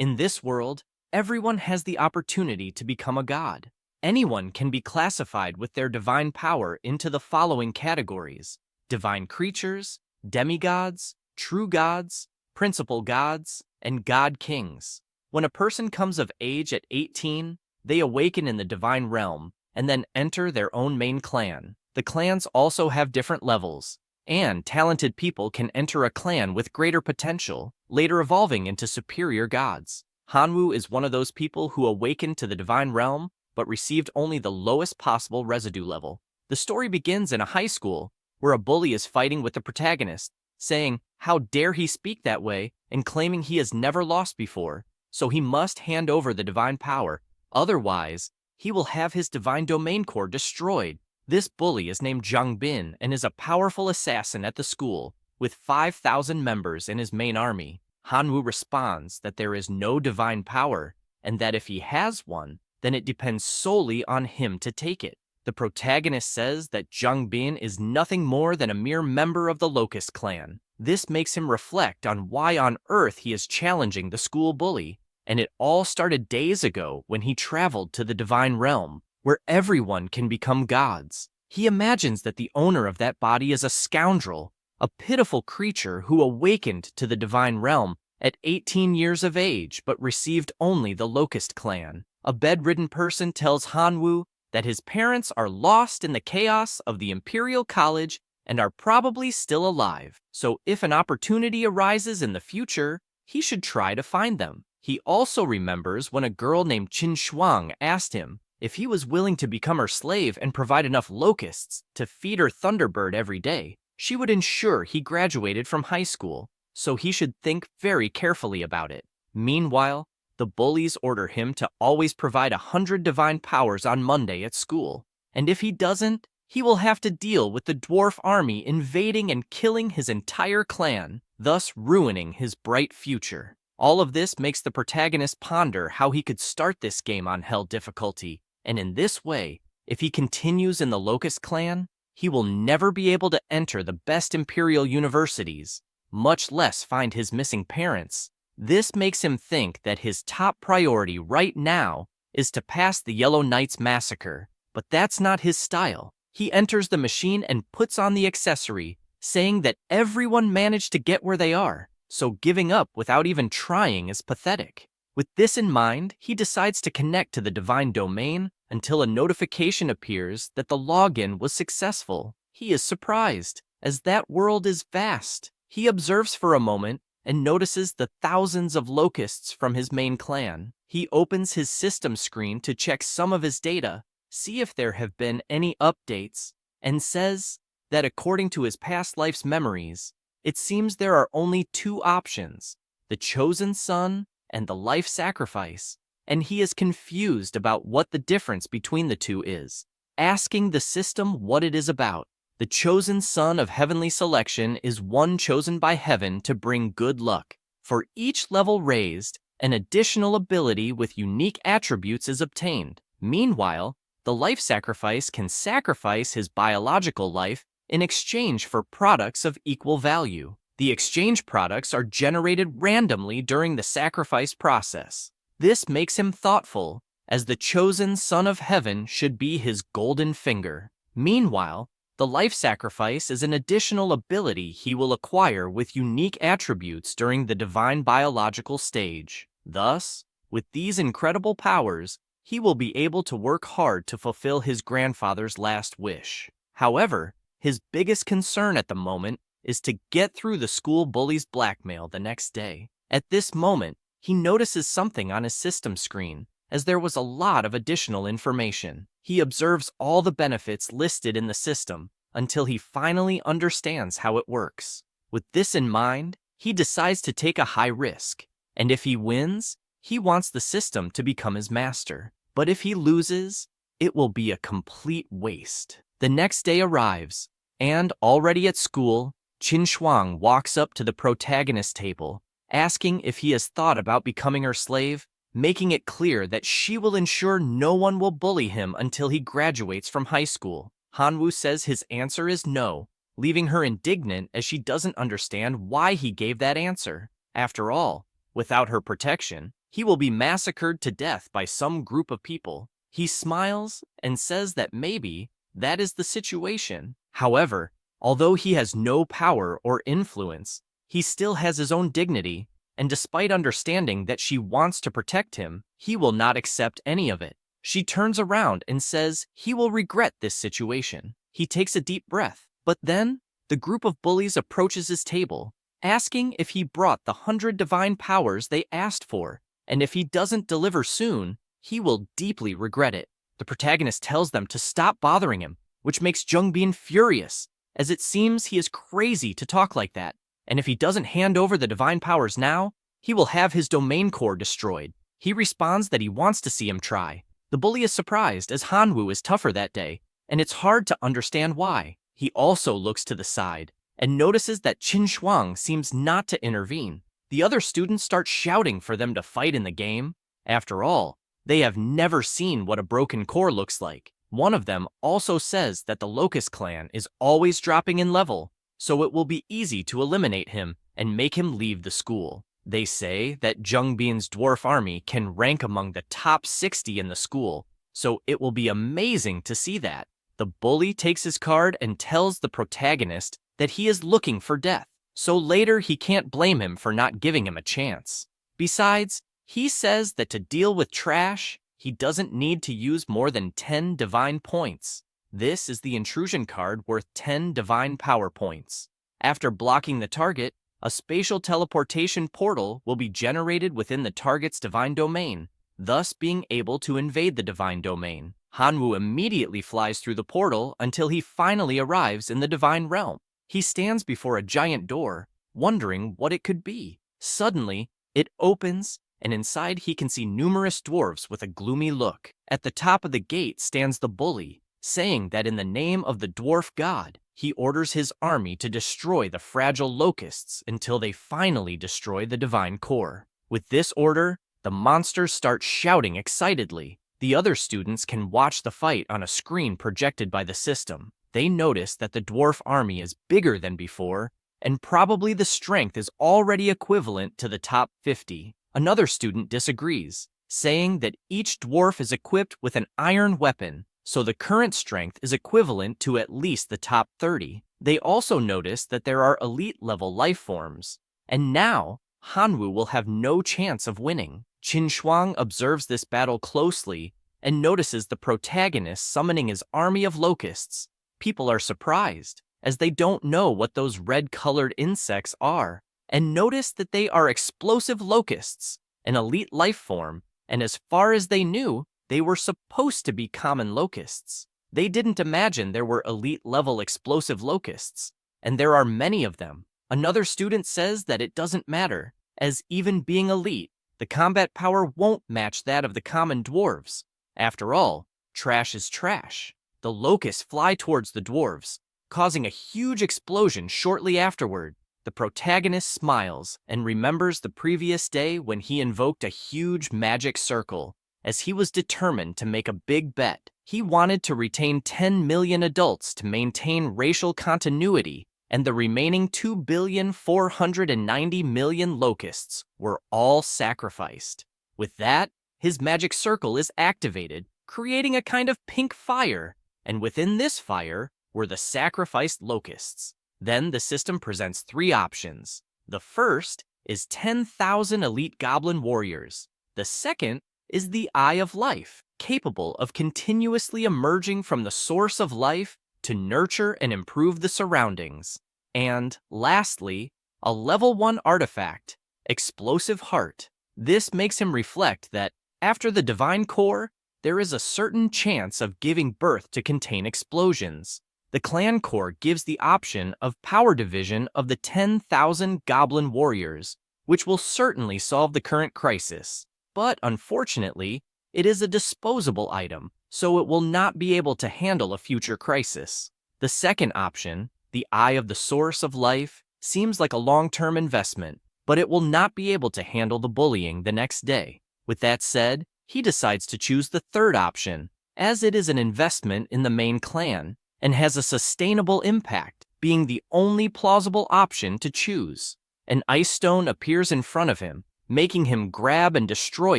In this world, everyone has the opportunity to become a god. Anyone can be classified with their divine power into the following categories: divine creatures, demigods, true gods, principal gods, and god kings. When a person comes of age at 18, they awaken in the divine realm and then enter their own main clan. The clans also have different levels, and talented people can enter a clan with greater potential, later evolving into superior gods. Hanwoo is one of those people who awakened to the divine realm, but received only the lowest possible residue level. The story begins in a high school, where a bully is fighting with the protagonist, saying, "How dare he speak that way," and claiming he has never lost before, so he must hand over the divine power, otherwise, he will have his divine domain core destroyed. This bully is named Jung Bin and is a powerful assassin at the school, with 5,000 members in his main army. Hanwoo responds that there is no divine power, and that if he has one, then it depends solely on him to take it. The protagonist says that Jung Bin is nothing more than a mere member of the Locust clan. This makes him reflect on why on earth he is challenging the school bully, and it all started days ago when he traveled to the divine realm, where everyone can become gods. He imagines that the owner of that body is a scoundrel, a pitiful creature who awakened to the divine realm at 18 years of age but received only the Locust clan. A bedridden person tells Hanwoo that his parents are lost in the chaos of the Imperial College and are probably still alive, so if an opportunity arises in the future, he should try to find them. He also remembers when a girl named Qin Shuang asked him if he was willing to become her slave and provide enough locusts to feed her Thunderbird every day. She would ensure he graduated from high school, so he should think very carefully about it. Meanwhile, the bullies order him to always provide 100 divine powers on Monday at school, and if he doesn't, he will have to deal with the dwarf army invading and killing his entire clan, thus ruining his bright future. All of this makes the protagonist ponder how he could start this game on Hell difficulty, and in this way, if he continues in the Locust clan, he will never be able to enter the best Imperial universities, much less find his missing parents. This makes him think that his top priority right now is to pass the Yellow Knights massacre, but that's not his style. He enters the machine and puts on the accessory, saying that everyone managed to get where they are, so giving up without even trying is pathetic. With this in mind, he decides to connect to the divine domain until a notification appears that the login was successful. He is surprised, as that world is vast. He observes for a moment and notices the thousands of locusts from his main clan. He opens his system screen to check some of his data, see if there have been any updates, and says that according to his past life's memories, it seems there are only two options: the chosen son and the life sacrifice, and he is confused about what the difference between the two is. Asking the system what it is about, the chosen son of heavenly selection is one chosen by heaven to bring good luck. For each level raised, an additional ability with unique attributes is obtained. Meanwhile, the life sacrifice can sacrifice his biological life in exchange for products of equal value. The exchange products are generated randomly during the sacrifice process. This makes him thoughtful, as the chosen son of heaven should be his golden finger. Meanwhile, the life sacrifice is an additional ability he will acquire with unique attributes during the divine biological stage. Thus, with these incredible powers, he will be able to work hard to fulfill his grandfather's last wish. However, his biggest concern at the moment is to get through the school bully's blackmail the next day. At this moment, he notices something on his system screen, as there was a lot of additional information. He observes all the benefits listed in the system until he finally understands how it works. With this in mind, he decides to take a high risk, and if he wins, he wants the system to become his master. But if he loses, it will be a complete waste. The next day arrives, and already at school, Qin Shuang walks up to the protagonist's table, asking if he has thought about becoming her slave, making it clear that she will ensure no one will bully him until he graduates from high school. Hanwoo says his answer is no, leaving her indignant as she doesn't understand why he gave that answer. After all, without her protection, he will be massacred to death by some group of people. He smiles and says that maybe that is the situation. However, although he has no power or influence, he still has his own dignity, and despite understanding that she wants to protect him, he will not accept any of it. She turns around and says he will regret this situation. He takes a deep breath, but then the group of bullies approaches his table, asking if he brought the 100 divine powers they asked for, and if he doesn't deliver soon, he will deeply regret it. The protagonist tells them to stop bothering him, which makes Jungbin furious, as it seems he is crazy to talk like that, and if he doesn't hand over the divine powers now, he will have his domain core destroyed. He responds that he wants to see him try. The bully is surprised as Hanwoo is tougher that day, and it's hard to understand why. He also looks to the side and notices that Qin Shuang seems not to intervene. The other students start shouting for them to fight in the game. After all, they have never seen what a broken core looks like. One of them also says that the Locust clan is always dropping in level, so it will be easy to eliminate him and make him leave the school. They say that Jungbin's dwarf army can rank among the top 60 in the school, so it will be amazing to see that. The bully takes his card and tells the protagonist that he is looking for death, so later he can't blame him for not giving him a chance. Besides, he says that to deal with trash, he doesn't need to use more than 10 divine points. This is the intrusion card worth 10 divine power points. After blocking the target, a spatial teleportation portal will be generated within the target's divine domain, thus being able to invade the divine domain. Hanwoo immediately flies through the portal until he finally arrives in the divine realm. He stands before a giant door, wondering what it could be. Suddenly, it opens, and inside he can see numerous dwarves with a gloomy look. At the top of the gate stands the bully, saying that in the name of the dwarf god, he orders his army to destroy the fragile locusts until they finally destroy the divine core. With this order, the monsters start shouting excitedly. The other students can watch the fight on a screen projected by the system. They notice that the dwarf army is bigger than before, and probably the strength is already equivalent to the top 50. Another student disagrees, saying that each dwarf is equipped with an iron weapon, so the current strength is equivalent to at least the top 30. They also notice that there are elite-level life forms, and now Hanwoo will have no chance of winning. Qin Shuang observes this battle closely and notices the protagonist summoning his army of locusts. People are surprised, as they don't know what those red-colored insects are, and notice that they are explosive locusts, an elite life form, and as far as they knew, they were supposed to be common locusts. They didn't imagine there were elite-level explosive locusts, and there are many of them. Another student says that it doesn't matter, as even being elite, the combat power won't match that of the common dwarves. After all, trash is trash. The locusts fly towards the dwarves, causing a huge explosion shortly afterward. The protagonist smiles and remembers the previous day when he invoked a huge magic circle, as he was determined to make a big bet. He wanted to retain 10 million adults to maintain racial continuity, and the remaining 2,490,000,000 locusts were all sacrificed. With that, his magic circle is activated, creating a kind of pink fire, and within this fire were the sacrificed locusts. Then the system presents 3 options. The first is 10,000 elite goblin warriors. The second is the Eye of Life, capable of continuously emerging from the source of life to nurture and improve the surroundings. And lastly, a level 1 artifact, Explosive Heart. This makes him reflect that after the divine core, there is a certain chance of giving birth to contain explosions. The clan core gives the option of power division of the 10,000 goblin warriors, which will certainly solve the current crisis. But unfortunately, it is a disposable item, so it will not be able to handle a future crisis. The second option, the Eye of the Source of Life, seems like a long-term investment, but it will not be able to handle the bullying the next day. With that said, he decides to choose the third option, as it is an investment in the main clan, and has a sustainable impact, being the only plausible option to choose. An ice stone appears in front of him, making him grab and destroy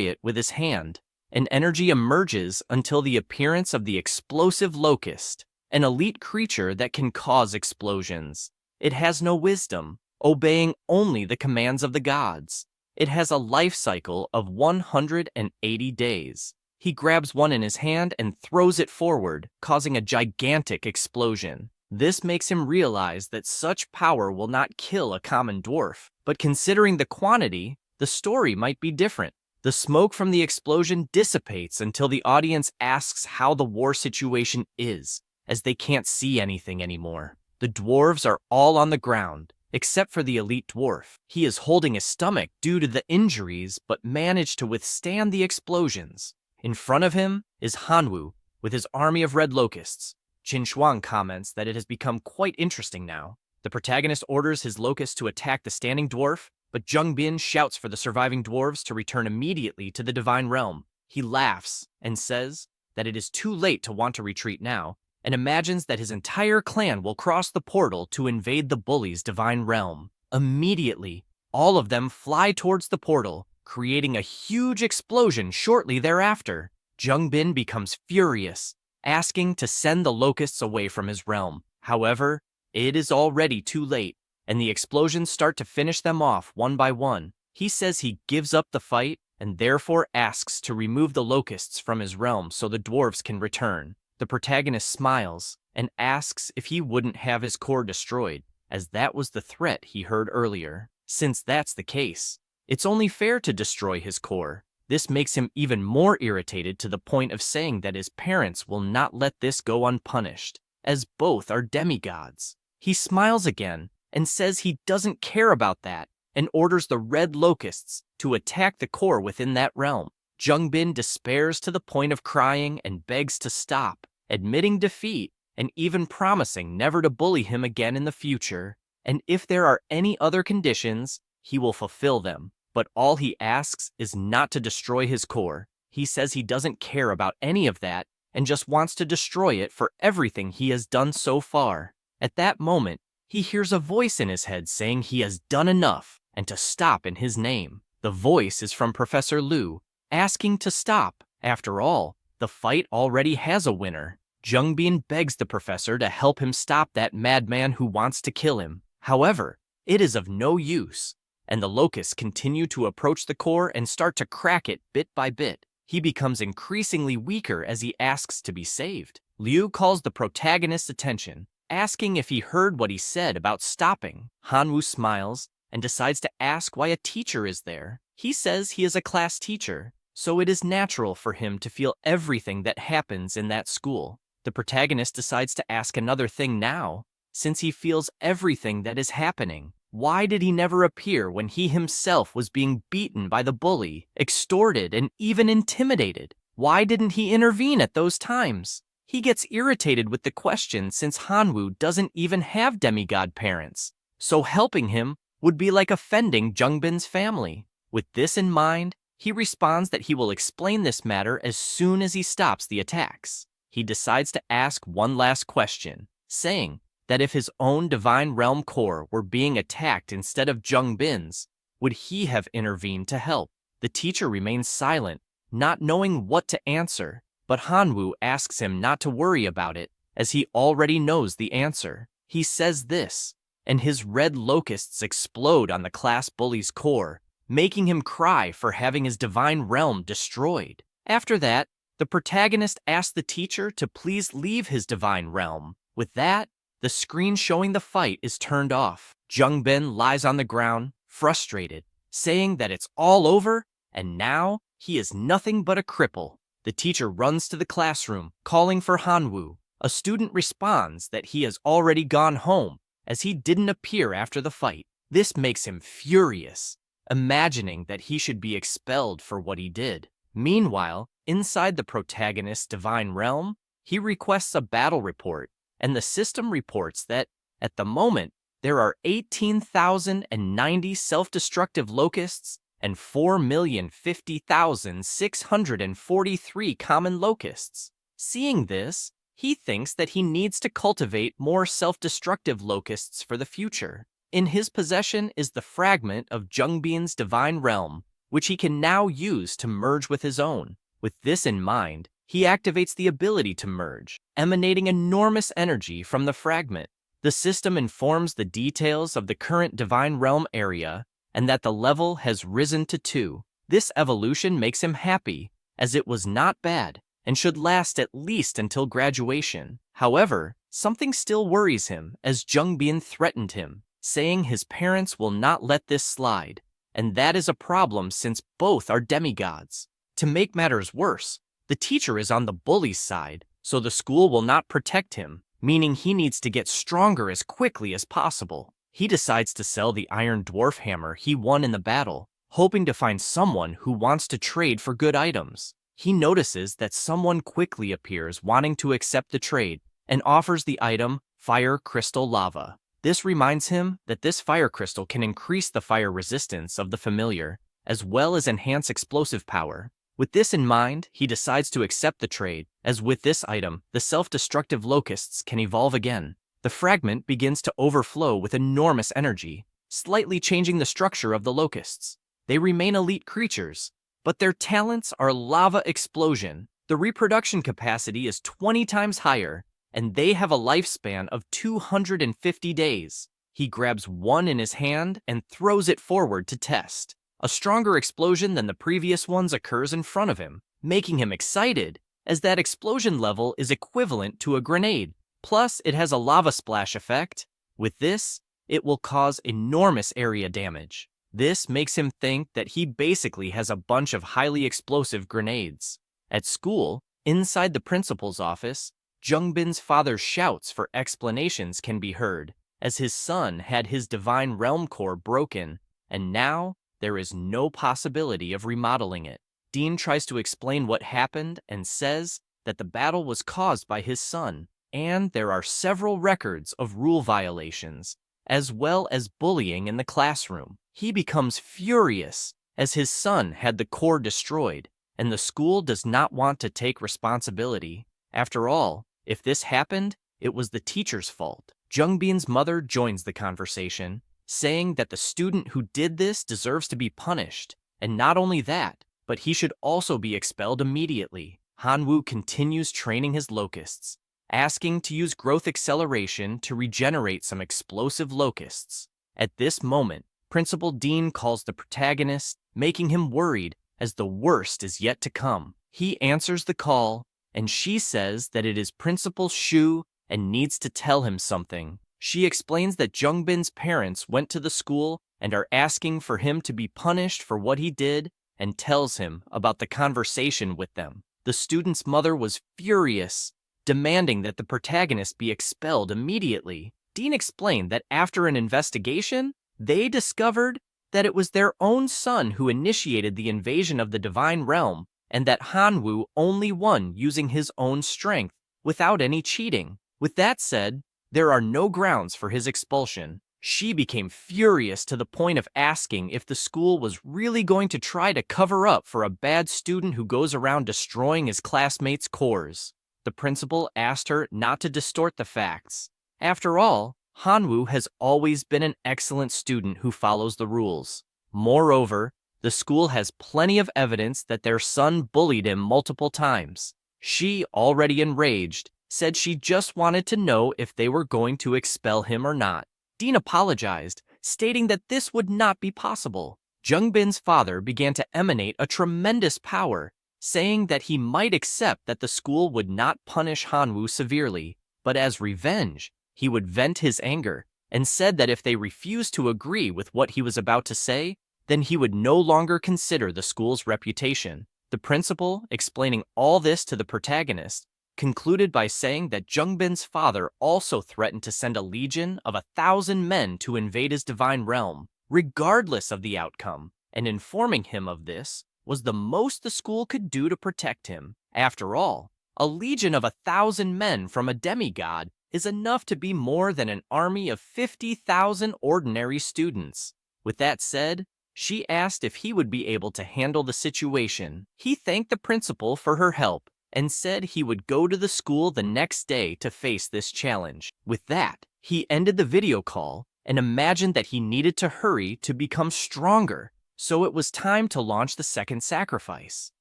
it with his hand. An energy emerges until the appearance of the explosive locust, an elite creature that can cause explosions. It has no wisdom, obeying only the commands of the gods. It has a life cycle of 180 days. He grabs one in his hand and throws it forward, causing a gigantic explosion. This makes him realize that such power will not kill a common dwarf, but considering the quantity, the story might be different. The smoke from the explosion dissipates until the audience asks how the war situation is, as they can't see anything anymore. The dwarves are all on the ground, except for the elite dwarf. He is holding his stomach due to the injuries, but managed to withstand the explosions. In front of him is Hanwoo, with his army of red locusts. Qin Shuang comments that it has become quite interesting now. The protagonist orders his locusts to attack the standing dwarf, but Jung Bin shouts for the surviving dwarves to return immediately to the divine realm. He laughs and says that it is too late to want to retreat now, and imagines that his entire clan will cross the portal to invade the bully's divine realm. Immediately, all of them fly towards the portal, creating a huge explosion shortly thereafter. Jung Bin becomes furious, asking to send the locusts away from his realm. However, it is already too late, and the explosions start to finish them off one by one. He says he gives up the fight and therefore asks to remove the locusts from his realm so the dwarves can return. The protagonist smiles and asks if he wouldn't have his core destroyed, as that was the threat he heard earlier. Since that's the case, it's only fair to destroy his core. This makes him even more irritated to the point of saying that his parents will not let this go unpunished, as both are demigods. He smiles again and says he doesn't care about that, and orders the red locusts to attack the core within that realm. Jung Bin despairs to the point of crying and begs to stop, admitting defeat and even promising never to bully him again in the future, and if there are any other conditions, he will fulfill them. But all he asks is not to destroy his core. He says he doesn't care about any of that and just wants to destroy it for everything he has done so far. At that moment, he hears a voice in his head saying he has done enough and to stop in his name. The voice is from Professor Liu, asking to stop. After all, the fight already has a winner. Jung Bin begs the professor to help him stop that madman who wants to kill him. However, it is of no use, and the locusts continue to approach the core and start to crack it bit by bit. He becomes increasingly weaker as he asks to be saved. Liu calls the protagonist's attention, asking if he heard what he said about stopping. Hanwoo smiles and decides to ask why a teacher is there. He says he is a class teacher, so it is natural for him to feel everything that happens in that school. The protagonist decides to ask another thing now, since he feels everything that is happening. Why did he never appear when he himself was being beaten by the bully, extorted, and even intimidated? Why didn't he intervene at those times? He gets irritated with the question since Hanwoo doesn't even have demigod parents, so helping him would be like offending Jung Bin's family. With this in mind, he responds that he will explain this matter as soon as he stops the attacks. He decides to ask one last question, saying that if his own divine realm core were being attacked instead of Jung Bin's, would he have intervened to help? The teacher remains silent, not knowing what to answer, but Hanwoo asks him not to worry about it, as he already knows the answer. He says this, and his red locusts explode on the class bully's core, making him cry for having his divine realm destroyed. After that, the protagonist asks the teacher to please leave his divine realm. With that, the screen showing the fight is turned off. Jung Bin lies on the ground, frustrated, saying that it's all over, and now he is nothing but a cripple. The teacher runs to the classroom, calling for Hanwoo. A student responds that he has already gone home, as he didn't appear after the fight. This makes him furious, imagining that he should be expelled for what he did. Meanwhile, inside the protagonist's divine realm, he requests a battle report, and the system reports that, at the moment, there are 18,090 self-destructive locusts and 4,050,643 common locusts. Seeing this, he thinks that he needs to cultivate more self-destructive locusts for the future. In his possession is the fragment of Jung Bin's divine realm, which he can now use to merge with his own. With this in mind, he activates the ability to merge, emanating enormous energy from the fragment. The system informs the details of the current Divine Realm area and that the level has risen to 2. This evolution makes him happy, as it was not bad and should last at least until graduation. However, something still worries him, as Jungbin threatened him, saying his parents will not let this slide, and that is a problem since both are demigods. To make matters worse, the teacher is on the bully's side, so the school will not protect him, meaning he needs to get stronger as quickly as possible. He decides to sell the iron dwarf hammer he won in the battle, hoping to find someone who wants to trade for good items. He notices that someone quickly appears wanting to accept the trade and offers the item Fire Crystal Lava. This reminds him that this fire crystal can increase the fire resistance of the familiar, as well as enhance explosive power. With this in mind, he decides to accept the trade, as with this item, the self-destructive locusts can evolve again. The fragment begins to overflow with enormous energy, slightly changing the structure of the locusts. They remain elite creatures, but their talents are lava explosion. The reproduction capacity is 20 times higher, and they have a lifespan of 250 days. He grabs one in his hand and throws it forward to test. A stronger explosion than the previous ones occurs in front of him, making him excited, as that explosion level is equivalent to a grenade. Plus, it has a lava splash effect. With this, it will cause enormous area damage. This makes him think that he basically has a bunch of highly explosive grenades. At school, inside the principal's office, Jungbin's father's shouts for explanations can be heard, as his son had his Divine Realm core broken, and now there is no possibility of remodeling it. Dean tries to explain what happened and says that the battle was caused by his son, and there are several records of rule violations, as well as bullying in the classroom. He becomes furious, as his son had the core destroyed, and the school does not want to take responsibility. After all, if this happened, it was the teacher's fault. Jungbin's mother joins the conversation, saying that the student who did this deserves to be punished, and not only that, but he should also be expelled immediately. Hanwoo continues training his locusts, asking to use growth acceleration to regenerate some explosive locusts. At this moment, Principal Dean calls the protagonist, making him worried as the worst is yet to come. He answers the call, and she says that it is Principal Shu and needs to tell him something. She explains that Jungbin's parents went to the school and are asking for him to be punished for what he did, and tells him about the conversation with them. The student's mother was furious, demanding that the protagonist be expelled immediately. Dean explained that after an investigation, they discovered that it was their own son who initiated the invasion of the Divine Realm, and that Hanwoo only won using his own strength, without any cheating. With that said, there are no grounds for his expulsion. She became furious to the point of asking if the school was really going to try to cover up for a bad student who goes around destroying his classmates' cores. The principal asked her not to distort the facts. After all, Hanwoo has always been an excellent student who follows the rules. Moreover, the school has plenty of evidence that their son bullied him multiple times. She, already enraged, said she just wanted to know if they were going to expel him or not. Dean apologized, stating that this would not be possible. Jungbin's father began to emanate a tremendous power, saying that he might accept that the school would not punish Hanwoo severely, but as revenge, he would vent his anger, and said that if they refused to agree with what he was about to say, then he would no longer consider the school's reputation. The principal, explaining all this to the protagonist, concluded by saying that Jungbin's father also threatened to send a legion of 1,000 men to invade his divine realm, regardless of the outcome, and informing him of this was the most the school could do to protect him. After all, a legion of 1,000 men from a demigod is enough to be more than an army of 50,000 ordinary students. With that said, she asked if he would be able to handle the situation. He thanked the principal for her help and said he would go to the school the next day to face this challenge. With that, he ended the video call and imagined that he needed to hurry to become stronger So it was time to launch the second sacrifice.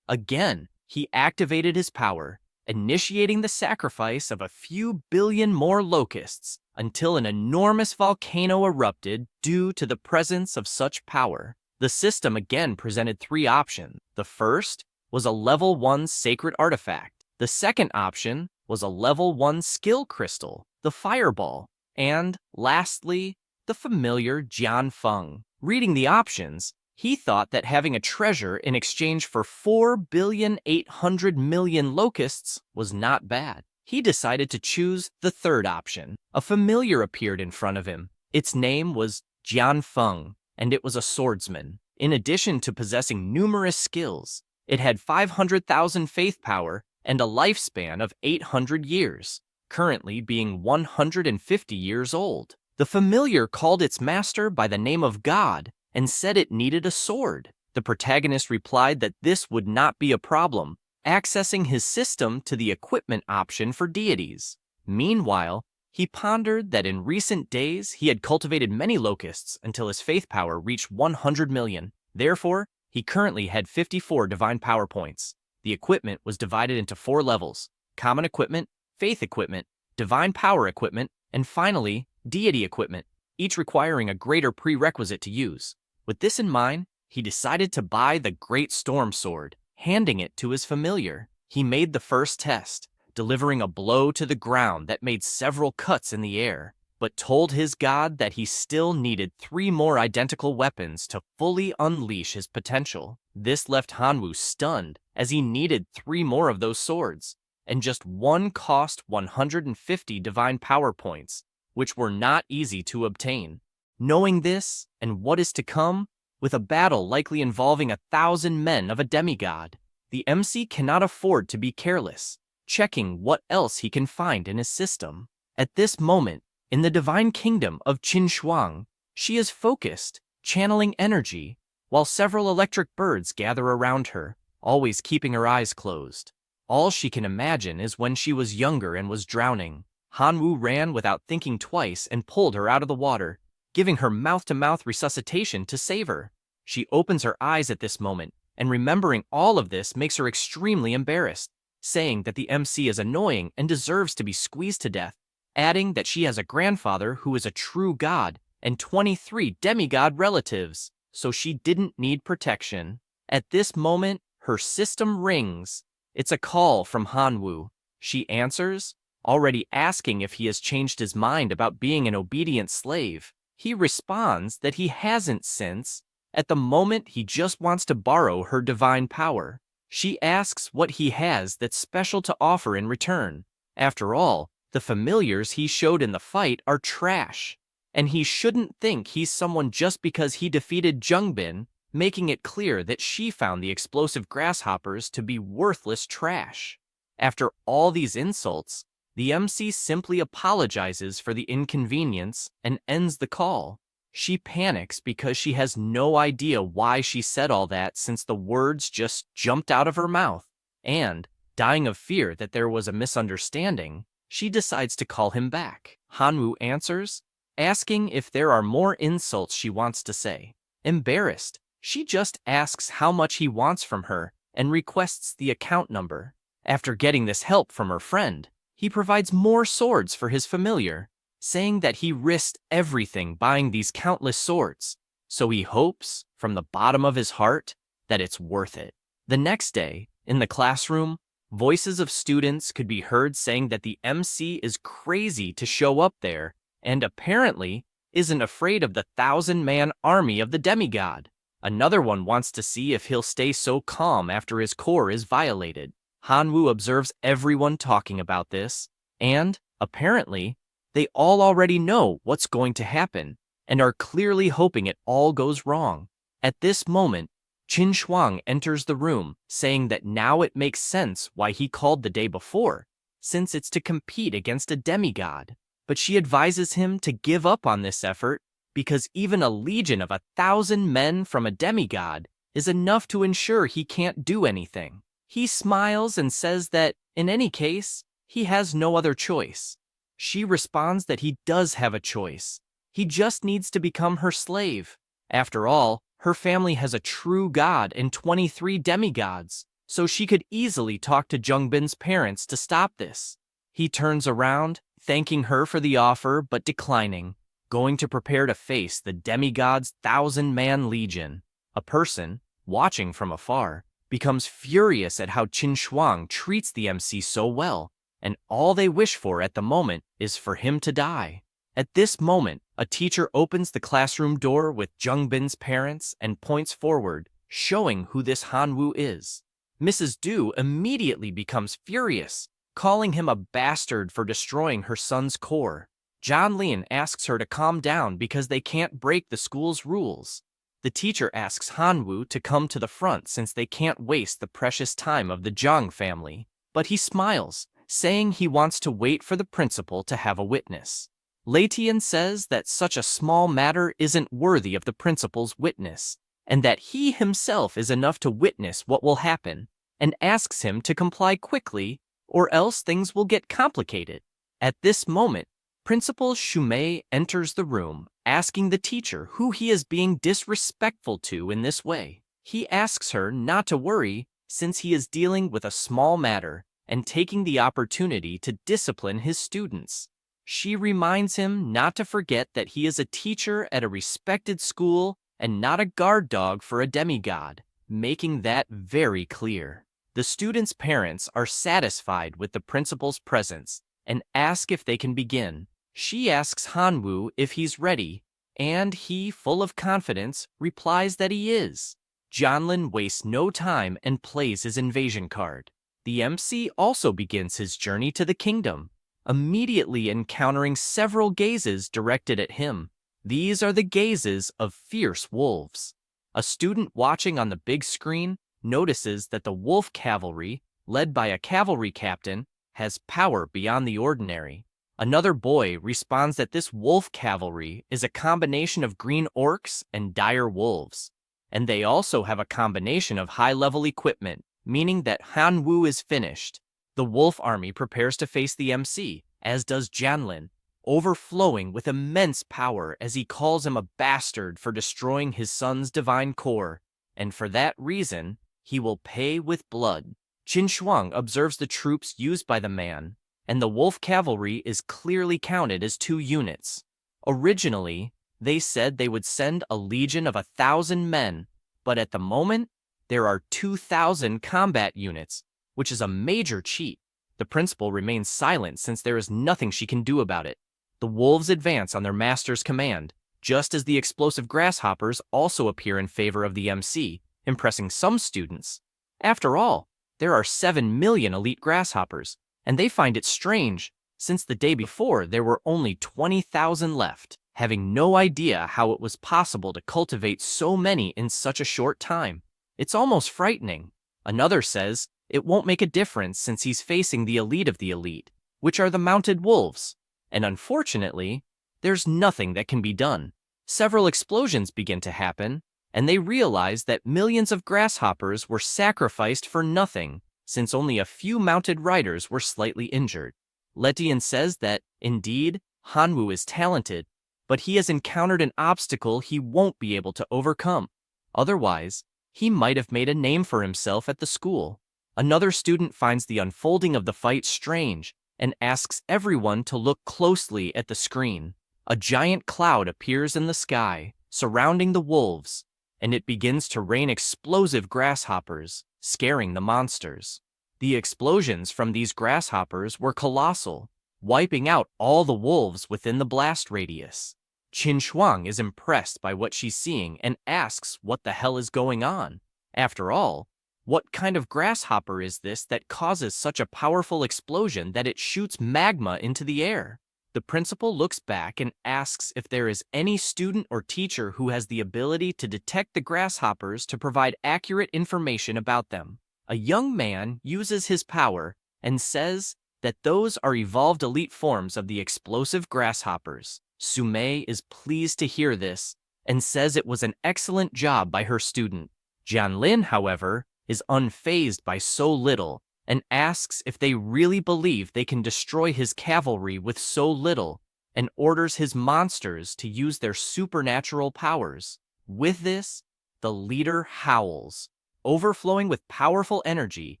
Again, he activated his power, initiating the sacrifice of a few billion more locusts until an enormous volcano erupted due to the presence of such power. The system again presented three options. The first was a level 1 sacred artifact. The second option was a level 1 skill crystal, the fireball. And lastly, the familiar Jianfeng. Reading the options, he thought that having a treasure in exchange for 4,800,000,000 locusts was not bad. He decided to choose the third option. A familiar appeared in front of him. Its name was Jianfeng, and it was a swordsman. In addition to possessing numerous skills, it had 500,000 faith power and a lifespan of 800 years, currently being 150 years old. The familiar called its master by the name of God and said it needed a sword. The protagonist replied that this would not be a problem, accessing his system to the equipment option for deities. Meanwhile, he pondered that in recent days he had cultivated many locusts until his faith power reached 100 million. Therefore, he currently had 54 divine power points. The equipment was divided into 4 levels: common equipment, faith equipment, divine power equipment, and finally, deity equipment, each requiring a greater prerequisite to use. With this in mind, he decided to buy the Great Storm Sword, handing it to his familiar. He made the first test, delivering a blow to the ground that made several cuts in the air, but told his god that he still needed 3 more identical weapons to fully unleash his potential. This left Hanwoo stunned, as he needed 3 more of those swords, and just one cost 150 divine power points, which were not easy to obtain. Knowing this, and what is to come, with a battle likely involving 1,000 men of a demigod, the MC cannot afford to be careless, checking what else he can find in his system. At this moment, in the divine kingdom of Qinshuang, she is focused, channeling energy, while several electric birds gather around her, always keeping her eyes closed. All she can imagine is when she was younger and was drowning. Hanwoo ran without thinking twice and pulled her out of the water, giving her mouth-to-mouth resuscitation to save her. She opens her eyes at this moment, and remembering all of this makes her extremely embarrassed, saying that the MC is annoying and deserves to be squeezed to death, adding that she has a grandfather who is a true god and 23 demigod relatives, so she didn't need protection. At this moment, her system rings. It's a call from Hanwoo. She answers, already asking if he has changed his mind about being an obedient slave. He responds that he hasn't since, at the moment he just wants to borrow her divine power. She asks what he has that's special to offer in return. After all, the familiars he showed in the fight are trash, and he shouldn't think he's someone just because he defeated Jungbin, making it clear that she found the explosive grasshoppers to be worthless trash. After all these insults, the MC simply apologizes for the inconvenience and ends the call. She panics because she has no idea why she said all that since the words just jumped out of her mouth, and, dying of fear that there was a misunderstanding, she decides to call him back. Hanwoo answers, asking if there are more insults she wants to say. Embarrassed, she just asks how much he wants from her and requests the account number. After getting this help from her friend, he provides more swords for his familiar, saying that he risked everything buying these countless swords, so he hopes, from the bottom of his heart, that it's worth it. The next day, in the classroom, voices of students could be heard saying that the MC is crazy to show up there and apparently isn't afraid of the 1,000-man army of the demigod. Another one wants to see if he'll stay so calm after his core is violated. Hanwoo observes everyone talking about this, and, apparently, they all already know what's going to happen and are clearly hoping it all goes wrong. At this moment, Qin Shuang enters the room, saying that now it makes sense why he called the day before, since it's to compete against a demigod. But she advises him to give up on this effort because even a legion of 1,000 men from a demigod is enough to ensure he can't do anything. He smiles and says that, in any case, he has no other choice. She responds that he does have a choice. He just needs to become her slave. After all, Her family has a true god and 23 demigods, so she could easily talk to Jungbin's parents to stop this. He turns around, thanking her for the offer but declining, going to prepare to face the demigod's 1,000-man legion. A person, watching from afar, becomes furious at how Qin Shuang treats the MC so well, and all they wish for at the moment is for him to die. At this moment, a teacher opens the classroom door with Jungbin's parents and points forward, showing who this Hanwoo is. Mrs. Du immediately becomes furious, calling him a bastard for destroying her son's core. John Lin asks her to calm down because they can't break the school's rules. The teacher asks Hanwoo to come to the front since they can't waste the precious time of the Zhang family, but he smiles, saying he wants to wait for the principal to have a witness. Lei Tian says that such a small matter isn't worthy of the principal's witness, and that he himself is enough to witness what will happen, and asks him to comply quickly, or else things will get complicated. At this moment, Principal Shumei enters the room, asking the teacher who he is being disrespectful to in this way. He asks her not to worry, since he is dealing with a small matter and taking the opportunity to discipline his students. She reminds him not to forget that he is a teacher at a respected school and not a guard dog for a demigod, making that very clear. The students' parents are satisfied with the principal's presence and ask if they can begin. She asks Hanwoo if he's ready, and he, full of confidence, replies that he is. Janlin wastes no time and plays his invasion card. The MC also begins his journey to the kingdom, immediately encountering several gazes directed at him. These are the gazes of fierce wolves. A student watching on the big screen notices that the wolf cavalry, led by a cavalry captain, has power beyond the ordinary. Another boy responds that this wolf cavalry is a combination of green orcs and dire wolves, and they also have a combination of high-level equipment, meaning that Hanwoo is finished. The wolf army prepares to face the MC, as does Janlin, overflowing with immense power as he calls him a bastard for destroying his son's divine core, and for that reason, he will pay with blood. Qin Shuang observes the troops used by the man, and the wolf cavalry is clearly counted as 2 units. Originally, they said they would send a legion of 1,000 men, but at the moment, there are 2,000 combat units, which is a major cheat. The principal remains silent since there is nothing she can do about it. The wolves advance on their master's command, just as the explosive grasshoppers also appear in favor of the MC, impressing some students. After all, there are 7 million elite grasshoppers, and they find it strange, since the day before there were only 20,000 left, having no idea how it was possible to cultivate so many in such a short time. It's almost frightening. Another says it won't make a difference since he's facing the elite of the elite, which are the mounted wolves. And unfortunately, there's nothing that can be done. Several explosions begin to happen, and they realize that millions of grasshoppers were sacrificed for nothing, since only a few mounted riders were slightly injured. Letian says that, indeed, Hanwoo is talented, but he has encountered an obstacle he won't be able to overcome. Otherwise, he might have made a name for himself at the school. Another student finds the unfolding of the fight strange and asks everyone to look closely at the screen. A giant cloud appears in the sky, surrounding the wolves, and it begins to rain explosive grasshoppers, scaring the monsters. The explosions from these grasshoppers were colossal, wiping out all the wolves within the blast radius. Qin Shuang is impressed by what she's seeing and asks what the hell is going on. After all, what kind of grasshopper is this that causes such a powerful explosion that it shoots magma into the air? The principal looks back and asks if there is any student or teacher who has the ability to detect the grasshoppers to provide accurate information about them. A young man uses his power and says that those are evolved elite forms of the explosive grasshoppers. Sumei is pleased to hear this and says it was an excellent job by her student. Jianlin, however, is unfazed by so little and asks if they really believe they can destroy his cavalry with so little, and orders his monsters to use their supernatural powers. With this, the leader howls, overflowing with powerful energy,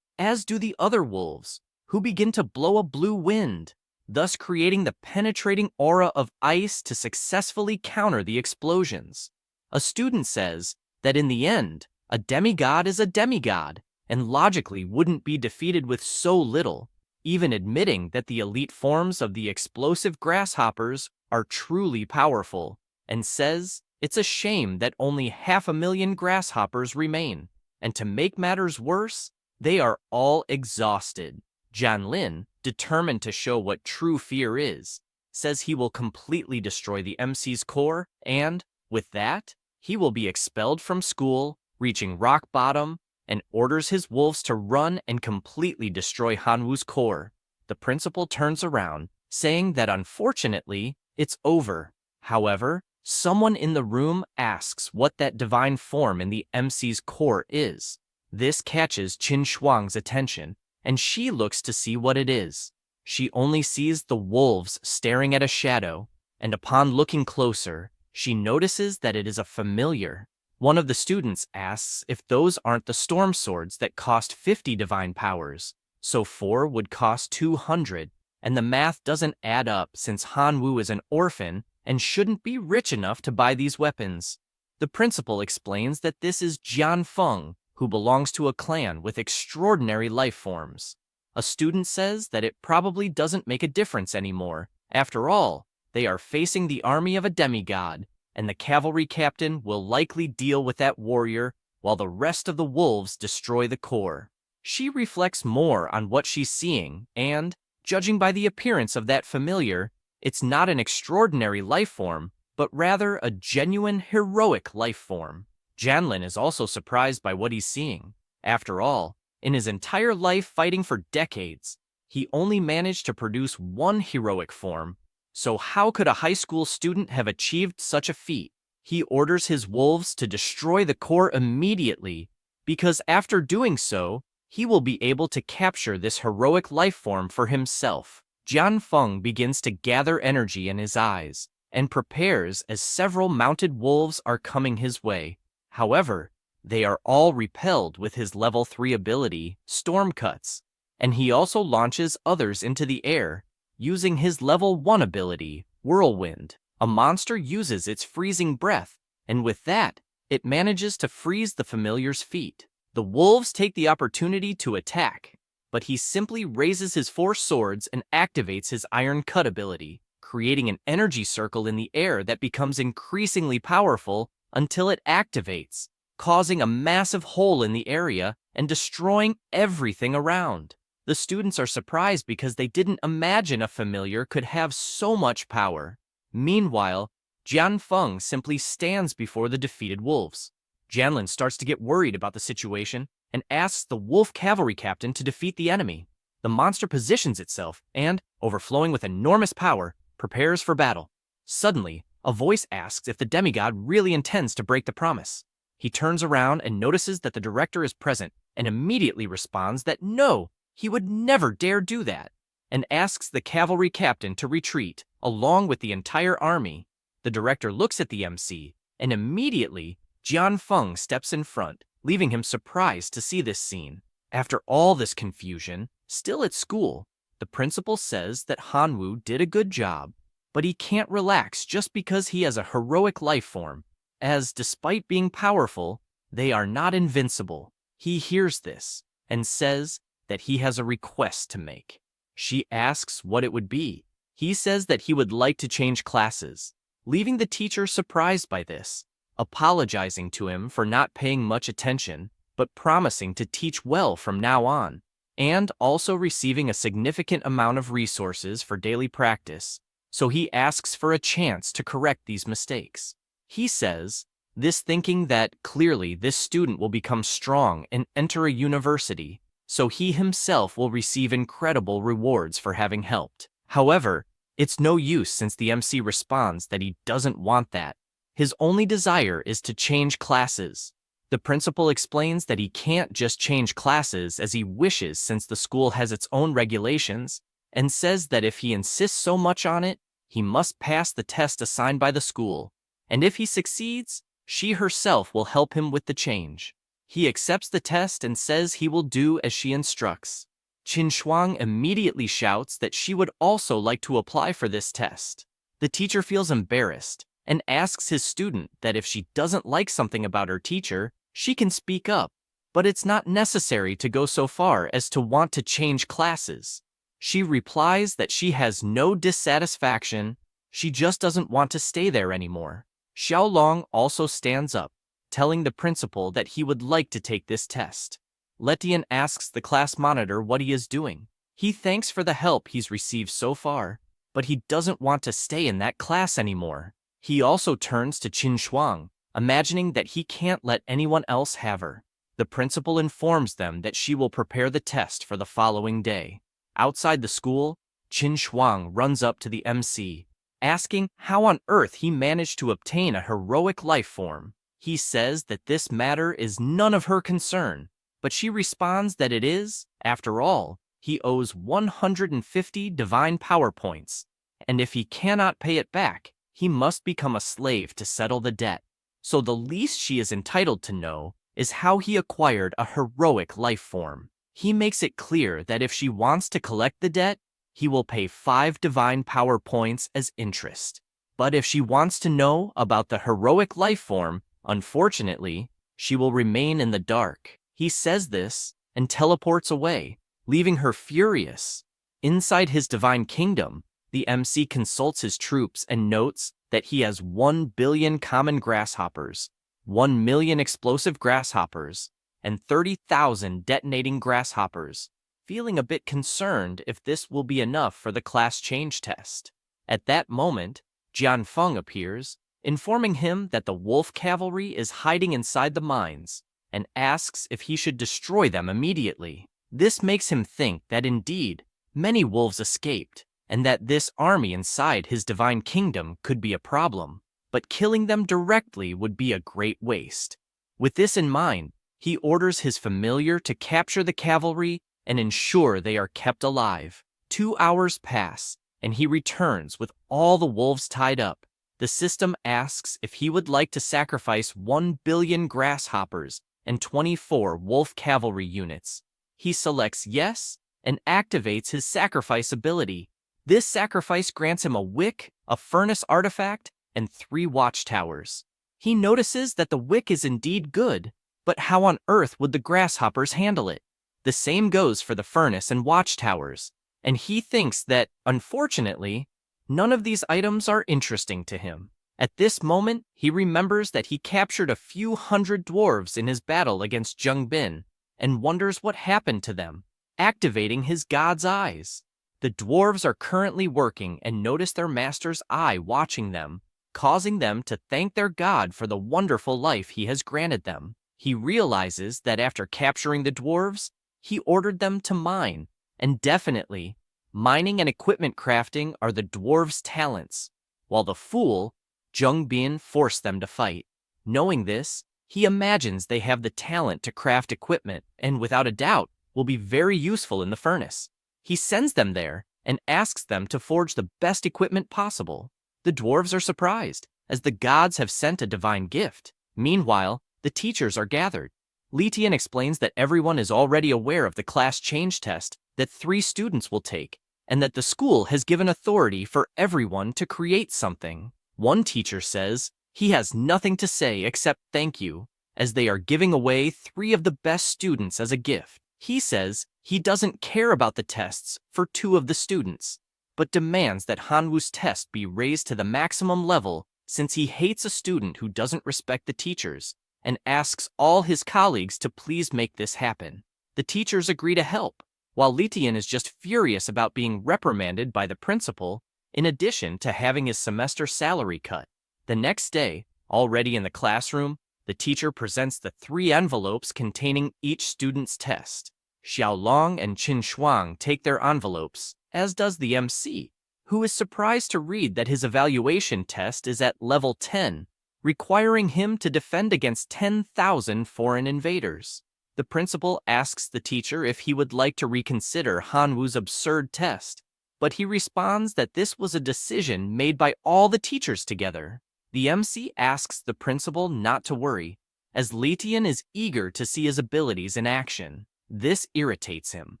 as do the other wolves, who begin to blow a blue wind, thus creating the penetrating aura of ice to successfully counter the explosions. A student says that in the end, a demigod is a demigod, and logically wouldn't be defeated with so little, even admitting that the elite forms of the explosive grasshoppers are truly powerful, and says it's a shame that only 500,000 grasshoppers remain, and to make matters worse, they are all exhausted. Jianlin, determined to show what true fear is, says he will completely destroy the MC's core, and, with that, he will be expelled from school, reaching rock bottom, and orders his wolves to run and completely destroy Hanwoo's core. The principal turns around, saying that unfortunately, it's over. However, someone in the room asks what that divine form in the MC's core is. This catches Qin Shuang's attention, and she looks to see what it is. She only sees the wolves staring at a shadow, and upon looking closer, she notices that it is a familiar. One of the students asks if those aren't the storm swords that cost 50 divine powers, so 4 would cost 200, and the math doesn't add up since Hanwoo is an orphan and shouldn't be rich enough to buy these weapons. The principal explains that this is Jian Feng, who belongs to a clan with extraordinary life forms. A student says that it probably doesn't make a difference anymore. After all, they are facing the army of a demigod, and the cavalry captain will likely deal with that warrior while the rest of the wolves destroy the core. She reflects more on what she's seeing, and, judging by the appearance of that familiar, it's not an extraordinary life form, but rather a genuine heroic life form. Jianlin is also surprised by what he's seeing. After all, in his entire life fighting for decades, he only managed to produce one heroic form. So how could a high school student have achieved such a feat? He orders his wolves to destroy the core immediately, because after doing so, he will be able to capture this heroic life form for himself. Jian Feng begins to gather energy in his eyes, and prepares as several mounted wolves are coming his way. However, they are all repelled with his level 3 ability, Storm Cuts, and he also launches others into the air, using his level 1 ability, Whirlwind. A monster uses its freezing breath, and with that, it manages to freeze the familiar's feet. The wolves take the opportunity to attack, but he simply raises his 4 swords and activates his Iron Cut ability, creating an energy circle in the air that becomes increasingly powerful until it activates, causing a massive hole in the area and destroying everything around. The students are surprised because they didn't imagine a familiar could have so much power. Meanwhile, Jian Feng simply stands before the defeated wolves. Jianlin starts to get worried about the situation and asks the wolf cavalry captain to defeat the enemy. The monster positions itself and, overflowing with enormous power, prepares for battle. Suddenly, a voice asks if the demigod really intends to break the promise. He turns around and notices that the director is present and immediately responds that no, he would never dare do that, and asks the cavalry captain to retreat, along with the entire army. The director looks at the MC, and immediately, Jian Feng steps in front, leaving him surprised to see this scene. After all this confusion, still at school, the principal says that Hanwoo did a good job, but he can't relax just because he has a heroic life form, as despite being powerful, they are not invincible. He hears this, and says that he has a request to make. She asks what it would be. He says that he would like to change classes, leaving the teacher surprised by this, apologizing to him for not paying much attention, but promising to teach well from now on, and also receiving a significant amount of resources for daily practice, so he asks for a chance to correct these mistakes. He says, this thinking that clearly this student will become strong and enter a university, so he himself will receive incredible rewards for having helped. However, it's no use since the MC responds that he doesn't want that. His only desire is to change classes. The principal explains that he can't just change classes as he wishes since the school has its own regulations, and says that if he insists so much on it, he must pass the test assigned by the school, and if he succeeds, She herself will help him with the change. He accepts the test and says he will do as she instructs. Qin Shuang immediately shouts that she would also like to apply for this test. The teacher feels embarrassed and asks his student that if she doesn't like something about her teacher, she can speak up, but it's not necessary to go so far as to want to change classes. She replies that she has no dissatisfaction, she just doesn't want to stay there anymore. Xiaolong also stands up, telling the principal that he would like to take this test. Letian asks the class monitor what he is doing. He thanks for the help he's received so far, but he doesn't want to stay in that class anymore. He also turns to Qin Shuang, imagining that he can't let anyone else have her. The principal informs them that she will prepare the test for the following day. Outside the school, Qin Shuang runs up to the MC, asking how on earth he managed to obtain a heroic life form. He says that this matter is none of her concern, but she responds that it is. After all, he owes 150 divine power points, and if he cannot pay it back, he must become a slave to settle the debt. So the least she is entitled to know is how he acquired a heroic life form. He makes it clear that if she wants to collect the debt, he will pay 5 divine power points as interest. But if she wants to know about the heroic life form, unfortunately, she will remain in the dark. He says this and teleports away, leaving her furious. Inside his divine kingdom, the MC consults his troops and notes that he has 1 billion common grasshoppers, 1 million explosive grasshoppers, and 30,000 detonating grasshoppers, feeling a bit concerned if this will be enough for the class change test. At that moment, Jian Feng appears, informing him that the wolf cavalry is hiding inside the mines, and asks if he should destroy them immediately. This makes him think that indeed, many wolves escaped, and that this army inside his divine kingdom could be a problem, but killing them directly would be a great waste. With this in mind, he orders his familiar to capture the cavalry and ensure they are kept alive. 2 hours pass, and he returns with all the wolves tied up. The system asks if he would like to sacrifice 1 billion grasshoppers and 24 wolf cavalry units. He selects yes and activates his sacrifice ability. This sacrifice grants him a wick, a furnace artifact, and 3 watchtowers. He notices that the wick is indeed good, but how on earth would the grasshoppers handle it? The same goes for the furnace and watchtowers, and he thinks that, unfortunately, none of these items are interesting to him. At this moment, he remembers that he captured a few hundred dwarves in his battle against Zheng Bin, and wonders what happened to them, activating his god's eyes. The dwarves are currently working and notice their master's eye watching them, causing them to thank their god for the wonderful life he has granted them. He realizes that after capturing the dwarves, he ordered them to mine, and definitely, mining and equipment crafting are the dwarves' talents, while the fool, Zheng Bin, forced them to fight. Knowing this, he imagines they have the talent to craft equipment and, without a doubt, will be very useful in the furnace. He sends them there and asks them to forge the best equipment possible. The dwarves are surprised, as the gods have sent a divine gift. Meanwhile, the teachers are gathered. Li Tian explains that everyone is already aware of the class change test that 3 students will take, and that the school has given authority for everyone to create something. One teacher says he has nothing to say except thank you, as they are giving away 3 of the best students as a gift. He says he doesn't care about the tests for 2 of the students, but demands that Hanwu's test be raised to the maximum level since he hates a student who doesn't respect the teachers, and asks all his colleagues to please make this happen. The teachers agree to help, while Li Tian is just furious about being reprimanded by the principal, in addition to having his semester salary cut. The next day, already in the classroom, the teacher presents the 3 envelopes containing each student's test. Xiaolong and Qin Shuang take their envelopes, as does the MC, who is surprised to read that his evaluation test is at level 10, requiring him to defend against 10,000 foreign invaders. The principal asks the teacher if he would like to reconsider Hanwu's absurd test, but he responds that this was a decision made by all the teachers together. The MC asks the principal not to worry, as Letian is eager to see his abilities in action. This irritates him,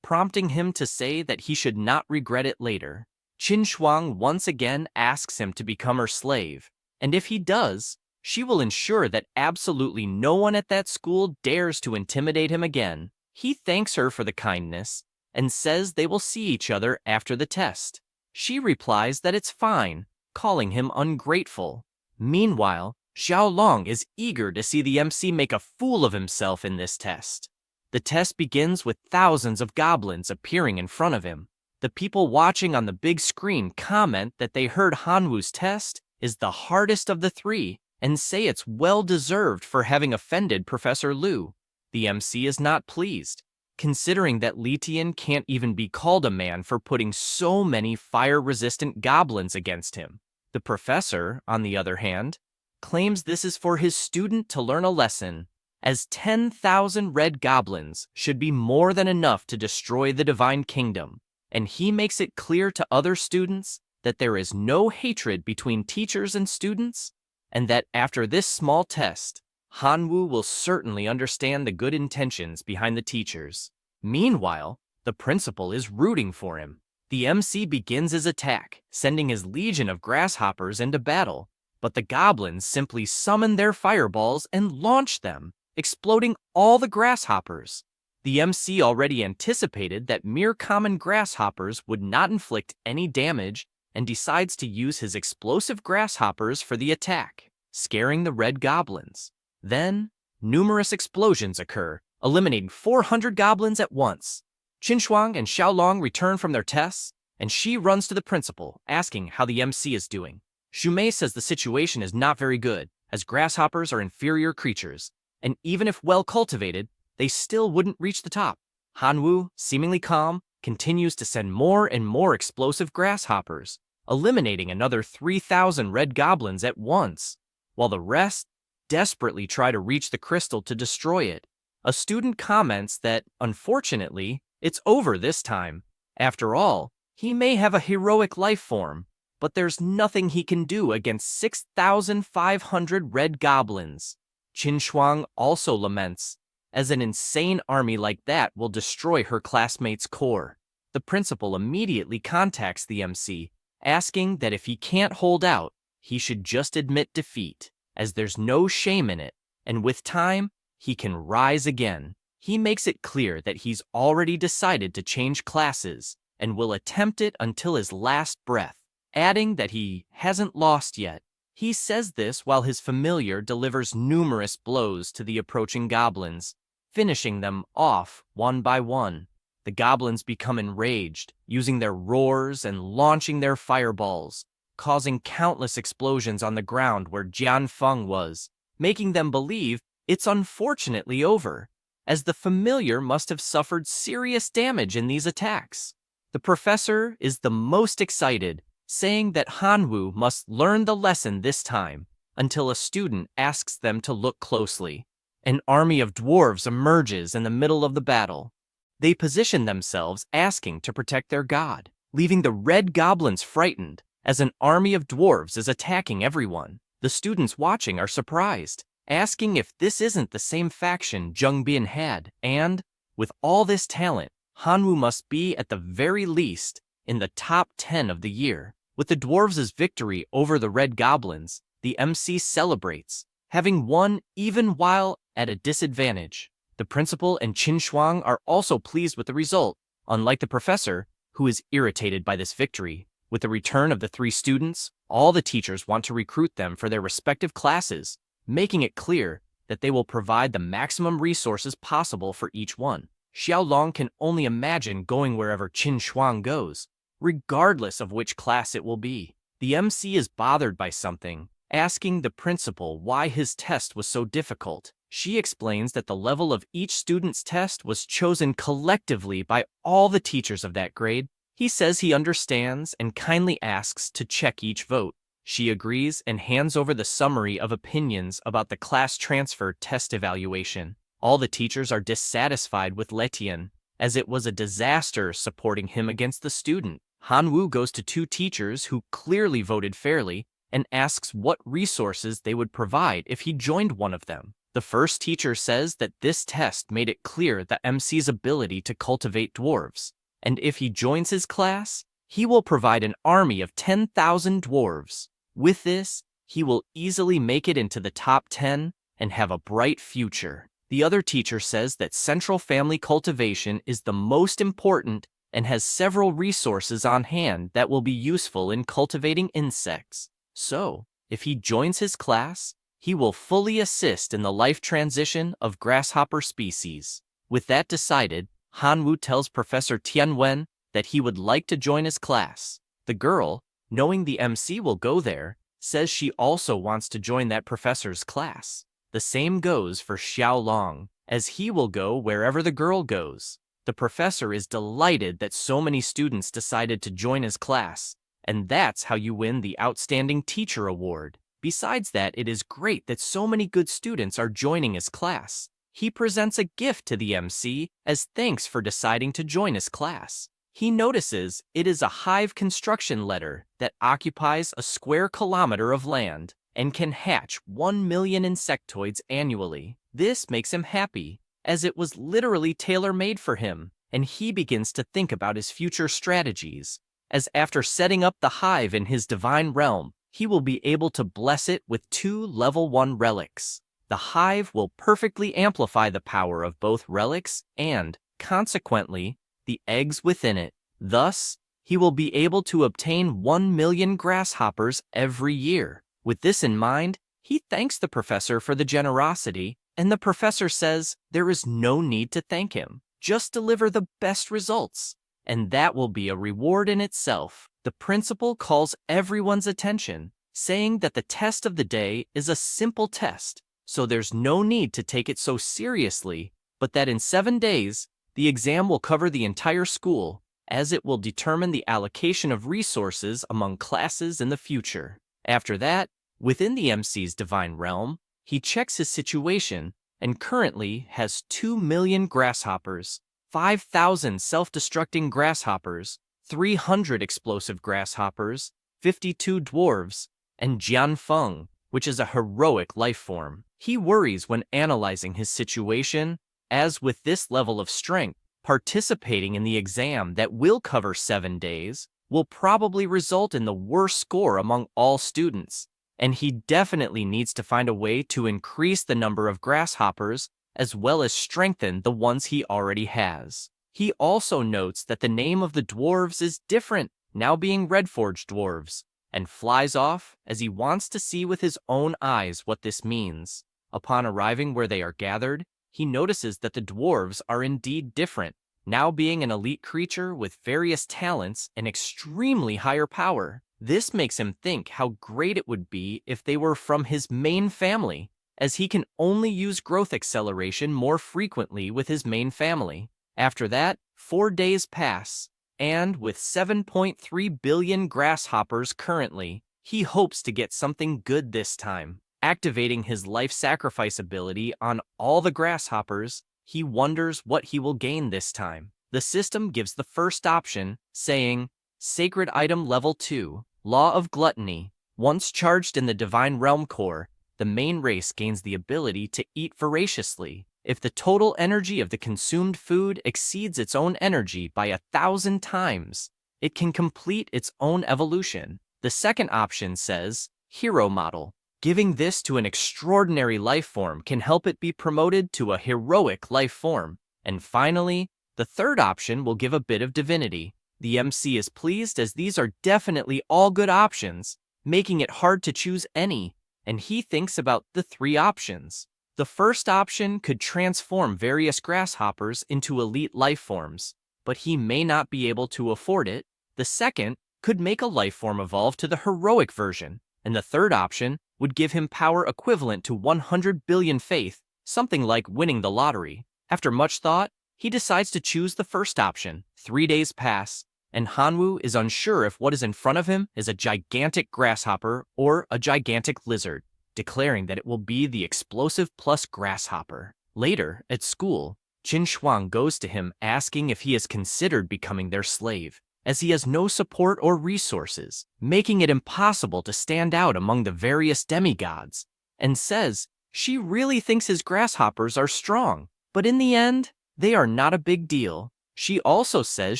prompting him to say that he should not regret it later. Qin Shuang once again asks him to become her slave, and if he does, she will ensure that absolutely no one at that school dares to intimidate him again. He thanks her for the kindness and says they will see each other after the test. She replies that it's fine, calling him ungrateful. Meanwhile, Xiaolong is eager to see the MC make a fool of himself in this test. The test begins with thousands of goblins appearing in front of him. The people watching on the big screen comment that they heard Hanwu's test is the hardest of the three and say it's well-deserved for having offended Professor Liu. The MC is not pleased, considering that Letian can't even be called a man for putting so many fire-resistant goblins against him. The professor, on the other hand, claims this is for his student to learn a lesson, as 10,000 red goblins should be more than enough to destroy the divine kingdom, and he makes it clear to other students that there is no hatred between teachers and students, and that after this small test, Hanwu will certainly understand the good intentions behind the teachers. Meanwhile, the principal is rooting for him. The MC begins his attack, sending his legion of grasshoppers into battle, but the goblins simply summon their fireballs and launch them, exploding all the grasshoppers. The MC already anticipated that mere common grasshoppers would not inflict any damage and decides to use his explosive grasshoppers for the attack, scaring the red goblins. Then, numerous explosions occur, eliminating 400 goblins at once. Qinshuang and Xiaolong return from their tests, and she runs to the principal, asking how the MC is doing. Shumei says the situation is not very good, as grasshoppers are inferior creatures, and even if well cultivated, they still wouldn't reach the top. Hanwu, seemingly calm, continues to send more and more explosive grasshoppers, eliminating another 3,000 red goblins at once, while the rest desperately try to reach the crystal to destroy it. A student comments that, unfortunately, it's over this time. After all, he may have a heroic life form, but there's nothing he can do against 6,500 red goblins. Qin Shuang also laments, as an insane army like that will destroy her classmates' core. The principal immediately contacts the MC, asking that if he can't hold out, he should just admit defeat, as there's no shame in it, and with time, he can rise again. He makes it clear that he's already decided to change classes and will attempt it until his last breath, adding that he hasn't lost yet. He says this while his familiar delivers numerous blows to the approaching goblins, finishing them off one by one. The goblins become enraged, using their roars and launching their fireballs, causing countless explosions on the ground where Jian Feng was, making them believe it's unfortunately over, as the familiar must have suffered serious damage in these attacks. The professor is the most excited, saying that Hanwu must learn the lesson this time, until a student asks them to look closely. An army of dwarves emerges in the middle of the battle. They position themselves asking to protect their god, leaving the red goblins frightened, as an army of dwarves is attacking everyone. The students watching are surprised, asking if this isn't the same faction Zheng Bin had, and, with all this talent, Hanwu must be at the very least in the top 10 of the year. With the dwarves' victory over the red goblins, the MC celebrates, having won even while at a disadvantage. The principal and Qin Shuang are also pleased with the result, unlike the professor, who is irritated by this victory. With the return of the three students, all the teachers want to recruit them for their respective classes, making it clear that they will provide the maximum resources possible for each one. Xiaolong can only imagine going wherever Qin Shuang goes, regardless of which class it will be. The MC is bothered by something, asking the principal why his test was so difficult. She explains that the level of each student's test was chosen collectively by all the teachers of that grade. He says he understands and kindly asks to check each vote. She agrees and hands over the summary of opinions about the class transfer test evaluation. All the teachers are dissatisfied with Letian, as it was a disaster supporting him against the student. Hanwu goes to two teachers who clearly voted fairly and asks what resources they would provide if he joined one of them. The first teacher says that this test made it clear the MC's ability to cultivate dwarves, and if he joins his class, he will provide an army of 10,000 dwarves. With this, he will easily make it into the top 10 and have a bright future. The other teacher says that central family cultivation is the most important and has several resources on hand that will be useful in cultivating insects. So, if he joins his class, he will fully assist in the life transition of grasshopper species. With that decided, Hanwoo tells Professor Tianwen that he would like to join his class. The girl, knowing the MC will go there, says she also wants to join that professor's class. The same goes for Xiaolong, as he will go wherever the girl goes. The professor is delighted that so many students decided to join his class, and that's how you win the Outstanding Teacher Award. Besides that, it is great that so many good students are joining his class. He presents a gift to the MC as thanks for deciding to join his class. He notices it is a hive construction letter that occupies a square kilometer of land and can hatch 1 million insectoids annually. This makes him happy, as it was literally tailor-made for him, and he begins to think about his future strategies, as after setting up the hive in his divine realm, he will be able to bless it with 2 level 1 relics. The hive will perfectly amplify the power of both relics and, consequently, the eggs within it. Thus, he will be able to obtain 1 million grasshoppers every year. With this in mind, he thanks the professor for the generosity, and the professor says there is no need to thank him. Just deliver the best results, and that will be a reward in itself. The principal calls everyone's attention, saying that the test of the day is a simple test, so there's no need to take it so seriously, but that in 7 days, the exam will cover the entire school, as it will determine the allocation of resources among classes in the future. After that, within the MC's divine realm, he checks his situation and currently has 2 million grasshoppers, 5,000 self-destructing grasshoppers, 300 explosive grasshoppers, 52 dwarves, and Jianfeng, which is a heroic life form. He worries when analyzing his situation, as with this level of strength, participating in the exam that will cover 7 days will probably result in the worst score among all students, and he definitely needs to find a way to increase the number of grasshoppers as well as strengthen the ones he already has. He also notes that the name of the dwarves is different, now being Redforge dwarves, and flies off as he wants to see with his own eyes what this means. Upon arriving where they are gathered, he notices that the dwarves are indeed different, now being an elite creature with various talents and extremely higher power. This makes him think how great it would be if they were from his main family, as he can only use growth acceleration more frequently with his main family. After that, 4 days pass, and with 7.3 billion grasshoppers currently, he hopes to get something good this time. Activating his life sacrifice ability on all the grasshoppers, he wonders what he will gain this time. The system gives the first option, saying, Sacred Item Level 2, Law of Gluttony. Once charged in the Divine Realm Core, the main race gains the ability to eat voraciously. If the total energy of the consumed food exceeds its own energy by 1,000 times, it can complete its own evolution. The second option says, Hero Model. Giving this to an extraordinary life form can help it be promoted to a heroic life form. And finally, the third option will give a bit of divinity. The MC is pleased as these are definitely all good options, making it hard to choose any, and he thinks about the 3 options. The first option could transform various grasshoppers into elite life forms, but he may not be able to afford it. The second could make a life form evolve to the heroic version, and the third option would give him power equivalent to 100 billion faith, something like winning the lottery. After much thought, he decides to choose the first option. 3 days pass, and Hanwoo is unsure if what is in front of him is a gigantic grasshopper or a gigantic lizard, declaring that it will be the explosive plus grasshopper. Later, at school, Qin Shuang goes to him asking if he has considered becoming their slave. as he has no support or resources, making it impossible to stand out among the various demigods, and says she really thinks his grasshoppers are strong, but in the end, they are not a big deal. She also says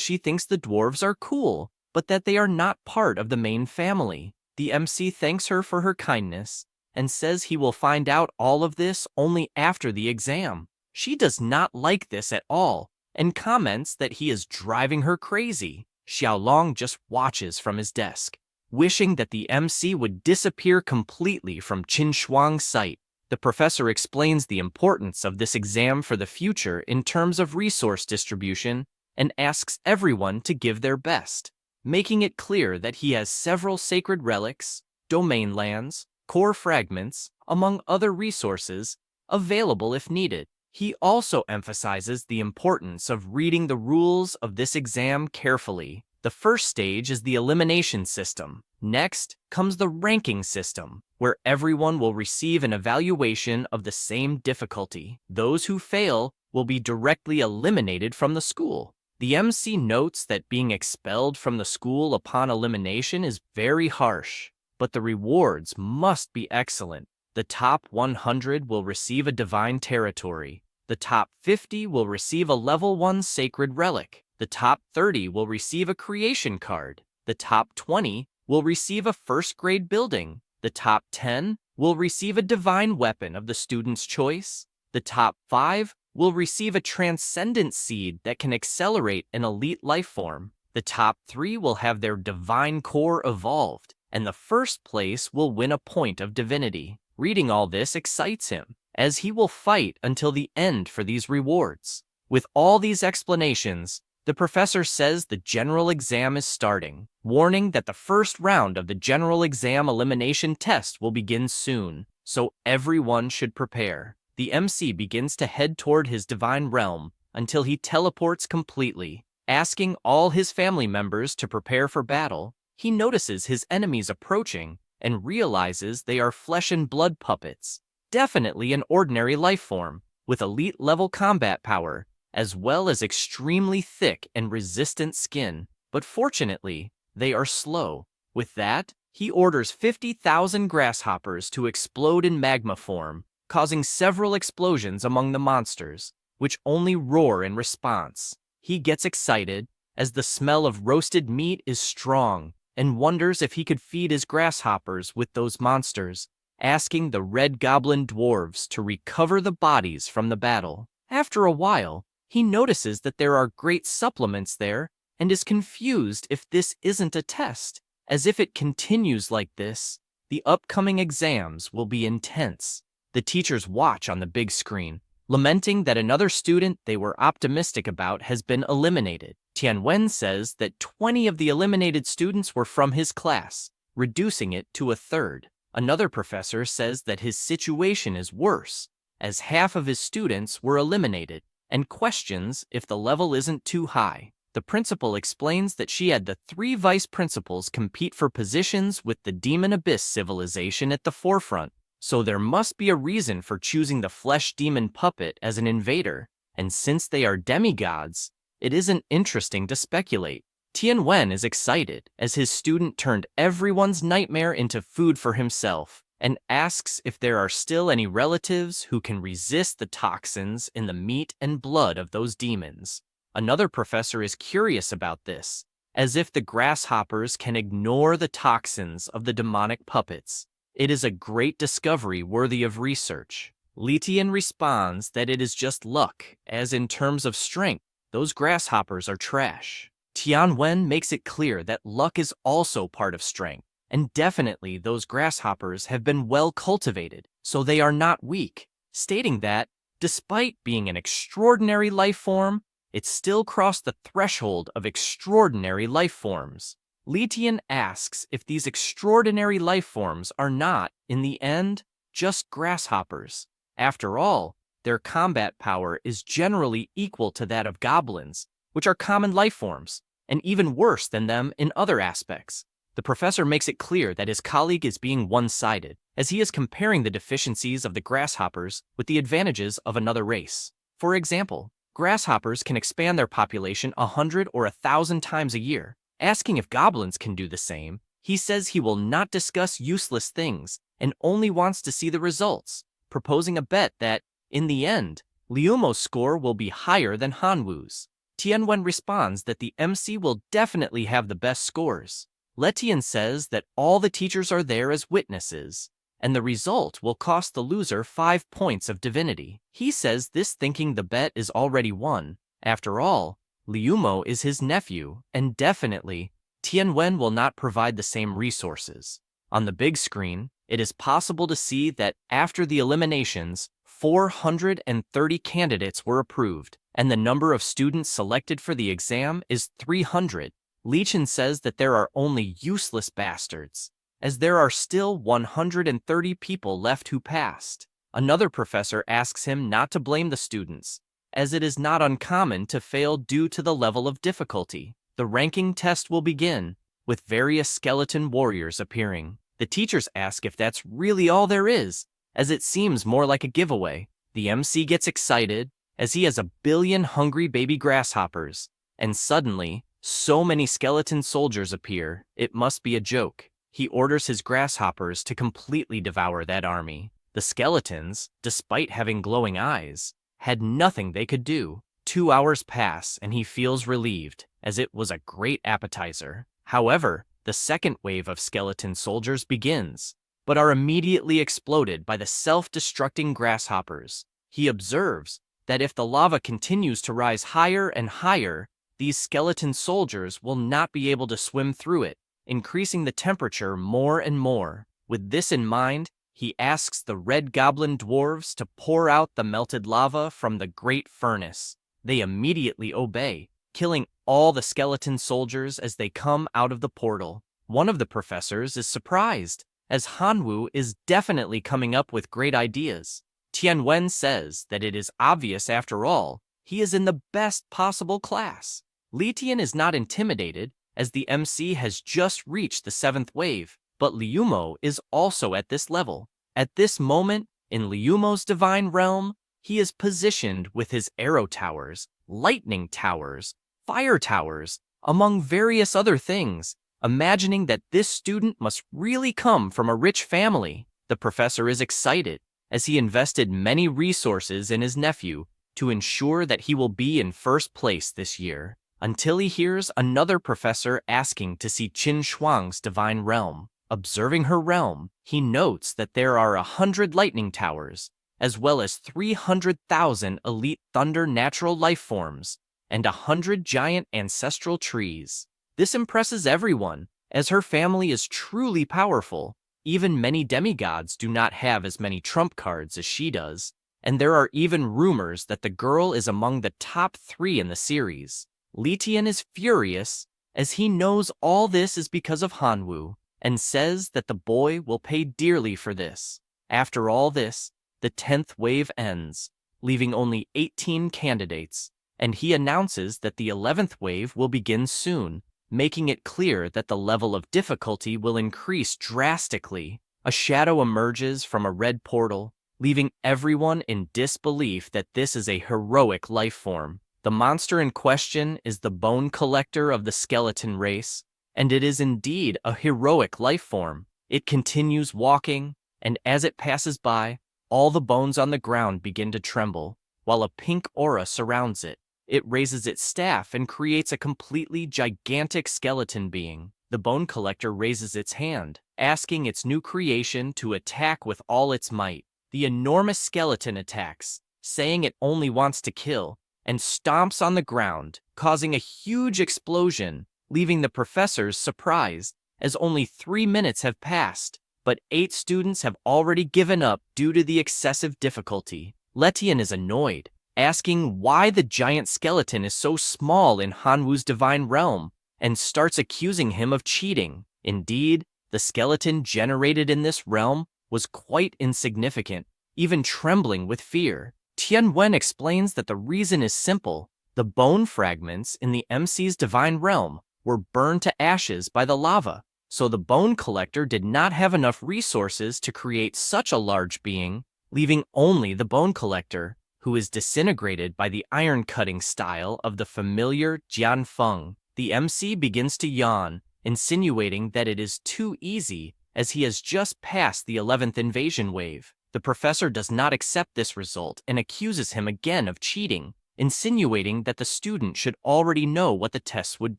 she thinks the dwarves are cool, but that they are not part of the main family. The MC thanks her for her kindness and says he will find out all of this only after the exam. She does not like this at all and comments that he is driving her crazy. Xiaolong just watches from his desk, wishing that the MC would disappear completely from Qin Shuang's sight. The professor explains the importance of this exam for the future in terms of resource distribution and asks everyone to give their best, making it clear that he has several sacred relics, domain lands, core fragments, among other resources, available if needed. He also emphasizes the importance of reading the rules of this exam carefully. The first stage is the elimination system. Next comes the ranking system, where everyone will receive an evaluation of the same difficulty. Those who fail will be directly eliminated from the school. The MC notes that being expelled from the school upon elimination is very harsh, but the rewards must be excellent. The top 100 will receive a divine territory. The top 50 will receive a level 1 sacred relic. The top 30 will receive a creation card. The top 20 will receive a first grade building. The top 10 will receive a divine weapon of the student's choice. The top 5 will receive a transcendent seed that can accelerate an elite life form. The top 3 will have their divine core evolved, and the first place will win a point of divinity. Reading all this excites him, as he will fight until the end for these rewards. With all these explanations, the professor says the general exam is starting, warning that the first round of the general exam elimination test will begin soon, so everyone should prepare. The MC begins to head toward his divine realm until he teleports completely, asking all his family members to prepare for battle. He notices his enemies approaching and realizes they are flesh and blood puppets, definitely an ordinary life form, with elite level combat power, as well as extremely thick and resistant skin, but fortunately, they are slow. With that, he orders 50,000 grasshoppers to explode in magma form, causing several explosions among the monsters, which only roar in response. He gets excited, as the smell of roasted meat is strong, and wonders if he could feed his grasshoppers with those monsters, asking the red goblin dwarves to recover the bodies from the battle. After a while, he notices that there are great supplements there and is confused if this isn't a test. As if it continues like this, the upcoming exams will be intense. The teachers watch on the big screen, lamenting that another student they were optimistic about has been eliminated. Tianwen says that 20 of the eliminated students were from his class, reducing it to a third. Another professor says that his situation is worse, as half of his students were eliminated, and questions if the level isn't too high. The principal explains that she had the 3 vice principals compete for positions with the Demon Abyss civilization at the forefront, so there must be a reason for choosing the flesh demon puppet as an invader, and since they are demigods, it isn't interesting to speculate. Tianwen is excited, as his student turned everyone's nightmare into food for himself, and asks if there are still any relatives who can resist the toxins in the meat and blood of those demons. Another professor is curious about this, as if the grasshoppers can ignore the toxins of the demonic puppets. It is a great discovery worthy of research. Li Tian responds that it is just luck, as in terms of strength, those grasshoppers are trash. Tianwen makes it clear that luck is also part of strength, and definitely those grasshoppers have been well cultivated, so they are not weak, stating that, despite being an extraordinary life form, it still crossed the threshold of extraordinary life forms. Li Tian asks if these extraordinary life forms are not, in the end, just grasshoppers. After all, their combat power is generally equal to that of goblins, which are common life forms, and even worse than them in other aspects. The professor makes it clear that his colleague is being one-sided, as he is comparing the deficiencies of the grasshoppers with the advantages of another race. For example, grasshoppers can expand their population 100 or 1,000 times a year, Asking if goblins can do the same, he says he will not discuss useless things and only wants to see the results, proposing a bet that, in the end, Liumo's score will be higher than Hanwu's. Tianwen responds that the MC will definitely have the best scores. Letian says that all the teachers are there as witnesses, and the result will cost the loser 5 points of divinity. He says this thinking the bet is already won. After all, Liumo is his nephew, and definitely, Tianwen will not provide the same resources. On the big screen, it is possible to see that after the eliminations, 430 candidates were approved, and the number of students selected for the exam is 300. Lichen says that there are only useless bastards, as there are still 130 people left who passed. Another professor asks him not to blame the students, as it is not uncommon to fail due to the level of difficulty. The ranking test will begin, with various skeleton warriors appearing. The teachers ask if that's really all there is, as it seems more like a giveaway. The MC gets excited, as he has 1 billion hungry baby grasshoppers, and suddenly, so many skeleton soldiers appear, it must be a joke. He orders his grasshoppers to completely devour that army. The skeletons, despite having glowing eyes, had nothing they could do. 2 hours pass and he feels relieved, as it was a great appetizer. However, the second wave of skeleton soldiers begins, but are immediately exploded by the self-destructing grasshoppers. He observes that if the lava continues to rise higher and higher, these skeleton soldiers will not be able to swim through it, increasing the temperature more and more. With this in mind, he asks the red goblin dwarves to pour out the melted lava from the great furnace. They immediately obey, killing all the skeleton soldiers as they come out of the portal. One of the professors is surprised, as Hanwu is definitely coming up with great ideas. Tianwen says that it is obvious after all, he is in the best possible class. Li Tian is not intimidated, as the MC has just reached the 7th wave, but Liumo is also at this level. At this moment, in Liumo's divine realm, he is positioned with his arrow towers, lightning towers, fire towers, among various other things, imagining that this student must really come from a rich family. The professor is excited, as he invested many resources in his nephew to ensure that he will be in first place this year, until he hears another professor asking to see Qin Shuang's divine realm. Observing her realm, he notes that there are 100 lightning towers, as well as 300,000 elite thunder natural life forms, and 100 giant ancestral trees. This impresses everyone, as her family is truly powerful. Even many demigods do not have as many trump cards as she does, and there are even rumors that the girl is among the top 3 in the series. Li Tian is furious, as he knows all this is because of Hanwu, and says that the boy will pay dearly for this. After all this, the 10th wave ends, leaving only 18 candidates, and he announces that the 11th wave will begin soon, making it clear that the level of difficulty will increase drastically. A shadow emerges from a red portal, leaving everyone in disbelief that this is a heroic life form. The monster in question is the bone collector of the skeleton race, and it is indeed a heroic life form. It continues walking, and as it passes by, all the bones on the ground begin to tremble, while a pink aura surrounds it. It raises its staff and creates a completely gigantic skeleton being. The bone collector raises its hand, asking its new creation to attack with all its might. The enormous skeleton attacks, saying it only wants to kill, and stomps on the ground, causing a huge explosion, leaving the professors surprised, as only 3 minutes have passed, but 8 students have already given up due to the excessive difficulty. Letian is annoyed, asking why the giant skeleton is so small in Hanwu's divine realm, and starts accusing him of cheating. Indeed, the skeleton generated in this realm was quite insignificant, even trembling with fear. Tianwen explains that the reason is simple. The bone fragments in the MC's divine realm were burned to ashes by the lava, so the bone collector did not have enough resources to create such a large being, leaving only the bone collector, who is disintegrated by the iron-cutting style of the familiar Jianfeng. The MC begins to yawn, insinuating that it is too easy as he has just passed the 11th invasion wave. The professor does not accept this result and accuses him again of cheating, insinuating that the student should already know what the tests would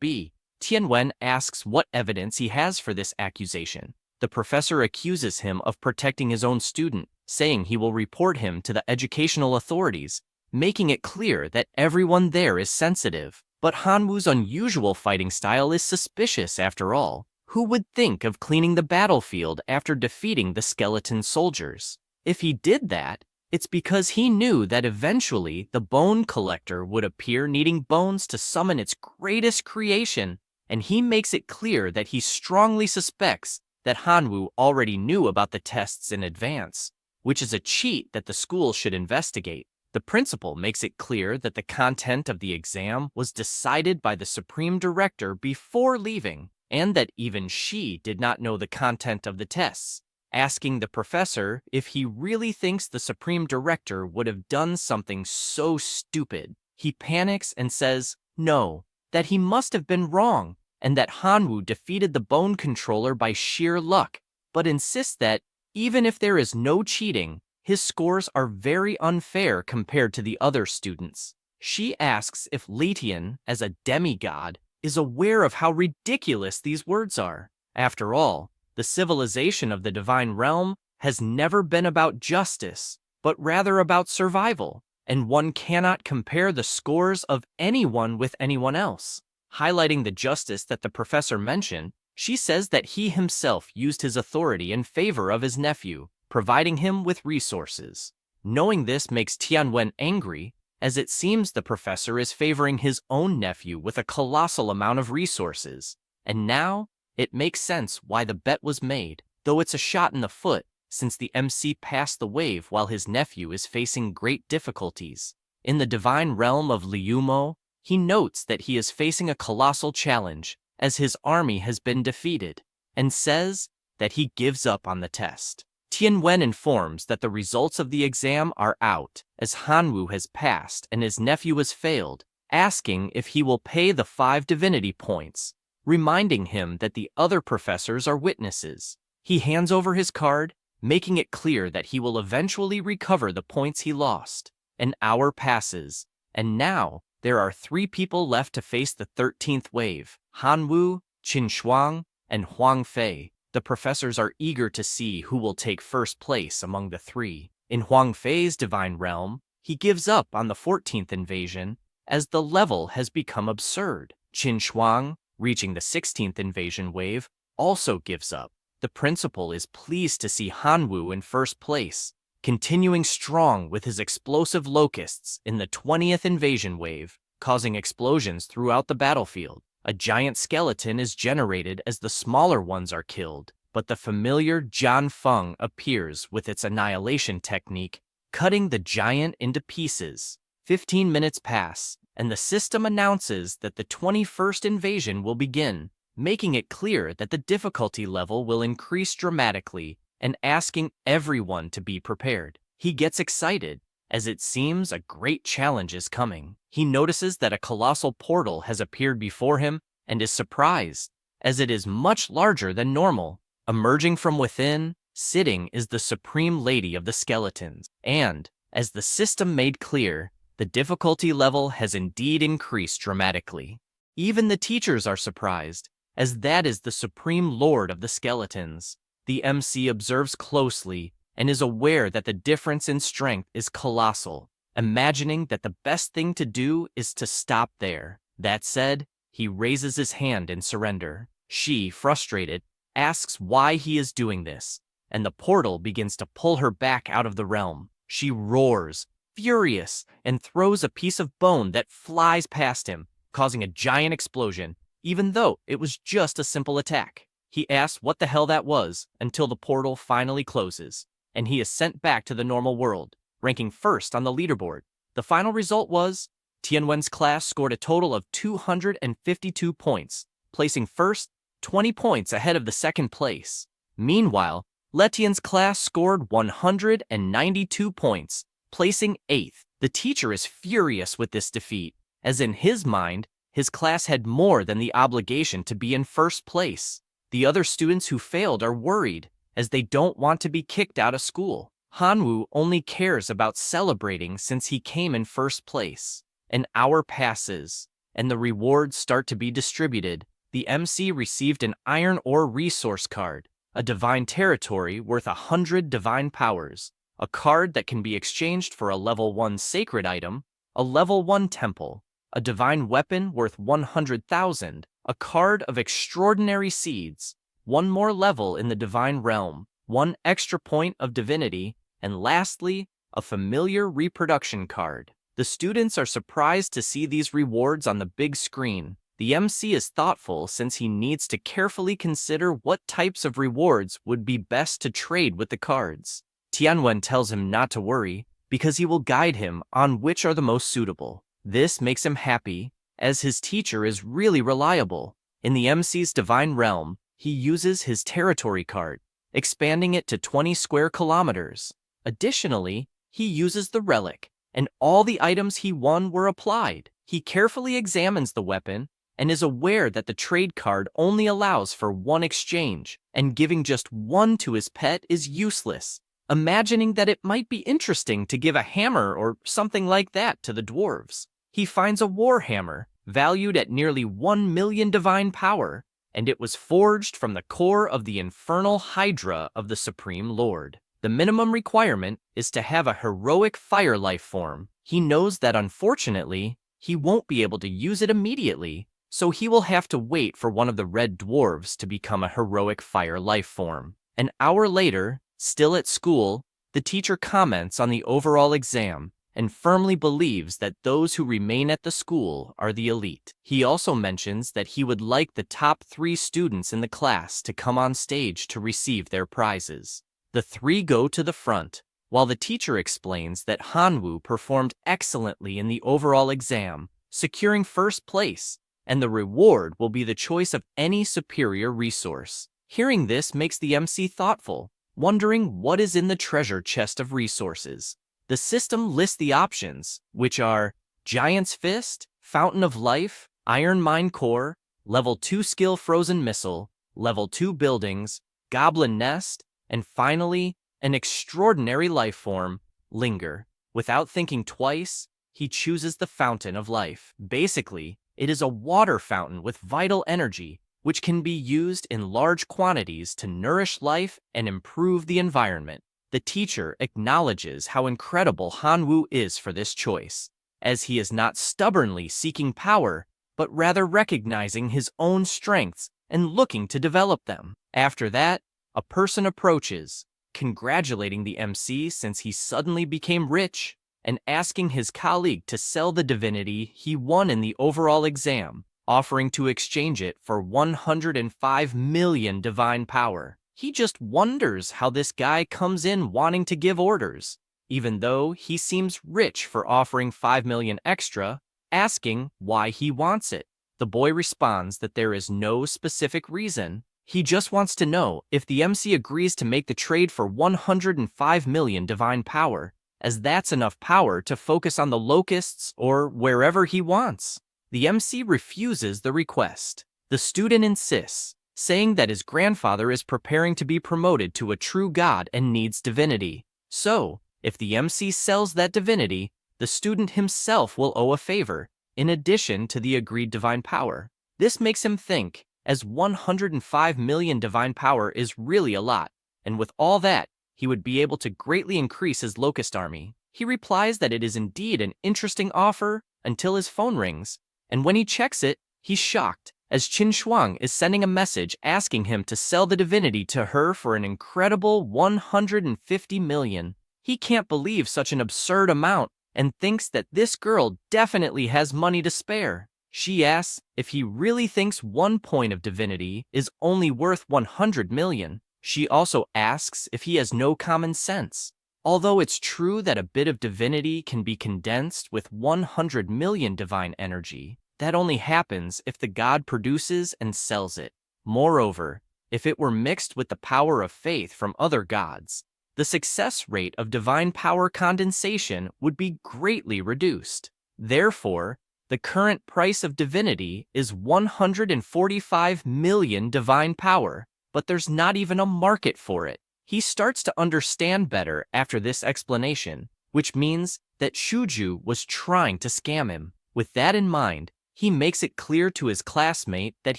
be. Tianwen asks what evidence he has for this accusation. The professor accuses him of protecting his own student, saying he will report him to the educational authorities, making it clear that everyone there is sensitive. But Hanwoo's unusual fighting style is suspicious after all. Who would think of cleaning the battlefield after defeating the skeleton soldiers? If he did that, it's because he knew that eventually the bone collector would appear needing bones to summon its greatest creation, and he makes it clear that he strongly suspects that Hanwoo already knew about the tests in advance, which is a cheat that the school should investigate. The principal makes it clear that the content of the exam was decided by the Supreme Director before leaving, and that even she did not know the content of the tests, asking the professor if he really thinks the Supreme Director would have done something so stupid. He panics and says no, that he must have been wrong, and that Hanwoo defeated the bone controller by sheer luck, but insists that even if there is no cheating, his scores are very unfair compared to the other students. She asks if Letian, as a demigod, is aware of how ridiculous these words are. After all, the civilization of the divine realm has never been about justice, but rather about survival, and one cannot compare the scores of anyone with anyone else. Highlighting the justice that the professor mentioned, she says that he himself used his authority in favor of his nephew, providing him with resources. Knowing this makes Tianwen angry, as it seems the professor is favoring his own nephew with a colossal amount of resources. And now, it makes sense why the bet was made, though it's a shot in the foot, since the MC passed the wave while his nephew is facing great difficulties. In the divine realm of Liumo, he notes that he is facing a colossal challenge, as his army has been defeated, and says that he gives up on the test. Tianwen informs that the results of the exam are out, as Hanwoo has passed and his nephew has failed, asking if he will pay the 5 divinity points, reminding him that the other professors are witnesses. He hands over his card, making it clear that he will eventually recover the points he lost. An hour passes, and now there are 3 people left to face the 13th wave: Hanwoo, Qin Shuang, and Huang Fei. The professors are eager to see who will take first place among the 3. In Huang Fei's divine realm, he gives up on the 14th invasion, as the level has become absurd. Qin Shuang, reaching the 16th invasion wave, also gives up. The principal is pleased to see Hanwoo in first place, continuing strong with his explosive locusts in the 20th invasion wave, causing explosions throughout the battlefield. A giant skeleton is generated as the smaller ones are killed, but the familiar Jian Feng appears with its annihilation technique, cutting the giant into pieces. 15 minutes pass, and the system announces that the 21st invasion will begin, making it clear that the difficulty level will increase dramatically and asking everyone to be prepared. He gets excited, as it seems a great challenge is coming. He notices that a colossal portal has appeared before him and is surprised, as it is much larger than normal. Emerging from within, sitting is the Supreme Lady of the Skeletons, and, as the system made clear, the difficulty level has indeed increased dramatically. Even the teachers are surprised, as that is the Supreme Lord of the Skeletons. The MC observes closely and is aware that the difference in strength is colossal, imagining that the best thing to do is to stop there. That said, he raises his hand in surrender. She, frustrated, asks why he is doing this, and the portal begins to pull her back out of the realm. She roars, furious, and throws a piece of bone that flies past him, causing a giant explosion, even though it was just a simple attack. He asks what the hell that was until the portal finally closes, and he is sent back to the normal world, ranking first on the leaderboard. The final result was, Tianwen's class scored a total of 252 points, placing first, 20 points ahead of the second place. Meanwhile, Letian's class scored 192 points, placing 8th. The teacher is furious with this defeat, as in his mind, His class had more than the obligation to be in first place. The other students who failed are worried, as they don't want to be kicked out of school. Hanwoo only cares about celebrating since he came in first place. An hour passes, and the rewards start to be distributed. The MC received an iron ore resource card, a divine territory worth 100 divine powers, a card that can be exchanged for a level 1 sacred item, a level 1 temple, a divine weapon worth 100,000, a card of extraordinary seeds, one more level in the divine realm, one extra point of divinity, and lastly, a familiar reproduction card. The students are surprised to see these rewards on the big screen. The MC is thoughtful since he needs to carefully consider what types of rewards would be best to trade with the cards. Tianwen tells him not to worry, because he will guide him on which are the most suitable. This makes him happy, as his teacher is really reliable. In the MC's divine realm, he uses his territory card, expanding it to 20 square kilometers. Additionally, he uses the relic, and all the items he won were applied. He carefully examines the weapon and is aware that the trade card only allows for one exchange, and giving just one to his pet is useless. Imagining that it might be interesting to give a hammer or something like that to the dwarves, he finds a war hammer, valued at nearly 1 million divine power, and it was forged from the core of the infernal hydra of the Supreme Lord. The minimum requirement is to have a heroic fire life form. He knows that unfortunately, he won't be able to use it immediately, so he will have to wait for one of the red dwarves to become a heroic fire life form. An hour later, still at school, the teacher comments on the overall exam and firmly believes that those who remain at the school are the elite. He also mentions that he would like the top 3 students in the class to come on stage to receive their prizes. The 3 go to the front, while the teacher explains that Hanwoo performed excellently in the overall exam, securing first place, and the reward will be the choice of any superior resource. Hearing this makes the MC thoughtful, wondering what is in the treasure chest of resources. The system lists the options, which are Giant's Fist, Fountain of Life, Iron Mine Core, Level 2 Skill Frozen Missile, Level 2 Buildings, Goblin Nest, and finally, an extraordinary life form, Linger. Without thinking twice, he chooses the Fountain of Life. Basically, it is a water fountain with vital energy, which can be used in large quantities to nourish life and improve the environment. The teacher acknowledges how incredible Hanwoo is for this choice, as he is not stubbornly seeking power, but rather recognizing his own strengths and looking to develop them. After that, a person approaches, congratulating the MC since he suddenly became rich, and asking his colleague to sell the divinity he won in the overall exam, offering to exchange it for 105 million divine power. He just wonders how this guy comes in wanting to give orders, even though he seems rich for offering 5 million extra, asking why he wants it. The boy responds that there is no specific reason. He just wants to know if the MC agrees to make the trade for 105 million divine power, as that's enough power to focus on the locusts or wherever he wants. The MC refuses the request. The student insists, saying that his grandfather is preparing to be promoted to a true god and needs divinity. So, if the MC sells that divinity, the student himself will owe a favor, in addition to the agreed divine power. This makes him think, as 105 million divine power is really a lot, and with all that, he would be able to greatly increase his locust army. He replies that it is indeed an interesting offer until his phone rings, and when he checks it, he's shocked, as Qin Shuang is sending a message asking him to sell the divinity to her for an incredible 150 million. He can't believe such an absurd amount and thinks that this girl definitely has money to spare. She asks if he really thinks 1 point of divinity is only worth 100 million. She also asks if he has no common sense. Although it's true that a bit of divinity can be condensed with 100 million divine energy, that only happens if the god produces and sells it. Moreover, if it were mixed with the power of faith from other gods, the success rate of divine power condensation would be greatly reduced. Therefore, The current price of divinity is 145 million divine power, but there's not even a market for it. He starts to understand better after this explanation, which means that Shuju was trying to scam him. With that in mind, he makes it clear to his classmate that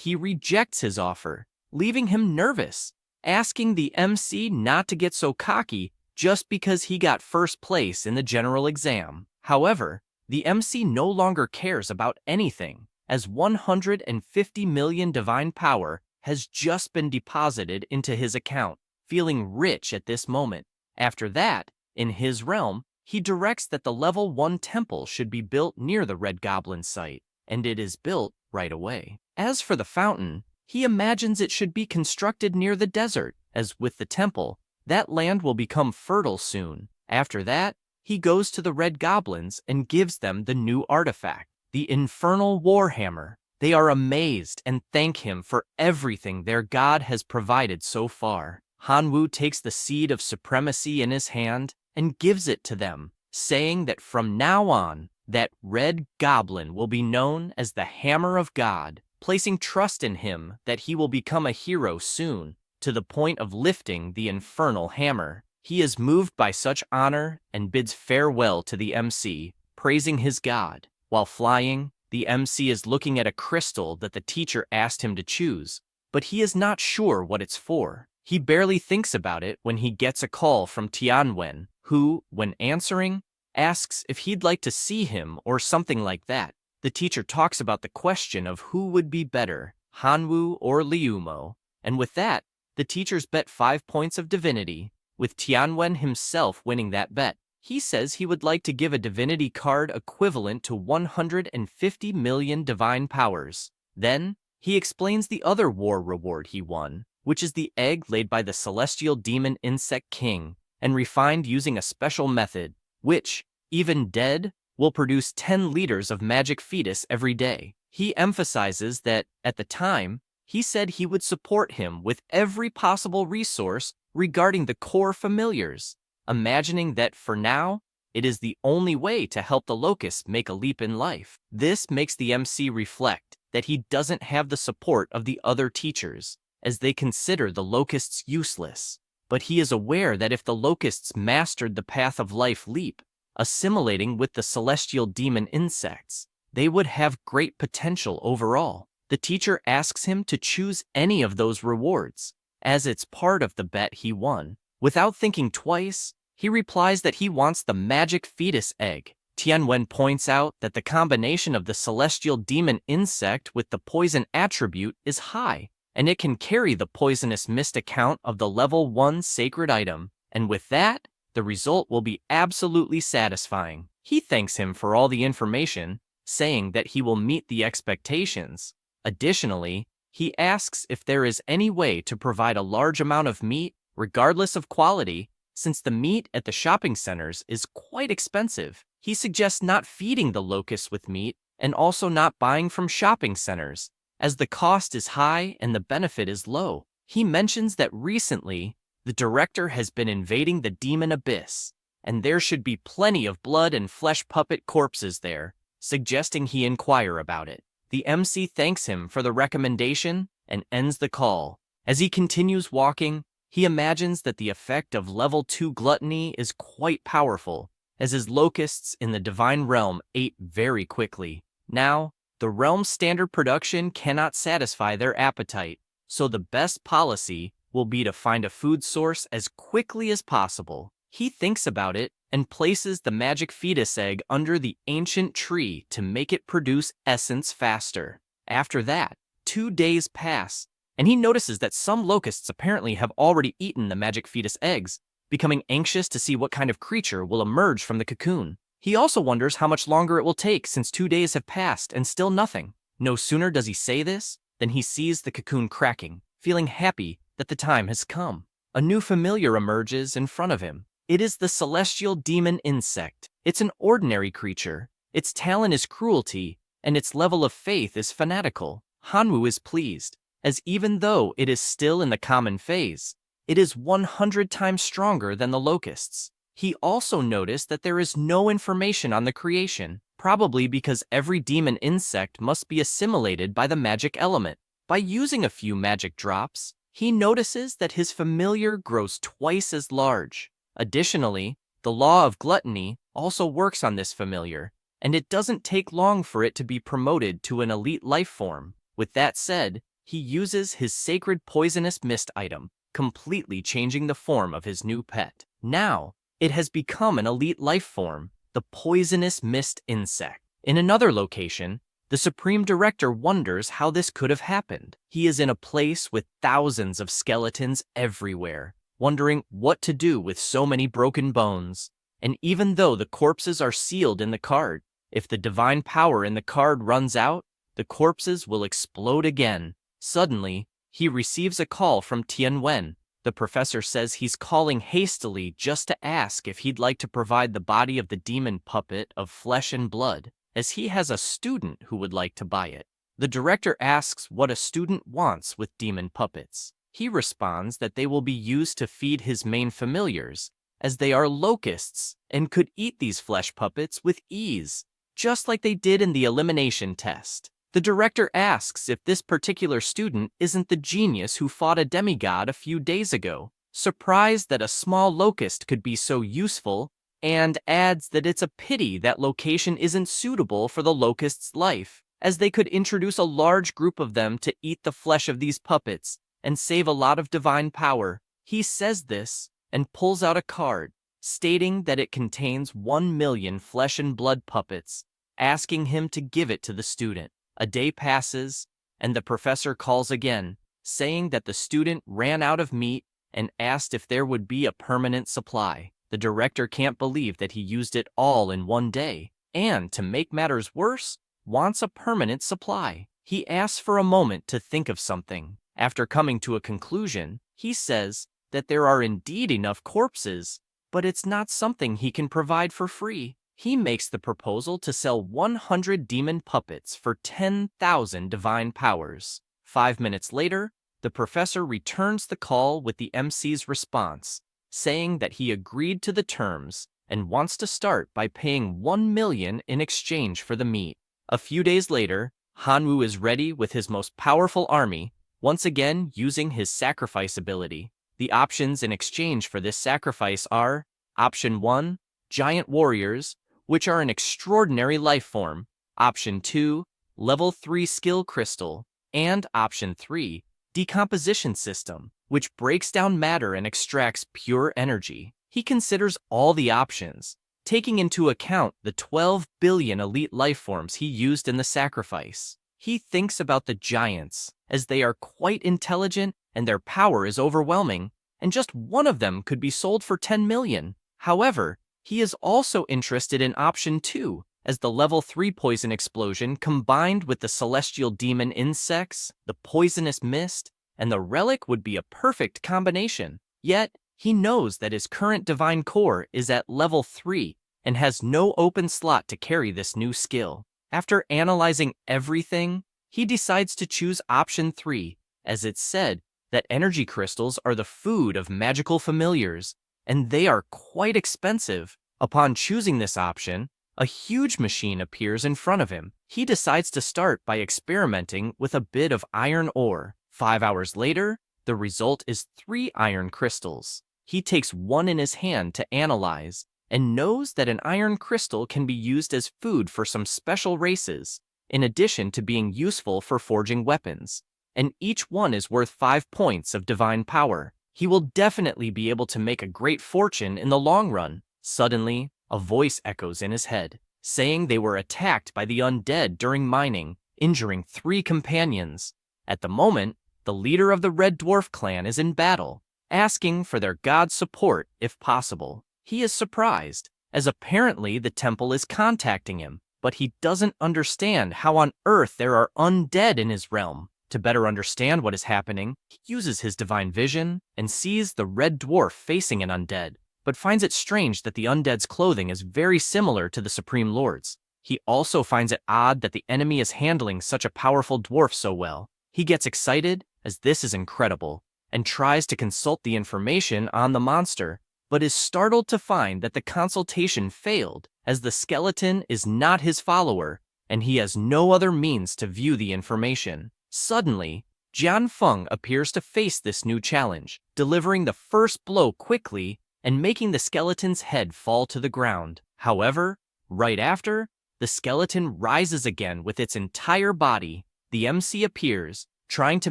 he rejects his offer, leaving him nervous, asking the MC not to get so cocky just because he got first place in the general exam. However, the MC no longer cares about anything, as 150 million divine power has just been deposited into his account, feeling rich at this moment. After that, in his realm, he directs that the level 1 temple should be built near the Red Goblin site, and it is built right away. As for the fountain, he imagines it should be constructed near the desert, as with the temple, that land will become fertile soon. After that, he goes to the Red Goblins and gives them the new artifact, the Infernal Warhammer. They are amazed and thank him for everything their god has provided so far. Hanwoo takes the seed of supremacy in his hand and gives it to them, saying that from now on, that Red Goblin will be known as the Hammer of God, placing trust in him that he will become a hero soon, to the point of lifting the infernal hammer. He is moved by such honor and bids farewell to the MC, praising his god. While flying, the MC is looking at a crystal that the teacher asked him to choose, but he is not sure what it's for. He barely thinks about it when he gets a call from Tianwen, who, when answering, asks if he'd like to see him or something like that. The teacher talks about the question of who would be better, Hanwoo or Liumo, and with that, the teachers bet 5 points of divinity, with Tianwen himself winning that bet. He says he would like to give a divinity card equivalent to 150 million divine powers. Then, he explains the other war reward he won, which is the egg laid by the celestial demon insect king, and refined using a special method, which, even dead, will produce 10 liters of magic fetus every day. He emphasizes that, at the time, he said he would support him with every possible resource regarding the core familiars, imagining that for now, it is the only way to help the locusts make a leap in life. This makes the MC reflect that he doesn't have the support of the other teachers, as they consider the locusts useless. But he is aware that if the locusts mastered the path of life leap, assimilating with the celestial demon insects, they would have great potential overall. The teacher asks him to choose any of those rewards, as it's part of the bet he won. Without thinking twice, he replies that he wants the magic fetus egg. Tianwen points out that the combination of the celestial demon insect with the poison attribute is high, and it can carry the poisonous mist account of the level 1 sacred item, and with that, the result will be absolutely satisfying. He thanks him for all the information, saying that he will meet the expectations. Additionally, he asks if there is any way to provide a large amount of meat, regardless of quality, since the meat at the shopping centers is quite expensive. He suggests not feeding the locusts with meat and also not buying from shopping centers, as the cost is high and the benefit is low. He mentions that recently, the director has been invading the demon abyss, and there should be plenty of blood and flesh puppet corpses there, suggesting he inquire about it. The MC thanks him for the recommendation and ends the call. As he continues walking, he imagines that the effect of level 2 gluttony is quite powerful, as his locusts in the divine realm ate very quickly. Now, the realm's standard production cannot satisfy their appetite, so the best policy will be to find a food source as quickly as possible. He thinks about it and places the magic fetus egg under the ancient tree to make it produce essence faster. After that, 2 days pass, and he notices that some locusts apparently have already eaten the magic fetus eggs, becoming anxious to see what kind of creature will emerge from the cocoon. He also wonders how much longer it will take since 2 days have passed and still nothing. No sooner does he say this than he sees the cocoon cracking, feeling happy that the time has come. A new familiar emerges in front of him. It is the celestial demon insect. It's an ordinary creature. Its talent is cruelty, and its level of faith is fanatical. Hanwoo is pleased, as even though it is still in the common phase, it is 100 times stronger than the locusts. He also noticed that there is no information on the creation, probably because every demon insect must be assimilated by the magic element. By using a few magic drops, he notices that his familiar grows twice as large. Additionally, the law of gluttony also works on this familiar, and it doesn't take long for it to be promoted to an elite life form. With that said, he uses his sacred poisonous mist item, completely changing the form of his new pet. Now, it has become an elite life form, the poisonous mist insect. In another location, the Supreme Director wonders how this could have happened. He is in a place with thousands of skeletons everywhere, wondering what to do with so many broken bones. And even though the corpses are sealed in the card, if the divine power in the card runs out, the corpses will explode again. Suddenly, he receives a call from Tianwen. The professor says he's calling hastily just to ask if he'd like to provide the body of the demon puppet of flesh and blood, as he has a student who would like to buy it. The director asks what a student wants with demon puppets. He responds that they will be used to feed his main familiars, as they are locusts and could eat these flesh puppets with ease, just like they did in the elimination test. The director asks if this particular student isn't the genius who fought a demigod a few days ago, surprised that a small locust could be so useful, and adds that it's a pity that location isn't suitable for the locust's life, as they could introduce a large group of them to eat the flesh of these puppets and save a lot of divine power. He says this and pulls out a card, stating that it contains 1 million flesh and blood puppets, asking him to give it to the student. A day passes, and the professor calls again, saying that the student ran out of meat and asked if there would be a permanent supply. The director can't believe that he used it all in one day, and, to make matters worse, wants a permanent supply. He asks for a moment to think of something. After coming to a conclusion, he says that there are indeed enough corpses, but it's not something he can provide for free. He makes the proposal to sell 100 demon puppets for 10,000 divine powers. 5 minutes later, the professor returns the call with the MC's response, saying that he agreed to the terms and wants to start by paying 1 million in exchange for the meat. A few days later, Hanwoo is ready with his most powerful army, once again using his sacrifice ability. The options in exchange for this sacrifice are: Option 1, Giant Warriors, which are an extraordinary life form; Option 2, Level 3 Skill Crystal; and Option 3, Decomposition System, which breaks down matter and extracts pure energy. He considers all the options, taking into account the 12 billion elite life forms he used in the sacrifice. He thinks about the giants, as they are quite intelligent and their power is overwhelming, and just one of them could be sold for 10 million. However, he is also interested in Option 2, as the Level 3 poison explosion combined with the celestial demon insects, the poisonous mist, and the relic would be a perfect combination. Yet, he knows that his current divine core is at Level 3 and has no open slot to carry this new skill. After analyzing everything, he decides to choose Option 3, as it's said that energy crystals are the food of magical familiars, and they are quite expensive. Upon choosing this option, a huge machine appears in front of him. He decides to start by experimenting with a bit of iron ore. 5 hours later, the result is 3 iron crystals. He takes one in his hand to analyze, and knows that an iron crystal can be used as food for some special races, in addition to being useful for forging weapons. And each one is worth 5 points of divine power. He will definitely be able to make a great fortune in the long run. Suddenly, a voice echoes in his head, saying they were attacked by the undead during mining, injuring 3 companions. At the moment, the leader of the Red Dwarf clan is in battle, asking for their god's support if possible. He is surprised, as apparently the temple is contacting him, but he doesn't understand how on earth there are undead in his realm. To better understand what is happening, he uses his divine vision and sees the Red Dwarf facing an undead, but finds it strange that the undead's clothing is very similar to the Supreme Lord's. He also finds it odd that the enemy is handling such a powerful dwarf so well. He gets excited, as this is incredible, and tries to consult the information on the monster, but is startled to find that the consultation failed, as the skeleton is not his follower, and he has no other means to view the information. Suddenly, Jian Feng appears to face this new challenge, delivering the first blow quickly and making the skeleton's head fall to the ground. However, right after, the skeleton rises again with its entire body. The MC appears, trying to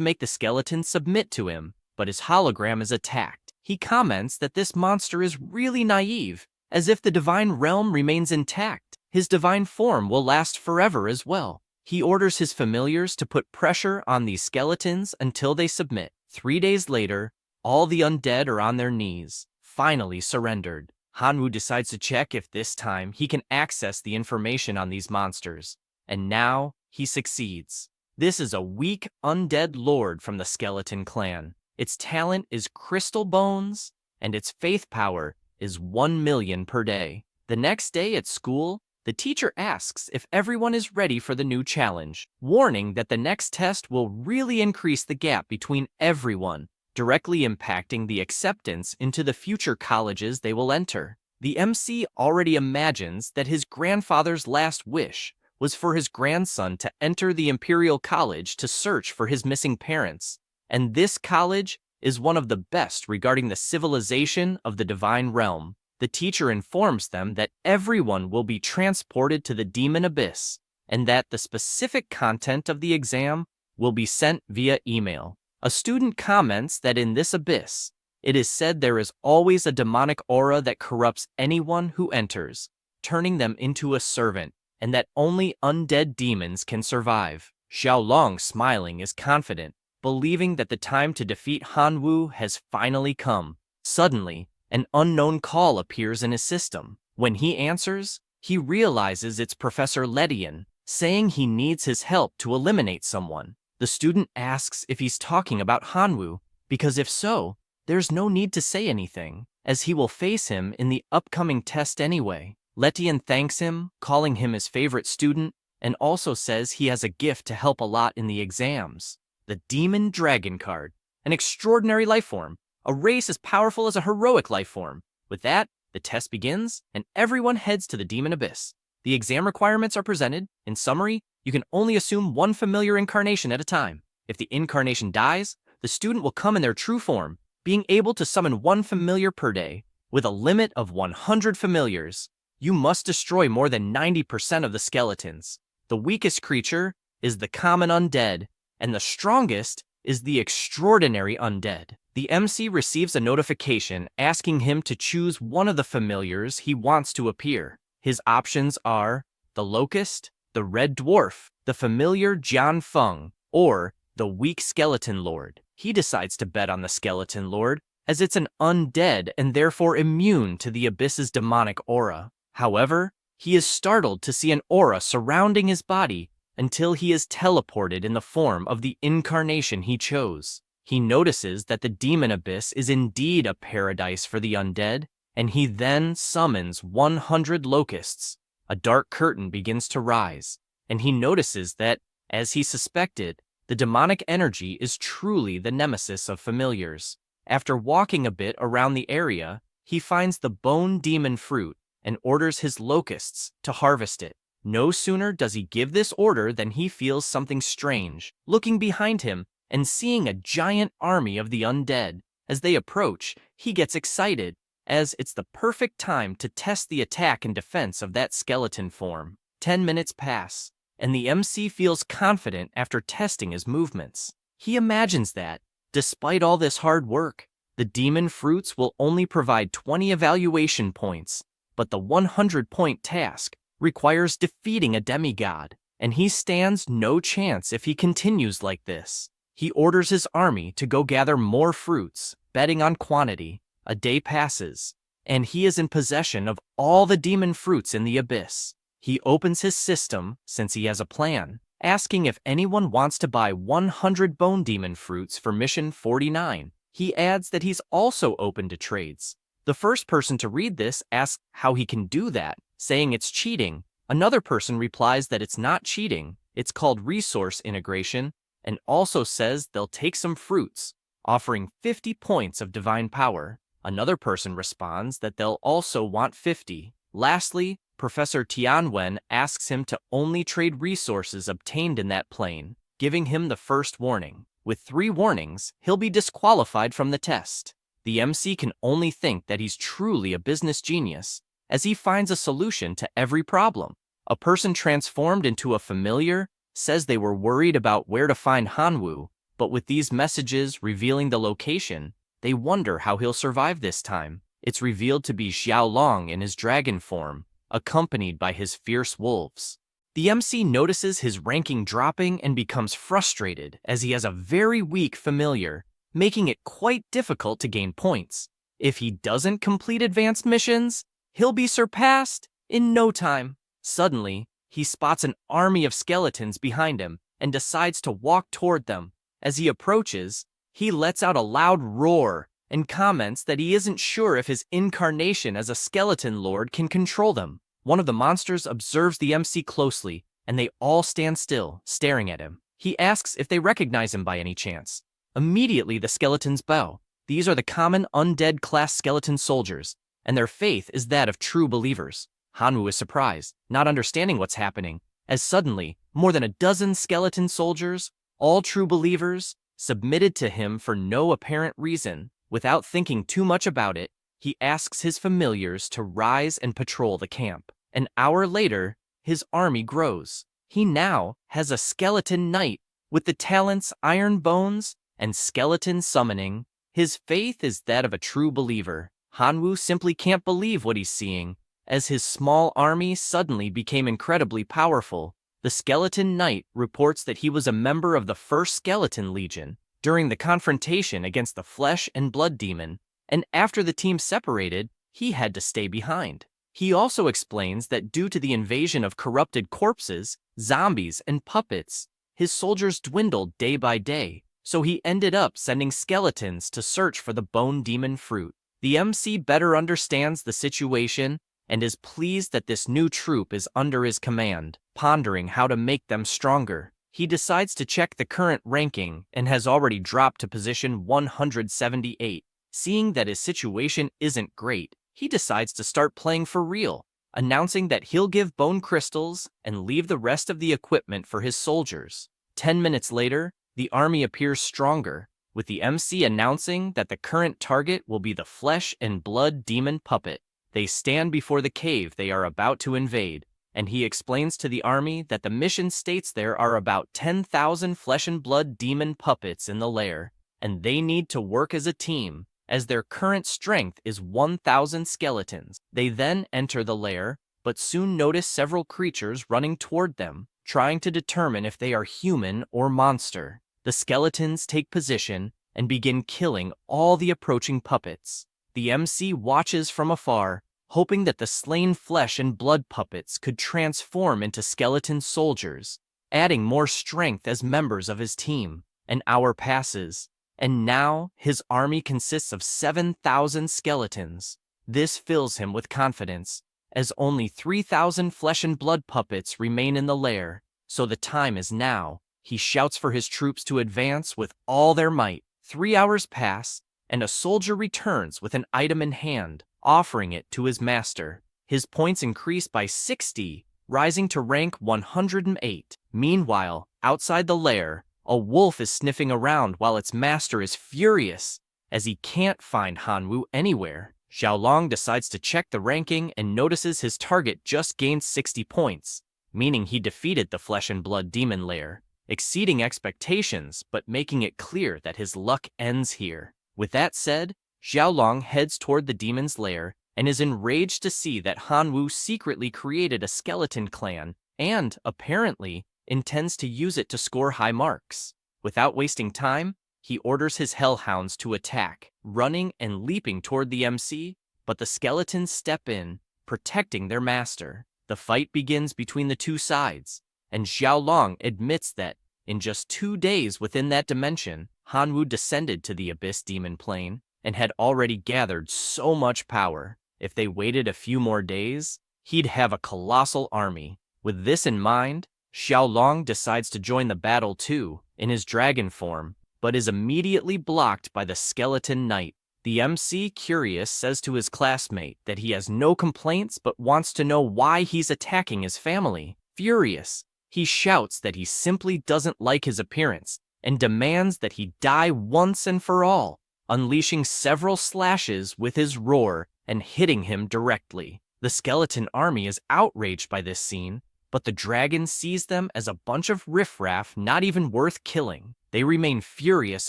make the skeleton submit to him, but his hologram is attacked. He comments that this monster is really naive, as if the divine realm remains intact. His divine form will last forever as well. He orders his familiars to put pressure on these skeletons until they submit. 3 days later, all the undead are on their knees, finally surrendered. Hanwoo decides to check if this time he can access the information on these monsters, and now he succeeds. This is a weak, undead lord from the skeleton clan. Its talent is crystal bones, and its faith power is 1 million per day. The next day at school, the teacher asks if everyone is ready for the new challenge, warning that the next test will really increase the gap between everyone, directly impacting the acceptance into the future colleges they will enter. The MC already imagines that his grandfather's last wish was for his grandson to enter the Imperial College to search for his missing parents, and this college is one of the best regarding the civilization of the divine realm. The teacher informs them that everyone will be transported to the demon abyss, and that the specific content of the exam will be sent via email. A student comments that in this abyss, it is said there is always a demonic aura that corrupts anyone who enters, turning them into a servant, and that only undead demons can survive. Xiaolong, smiling, is confident, believing that the time to defeat Hanwoo has finally come. Suddenly, an unknown call appears in his system. When he answers, he realizes it's Professor Ledian, saying he needs his help to eliminate someone. The student asks if he's talking about Hanwoo, because if so, there's no need to say anything, as he will face him in the upcoming test anyway. Letian thanks him, calling him his favorite student, and also says he has a gift to help a lot in the exams. The Demon Dragon card, an extraordinary life form, a race as powerful as a heroic life form. With that, the test begins, and everyone heads to the Demon Abyss. The exam requirements are presented. In summary, you can only assume one familiar incarnation at a time. If the incarnation dies, the student will come in their true form, being able to summon one familiar per day, with a limit of 100 familiars. You must destroy more than 90% of the skeletons. The weakest creature is the common undead, and the strongest is the extraordinary undead. The MC receives a notification asking him to choose one of the familiars he wants to appear. His options are the Locust, the Red Dwarf, the familiar Jian Feng, or the weak Skeleton Lord. He decides to bet on the Skeleton Lord, as it's an undead and therefore immune to the Abyss's demonic aura. However, he is startled to see an aura surrounding his body until he is teleported in the form of the incarnation he chose. He notices that the Demon Abyss is indeed a paradise for the undead, and he then summons 100 locusts. A dark curtain begins to rise, and he notices that, as he suspected, the demonic energy is truly the nemesis of familiars. After walking a bit around the area, he finds the bone demon fruit and orders his locusts to harvest it. No sooner does he give this order than he feels something strange, looking behind him and seeing a giant army of the undead. As they approach, he gets excited, as it's the perfect time to test the attack and defense of that skeleton form. 10 minutes pass, and the MC feels confident after testing his movements. He imagines that, despite all this hard work, the demon fruits will only provide 20 evaluation points, but the 100-point task requires defeating a demigod, and he stands no chance if he continues like this. He orders his army to go gather more fruits, betting on quantity. A day passes, and he is in possession of all the demon fruits in the abyss. He opens his system, since he has a plan, asking if anyone wants to buy 100 bone demon fruits for mission 49. He adds that he's also open to trades. The first person to read this asks how he can do that, saying it's cheating. Another person replies that it's not cheating, it's called resource integration, and also says they'll take some fruits, offering 50 points of divine power. Another person responds that they'll also want 50. Lastly, Professor Tianwen asks him to only trade resources obtained in that plane, giving him the first warning. With 3 warnings, he'll be disqualified from the test. The MC can only think that he's truly a business genius, as he finds a solution to every problem. A person transformed into a familiar says they were worried about where to find Hanwoo, but with these messages revealing the location, they wonder how he'll survive this time. It's revealed to be Xiaolong in his dragon form, accompanied by his fierce wolves. The MC notices his ranking dropping and becomes frustrated as he has a very weak familiar, making it quite difficult to gain points. If he doesn't complete advanced missions, he'll be surpassed in no time. Suddenly, he spots an army of skeletons behind him and decides to walk toward them. As he approaches, he lets out a loud roar and comments that he isn't sure if his incarnation as a skeleton lord can control them. One of the monsters observes the MC closely, and they all stand still, staring at him. He asks if they recognize him by any chance. Immediately, the skeletons bow. These are the common undead class skeleton soldiers, and their faith is that of true believers. Hanwoo is surprised, not understanding what's happening, as suddenly, more than a dozen skeleton soldiers, all true believers, submitted to him for no apparent reason. Without thinking too much about it, he asks his familiars to rise and patrol the camp. An hour later, his army grows. He now has a skeleton knight with the talents Iron Bones and Skeleton Summoning. His faith is that of a true believer. Hanwoo simply can't believe what he's seeing, as his small army suddenly became incredibly powerful. The Skeleton Knight reports that he was a member of the First Skeleton Legion during the confrontation against the Flesh and Blood Demon, and after the team separated, he had to stay behind. He also explains that due to the invasion of corrupted corpses, zombies, and puppets, his soldiers dwindled day by day, so he ended up sending skeletons to search for the Bone Demon fruit. The MC better understands the situation and is pleased that this new troop is under his command. Pondering how to make them stronger, he decides to check the current ranking and has already dropped to position 178. Seeing that his situation isn't great, he decides to start playing for real, announcing that he'll give bone crystals and leave the rest of the equipment for his soldiers. 10 minutes later, the army appears stronger, with the MC announcing that the current target will be the Flesh and Blood Demon puppet. They stand before the cave they are about to invade, and he explains to the army that the mission states there are about 10,000 Flesh and Blood Demon puppets in the lair, and they need to work as a team, as their current strength is 1,000 skeletons. They then enter the lair, but soon notice several creatures running toward them, trying to determine if they are human or monster. The skeletons take position and begin killing all the approaching puppets. The MC watches from afar, hoping that the slain Flesh and Blood puppets could transform into skeleton soldiers, adding more strength as members of his team. An hour passes, and now his army consists of 7,000 skeletons. This fills him with confidence, as only 3,000 Flesh and Blood puppets remain in the lair, so the time is now. He shouts for his troops to advance with all their might. 3 hours pass, and a soldier returns with an item in hand, offering it to his master. His points increase by 60, rising to rank 108. Meanwhile, outside the lair, a wolf is sniffing around while its master is furious, as he can't find Hanwoo anywhere. Xiaolong decides to check the ranking and notices his target just gained 60 points, meaning he defeated the Flesh and Blood Demon lair, exceeding expectations but making it clear that his luck ends here. With that said, Xiaolong heads toward the demon's lair and is enraged to see that Hanwoo secretly created a skeleton clan and, apparently, intends to use it to score high marks. Without wasting time, he orders his hellhounds to attack, running and leaping toward the MC, but the skeletons step in, protecting their master. The fight begins between the two sides, and Xiaolong admits that, in just 2 days within that dimension, Hanwoo descended to the Abyss Demon Plane and had already gathered so much power. If they waited a few more days, he'd have a colossal army. With this in mind, Xiaolong decides to join the battle too, in his dragon form, but is immediately blocked by the Skeleton Knight. The MC, curious, says to his classmate that he has no complaints but wants to know why he's attacking his family. Furious, he shouts that he simply doesn't like his appearance and demands that he die once and for all, unleashing several slashes with his roar and hitting him directly. The skeleton army is outraged by this scene, but the dragon sees them as a bunch of riffraff not even worth killing. They remain furious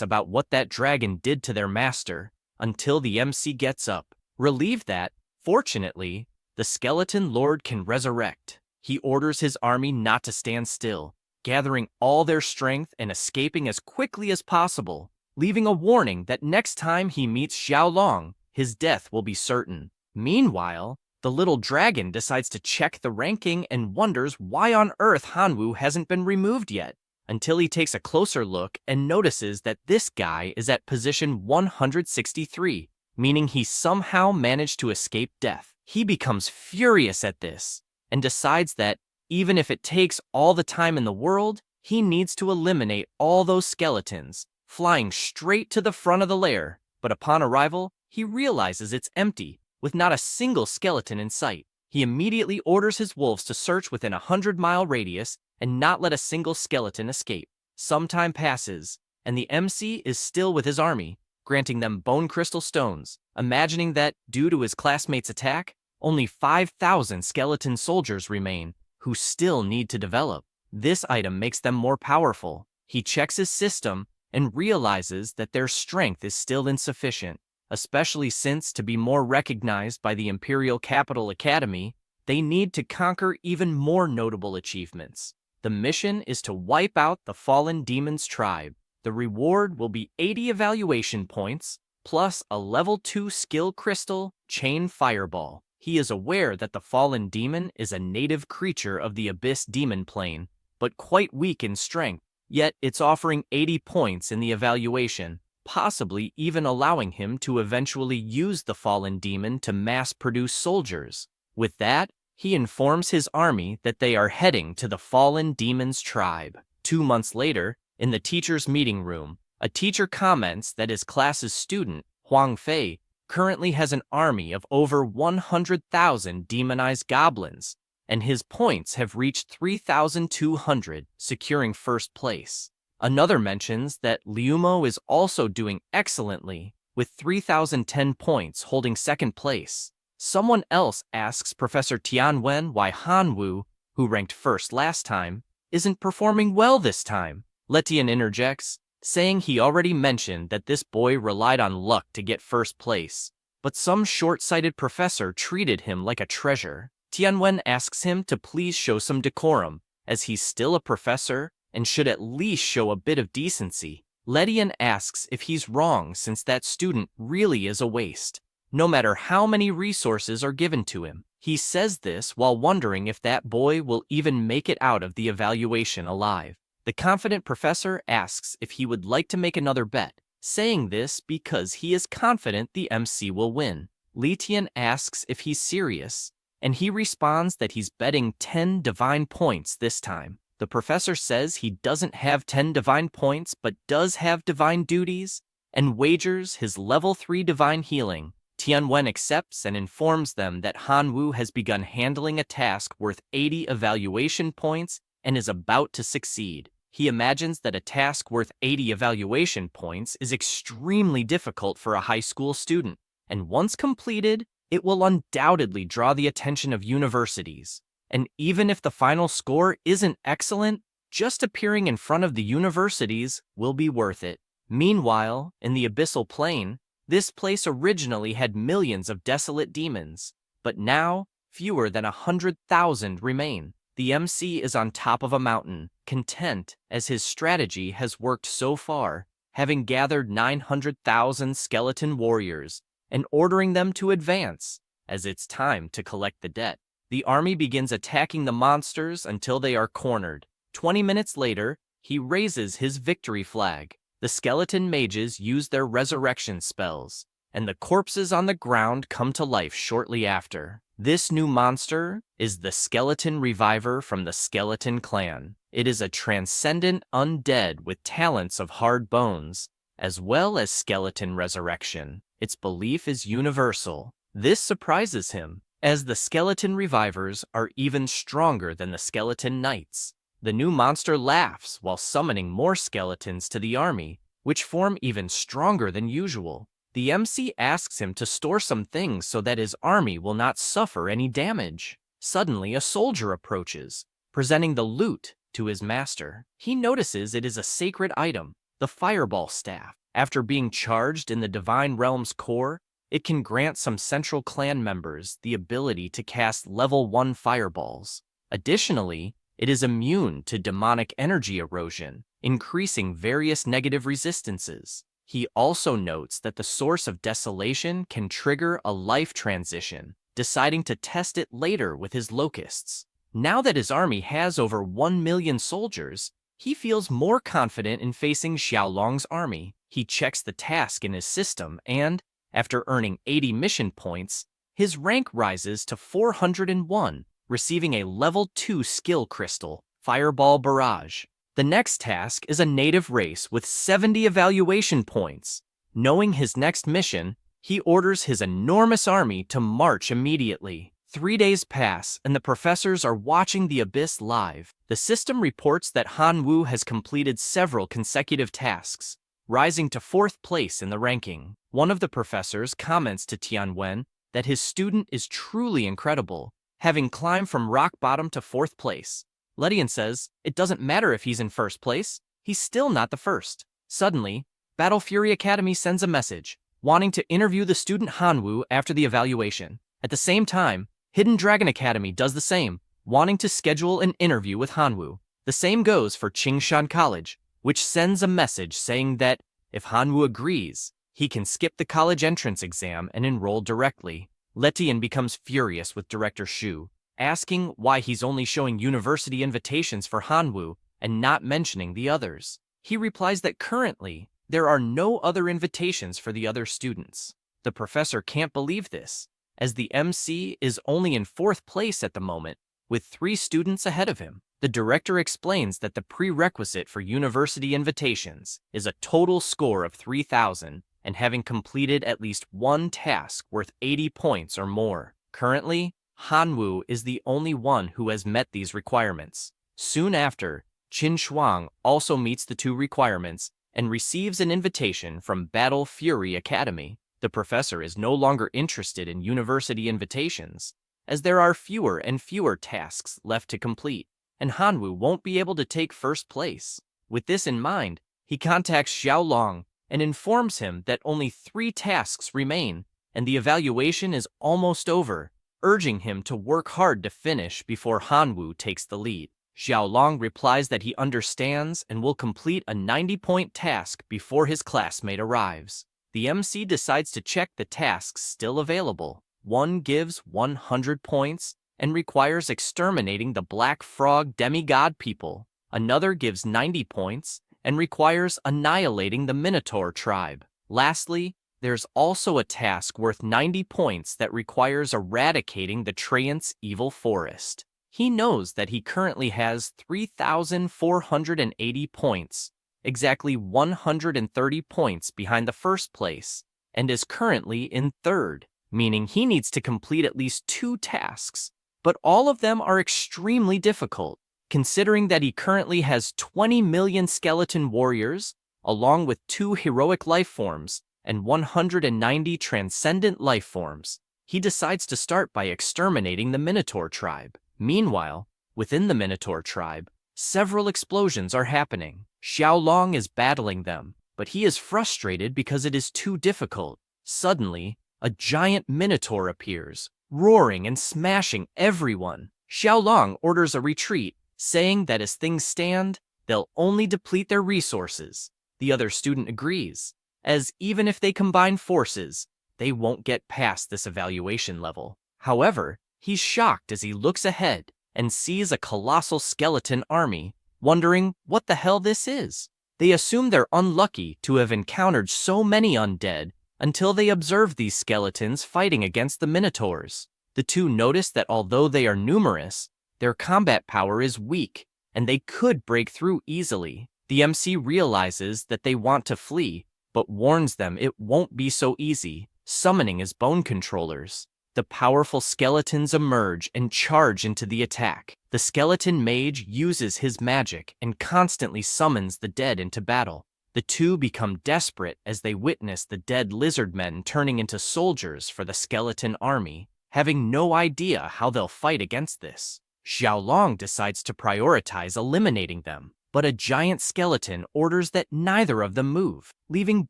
about what that dragon did to their master until the MC gets up, relieved that, fortunately, the skeleton lord can resurrect. He orders his army not to stand still, gathering all their strength and escaping as quickly as possible, leaving a warning that next time he meets Xiaolong, his death will be certain. Meanwhile, the little dragon decides to check the ranking and wonders why on earth Hanwoo hasn't been removed yet, until he takes a closer look and notices that this guy is at position 163, meaning he somehow managed to escape death. He becomes furious at this and decides that even if it takes all the time in the world, he needs to eliminate all those skeletons, flying straight to the front of the lair. But upon arrival, he realizes it's empty, with not a single skeleton in sight. He immediately orders his wolves to search within a 100-mile radius and not let a single skeleton escape. Some time passes, and the MC is still with his army, granting them bone crystal stones, imagining that, due to his classmates' attack, only 5,000 skeleton soldiers remain, who still need to develop. This item makes them more powerful. He checks his system and realizes that their strength is still insufficient, especially since, to be more recognized by the Imperial Capital Academy, they need to conquer even more notable achievements. The mission is to wipe out the fallen demon's tribe. The reward will be 80 evaluation points, plus a level 2 skill crystal, chain fireball. He is aware that the fallen demon is a native creature of the Abyss Demon Plane, but quite weak in strength, yet it's offering 80 points in the evaluation, possibly even allowing him to eventually use the fallen demon to mass-produce soldiers. With that, he informs his army that they are heading to the fallen demon's tribe. 2 months later, in the teacher's meeting room, a teacher comments that his class's student, Huang Fei, currently has an army of over 100,000 demonized goblins, and his points have reached 3,200, securing first place. Another mentions that Liumo is also doing excellently, with 3,010 points holding second place. Someone else asks Professor Tianwen why Hanwoo, who ranked first last time, isn't performing well this time. Letian interjects, saying he already mentioned that this boy relied on luck to get first place, but some short-sighted professor treated him like a treasure. Tianwen asks him to please show some decorum, as he's still a professor and should at least show a bit of decency. Letian asks if he's wrong since that student really is a waste, no matter how many resources are given to him. He says this while wondering if that boy will even make it out of the evaluation alive. The confident professor asks if he would like to make another bet, saying this because he is confident the MC will win. Letian asks if he's serious, and he responds that he's betting 10 divine points this time. The professor says he doesn't have 10 divine points but does have divine duties, and wagers his level 3 divine healing. Tianwen accepts and informs them that Hanwoo has begun handling a task worth 80 evaluation points and is about to succeed. He imagines that a task worth 80 evaluation points is extremely difficult for a high school student, and once completed, it will undoubtedly draw the attention of universities. And even if the final score isn't excellent, just appearing in front of the universities will be worth it. Meanwhile, in the Abyssal Plane, this place originally had millions of desolate demons, but now fewer than 100,000 remain. The MC is on top of a mountain, content as his strategy has worked so far, having gathered 900,000 skeleton warriors and ordering them to advance, as it's time to collect the debt. The army begins attacking the monsters until they are cornered. 20 minutes later, he raises his victory flag. The skeleton mages use their resurrection spells, and the corpses on the ground come to life shortly after. This new monster is the Skeleton Reviver from the Skeleton Clan. It is a transcendent undead with talents of hard bones, as well as skeleton resurrection. Its belief is universal. This surprises him, as the skeleton revivers are even stronger than the skeleton knights. The new monster laughs while summoning more skeletons to the army, which form even stronger than usual. The MC asks him to store some things so that his army will not suffer any damage. Suddenly, a soldier approaches, presenting the loot to his master. He notices it is a sacred item, the fireball staff. After being charged in the divine realm's core, it can grant some central clan members the ability to cast level 1 fireballs. Additionally, it is immune to demonic energy erosion, increasing various negative resistances. He also notes that the source of desolation can trigger a life transition, deciding to test it later with his locusts. Now that his army has over 1 million soldiers, he feels more confident in facing Xiaolong's army. He checks the task in his system and, after earning 80 mission points, his rank rises to 401, receiving a level 2 skill crystal, Fireball Barrage. The next task is a native race with 70 evaluation points. Knowing his next mission, he orders his enormous army to march immediately. 3 days pass, and the professors are watching the Abyss live. The system reports that Han Wu has completed several consecutive tasks, rising to 4th place in the ranking. One of the professors comments to Tianwen that his student is truly incredible, having climbed from rock bottom to 4th place. Ledian says it doesn't matter if he's in 1st place, he's still not the first. Suddenly, Battle Fury Academy sends a message, wanting to interview the student Han Wu after the evaluation. At the same time, Hidden Dragon Academy does the same, wanting to schedule an interview with Han Wu. The same goes for Qingshan College, which sends a message saying that if Han Wu agrees, he can skip the college entrance exam and enroll directly. Letian becomes furious with Director Shu, asking why he's only showing university invitations for Han Wu and not mentioning the others. He replies that currently, there are no other invitations for the other students. The professor can't believe this, as the MC is only in 4th place at the moment, with 3 students ahead of him. The director explains that the prerequisite for university invitations is a total score of 3,000 and having completed at least one task worth 80 points or more. Currently, Han Wu is the only one who has met these requirements. Soon after, Qin Shuang also meets the 2 requirements and receives an invitation from Battle Fury Academy. The professor is no longer interested in university invitations, as there are fewer and fewer tasks left to complete, and Han Wu won't be able to take 1st place. With this in mind, he contacts Xiaolong and informs him that only 3 tasks remain, and the evaluation is almost over, urging him to work hard to finish before Han Wu takes the lead. Xiaolong replies that he understands and will complete a 90-point task before his classmate arrives. The MC decides to check the tasks still available. One gives 100 points and requires exterminating the Black Frog demigod people. Another gives 90 points and requires annihilating the Minotaur tribe. Lastly, there's also a task worth 90 points that requires eradicating the Treant's evil forest. He knows that he currently has 3,480 points, exactly 130 points behind the 1st place, and is currently in 3rd, meaning he needs to complete at least 2 tasks, but all of them are extremely difficult, considering that he currently has 20 million skeleton warriors, along with 2 heroic life forms and 190 transcendent life forms. He decides to start by exterminating the Minotaur tribe. Meanwhile, within the Minotaur tribe, several explosions are happening. Xiaolong is battling them, but he is frustrated because it is too difficult. Suddenly, a giant Minotaur appears, roaring and smashing everyone. Xiaolong orders a retreat, saying that as things stand, they'll only deplete their resources. The other student agrees, as even if they combine forces, they won't get past this evaluation level. However, he's shocked as he looks ahead and sees a colossal skeleton army, wondering what the hell this is. They assume they're unlucky to have encountered so many undead until they observe these skeletons fighting against the Minotaurs. The 2 notice that although they are numerous, their combat power is weak, and they could break through easily. The MC realizes that they want to flee, but warns them it won't be so easy, summoning his bone controllers. The powerful skeletons emerge and charge into the attack. The skeleton mage uses his magic and constantly summons the dead into battle. The two become desperate as they witness the dead lizard men turning into soldiers for the skeleton army, having no idea how they'll fight against this. Xiaolong decides to prioritize eliminating them, but a giant skeleton orders that neither of them move, leaving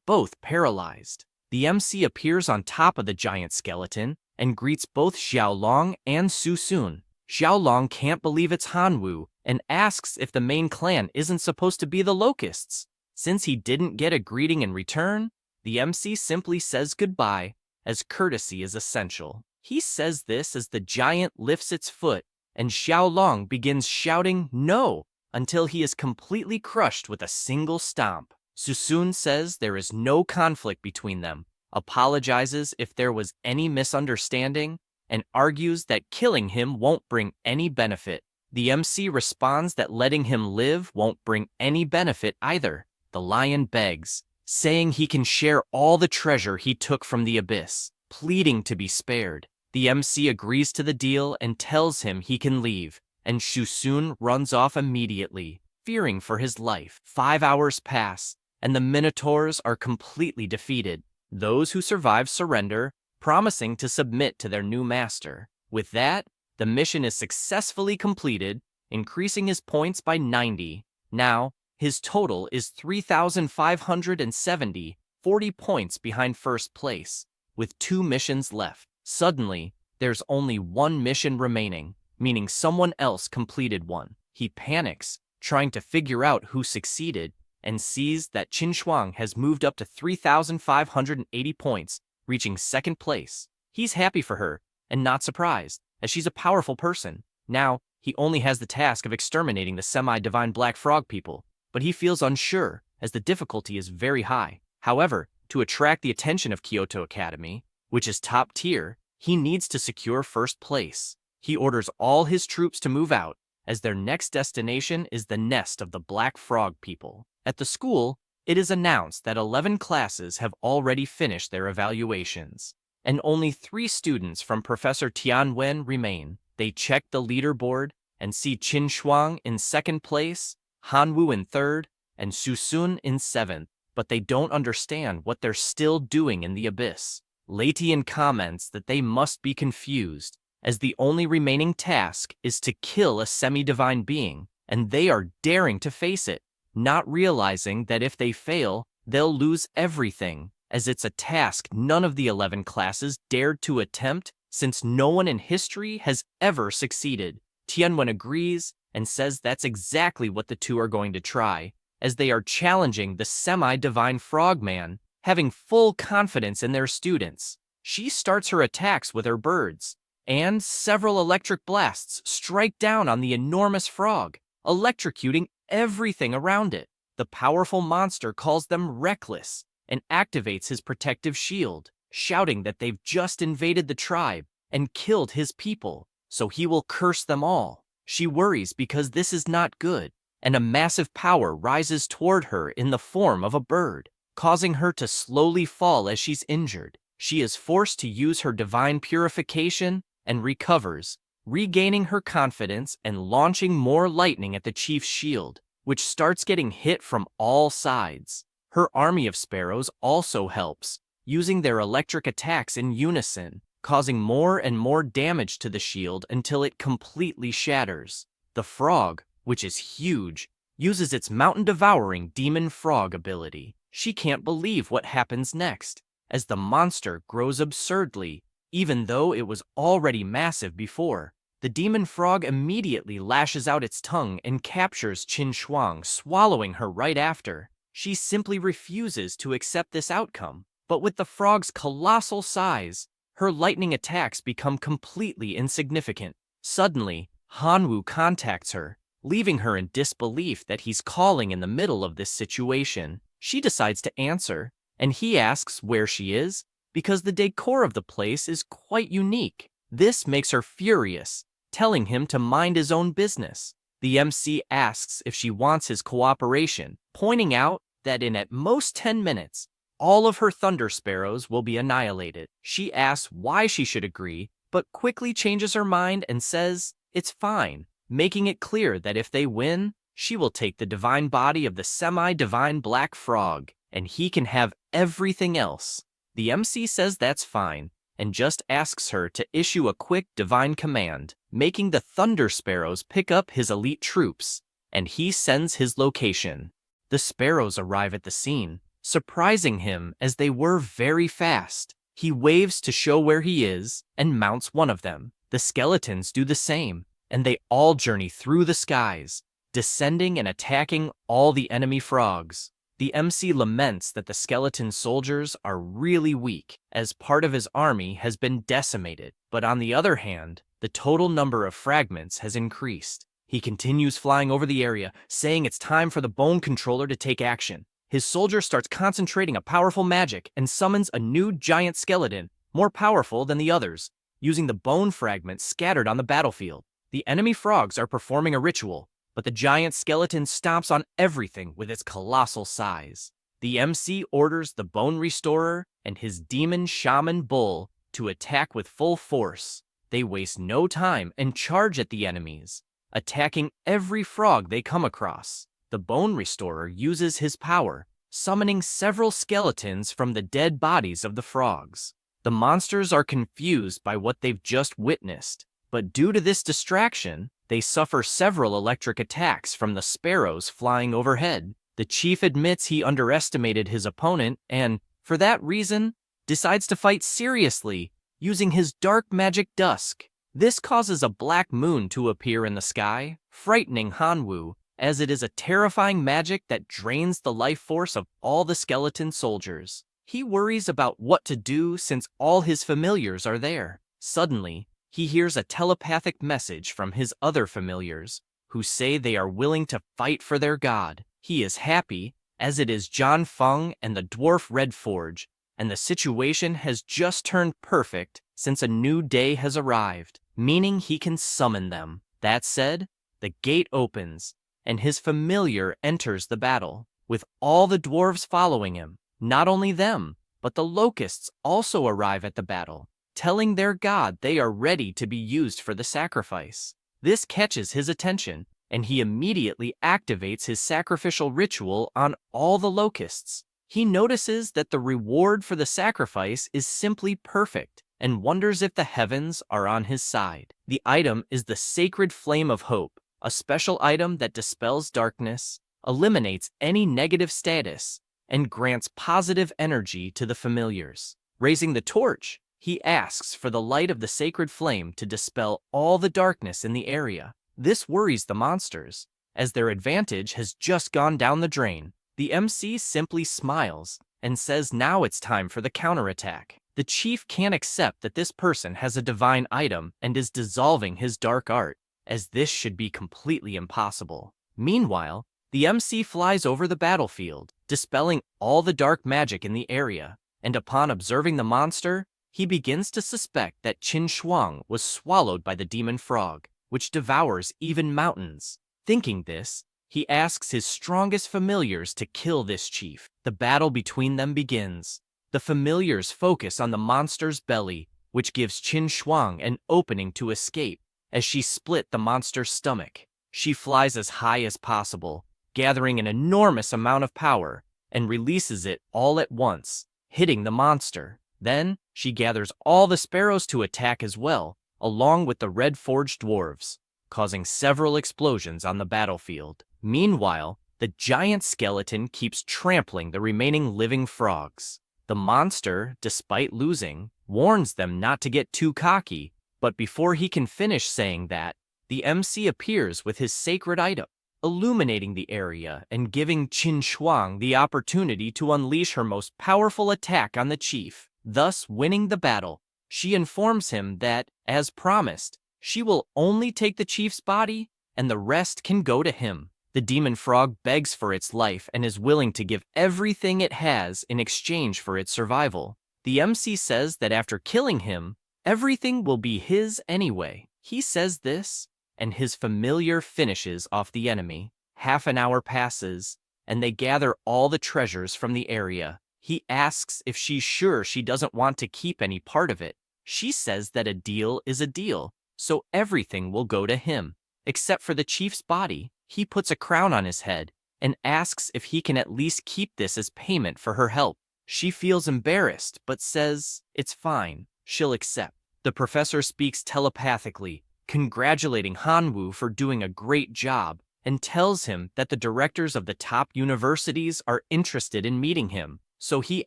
both paralyzed. The MC appears on top of the giant skeleton and greets both Xiaolong and Su Sun. Xiaolong can't believe it's Hanwu and asks if the main clan isn't supposed to be the Locusts. Since he didn't get a greeting in return, the MC simply says goodbye, as courtesy is essential. He says this as the giant lifts its foot, and Xiaolong begins shouting no until he is completely crushed with a single stomp. Susun says there is no conflict between them, apologizes if there was any misunderstanding, and argues that killing him won't bring any benefit. The MC responds that letting him live won't bring any benefit either. The lion begs, saying he can share all the treasure he took from the abyss, pleading to be spared. The MC agrees to the deal and tells him he can leave, and Shusun runs off immediately, fearing for his life. 5 hours pass, and the Minotaurs are completely defeated. Those who survive surrender, promising to submit to their new master. With that, the mission is successfully completed, increasing his points by 90. Now, his total is 3,570, 40 points behind first place, with 2 missions left. Suddenly, there's only 1 mission remaining, meaning someone else completed one. He panics, trying to figure out who succeeded, and sees that Qin Shuang has moved up to 3,580 points, reaching second place. He's happy for her, and not surprised, as she's a powerful person. Now, he only has the task of exterminating the semi-divine black frog people, but he feels unsure, as the difficulty is very high. However, to attract the attention of Kyoto Academy, which is top tier, he needs to secure first place. He orders all his troops to move out, as their next destination is the nest of the black frog people. At the school, it is announced that 11 classes have already finished their evaluations, and only 3 students from Professor Tianwen remain. They check the leaderboard and see Qin Shuang in second place, Hanwu in third, and Susun in seventh, but they don't understand what they're still doing in the abyss. Latian comments that they must be confused, as the only remaining task is to kill a semi-divine being, and they are daring to face it, not realizing that if they fail, they'll lose everything, as it's a task none of the 11 classes dared to attempt since no one in history has ever succeeded. Tianwen agrees and says that's exactly what the two are going to try, as they are challenging the semi-divine frogman, having full confidence in their students. She starts her attacks with her birds, and several electric blasts strike down on the enormous frog, electrocuting everything around it. The powerful monster calls them reckless and activates his protective shield, shouting that they've just invaded the tribe and killed his people, so he will curse them all. She worries because this is not good, and a massive power rises toward her in the form of a bird, causing her to slowly fall as she's injured. She is forced to use her divine purification and recovers, regaining her confidence and launching more lightning at the chief's shield, which starts getting hit from all sides. Her army of sparrows also helps, using their electric attacks in unison, causing more and more damage to the shield until it completely shatters. The frog, which is huge, uses its mountain-devouring demon frog ability. She can't believe what happens next, as the monster grows absurdly, even though it was already massive before. The demon frog immediately lashes out its tongue and captures Qin Shuang, swallowing her right after. She simply refuses to accept this outcome, but with the frog's colossal size, her lightning attacks become completely insignificant. Suddenly, Hanwu contacts her, leaving her in disbelief that he's calling in the middle of this situation. She decides to answer, and he asks where she is, because the decor of the place is quite unique. This makes her furious, telling him to mind his own business. The MC asks if she wants his cooperation, pointing out that in at most 10 minutes, all of her thunder sparrows will be annihilated. She asks why she should agree, but quickly changes her mind and says it's fine, making it clear that if they win, she will take the divine body of the semi-divine black frog, and he can have everything else. The MC says that's fine, and just asks her to issue a quick divine command, making the Thunder Sparrows pick up his elite troops, and he sends his location. The sparrows arrive at the scene, surprising him as they were very fast. He waves to show where he is and mounts one of them. The skeletons do the same, and they all journey through the skies, descending and attacking all the enemy frogs. The MC laments that the skeleton soldiers are really weak, as part of his army has been decimated. But on the other hand, the total number of fragments has increased. He continues flying over the area, saying it's time for the bone controller to take action. His soldier starts concentrating a powerful magic and summons a new giant skeleton, more powerful than the others, using the bone fragments scattered on the battlefield. The enemy frogs are performing a ritual, but the giant skeleton stomps on everything with its colossal size. The MC orders the Bone Restorer and his demon shaman bull to attack with full force. They waste no time and charge at the enemies, attacking every frog they come across. The Bone Restorer uses his power, summoning several skeletons from the dead bodies of the frogs. The monsters are confused by what they've just witnessed, but due to this distraction, they suffer several electric attacks from the sparrows flying overhead. The chief admits he underestimated his opponent and, for that reason, decides to fight seriously, using his dark magic dusk. This causes a black moon to appear in the sky, frightening Hanwoo, as it is a terrifying magic that drains the life force of all the skeleton soldiers. He worries about what to do since all his familiars are there. Suddenly, he hears a telepathic message from his other familiars, who say they are willing to fight for their god. He is happy, as it is John Feng and the dwarf Red Forge, and the situation has just turned perfect since a new day has arrived, meaning he can summon them. That said, the gate opens, and his familiar enters the battle, with all the dwarves following him. Not only them, but the locusts also arrive at the battle, telling their god they are ready to be used for the sacrifice. This catches his attention, and he immediately activates his sacrificial ritual on all the locusts. He notices that the reward for the sacrifice is simply perfect, and wonders if the heavens are on his side. The item is the Sacred Flame of Hope, a special item that dispels darkness, eliminates any negative status, and grants positive energy to the familiars. Raising the torch, he asks for the light of the sacred flame to dispel all the darkness in the area. This worries the monsters, as their advantage has just gone down the drain. The MC simply smiles and says now it's time for the counterattack. The chief can't accept that this person has a divine item and is dissolving his dark art, as this should be completely impossible. Meanwhile, the MC flies over the battlefield, dispelling all the dark magic in the area, and upon observing the monster, he begins to suspect that Qin Shuang was swallowed by the demon frog, which devours even mountains. Thinking this, he asks his strongest familiars to kill this chief. The battle between them begins. The familiars focus on the monster's belly, which gives Qin Shuang an opening to escape. As she split the monster's stomach, she flies as high as possible, gathering an enormous amount of power, and releases it all at once, hitting the monster. Then, she gathers all the sparrows to attack as well, along with the red forged dwarves, causing several explosions on the battlefield. Meanwhile, the giant skeleton keeps trampling the remaining living frogs. The monster, despite losing, warns them not to get too cocky, but before he can finish saying that, the MC appears with his sacred item, illuminating the area and giving Qin Shuang the opportunity to unleash her most powerful attack on the chief, thus winning the battle. She informs him that, as promised, she will only take the chief's body, and the rest can go to him. The demon frog begs for its life and is willing to give everything it has in exchange for its survival. The MC says that after killing him, everything will be his anyway. He says this, and his familiar finishes off the enemy. Half an hour passes, and they gather all the treasures from the area. He asks if she's sure she doesn't want to keep any part of it. She says that a deal is a deal, so everything will go to him. Except for the chief's body, he puts a crown on his head and asks if he can at least keep this as payment for her help. She feels embarrassed, but says it's fine, she'll accept. The professor speaks telepathically, congratulating Hanwoo for doing a great job, and tells him that the directors of the top universities are interested in meeting him, so he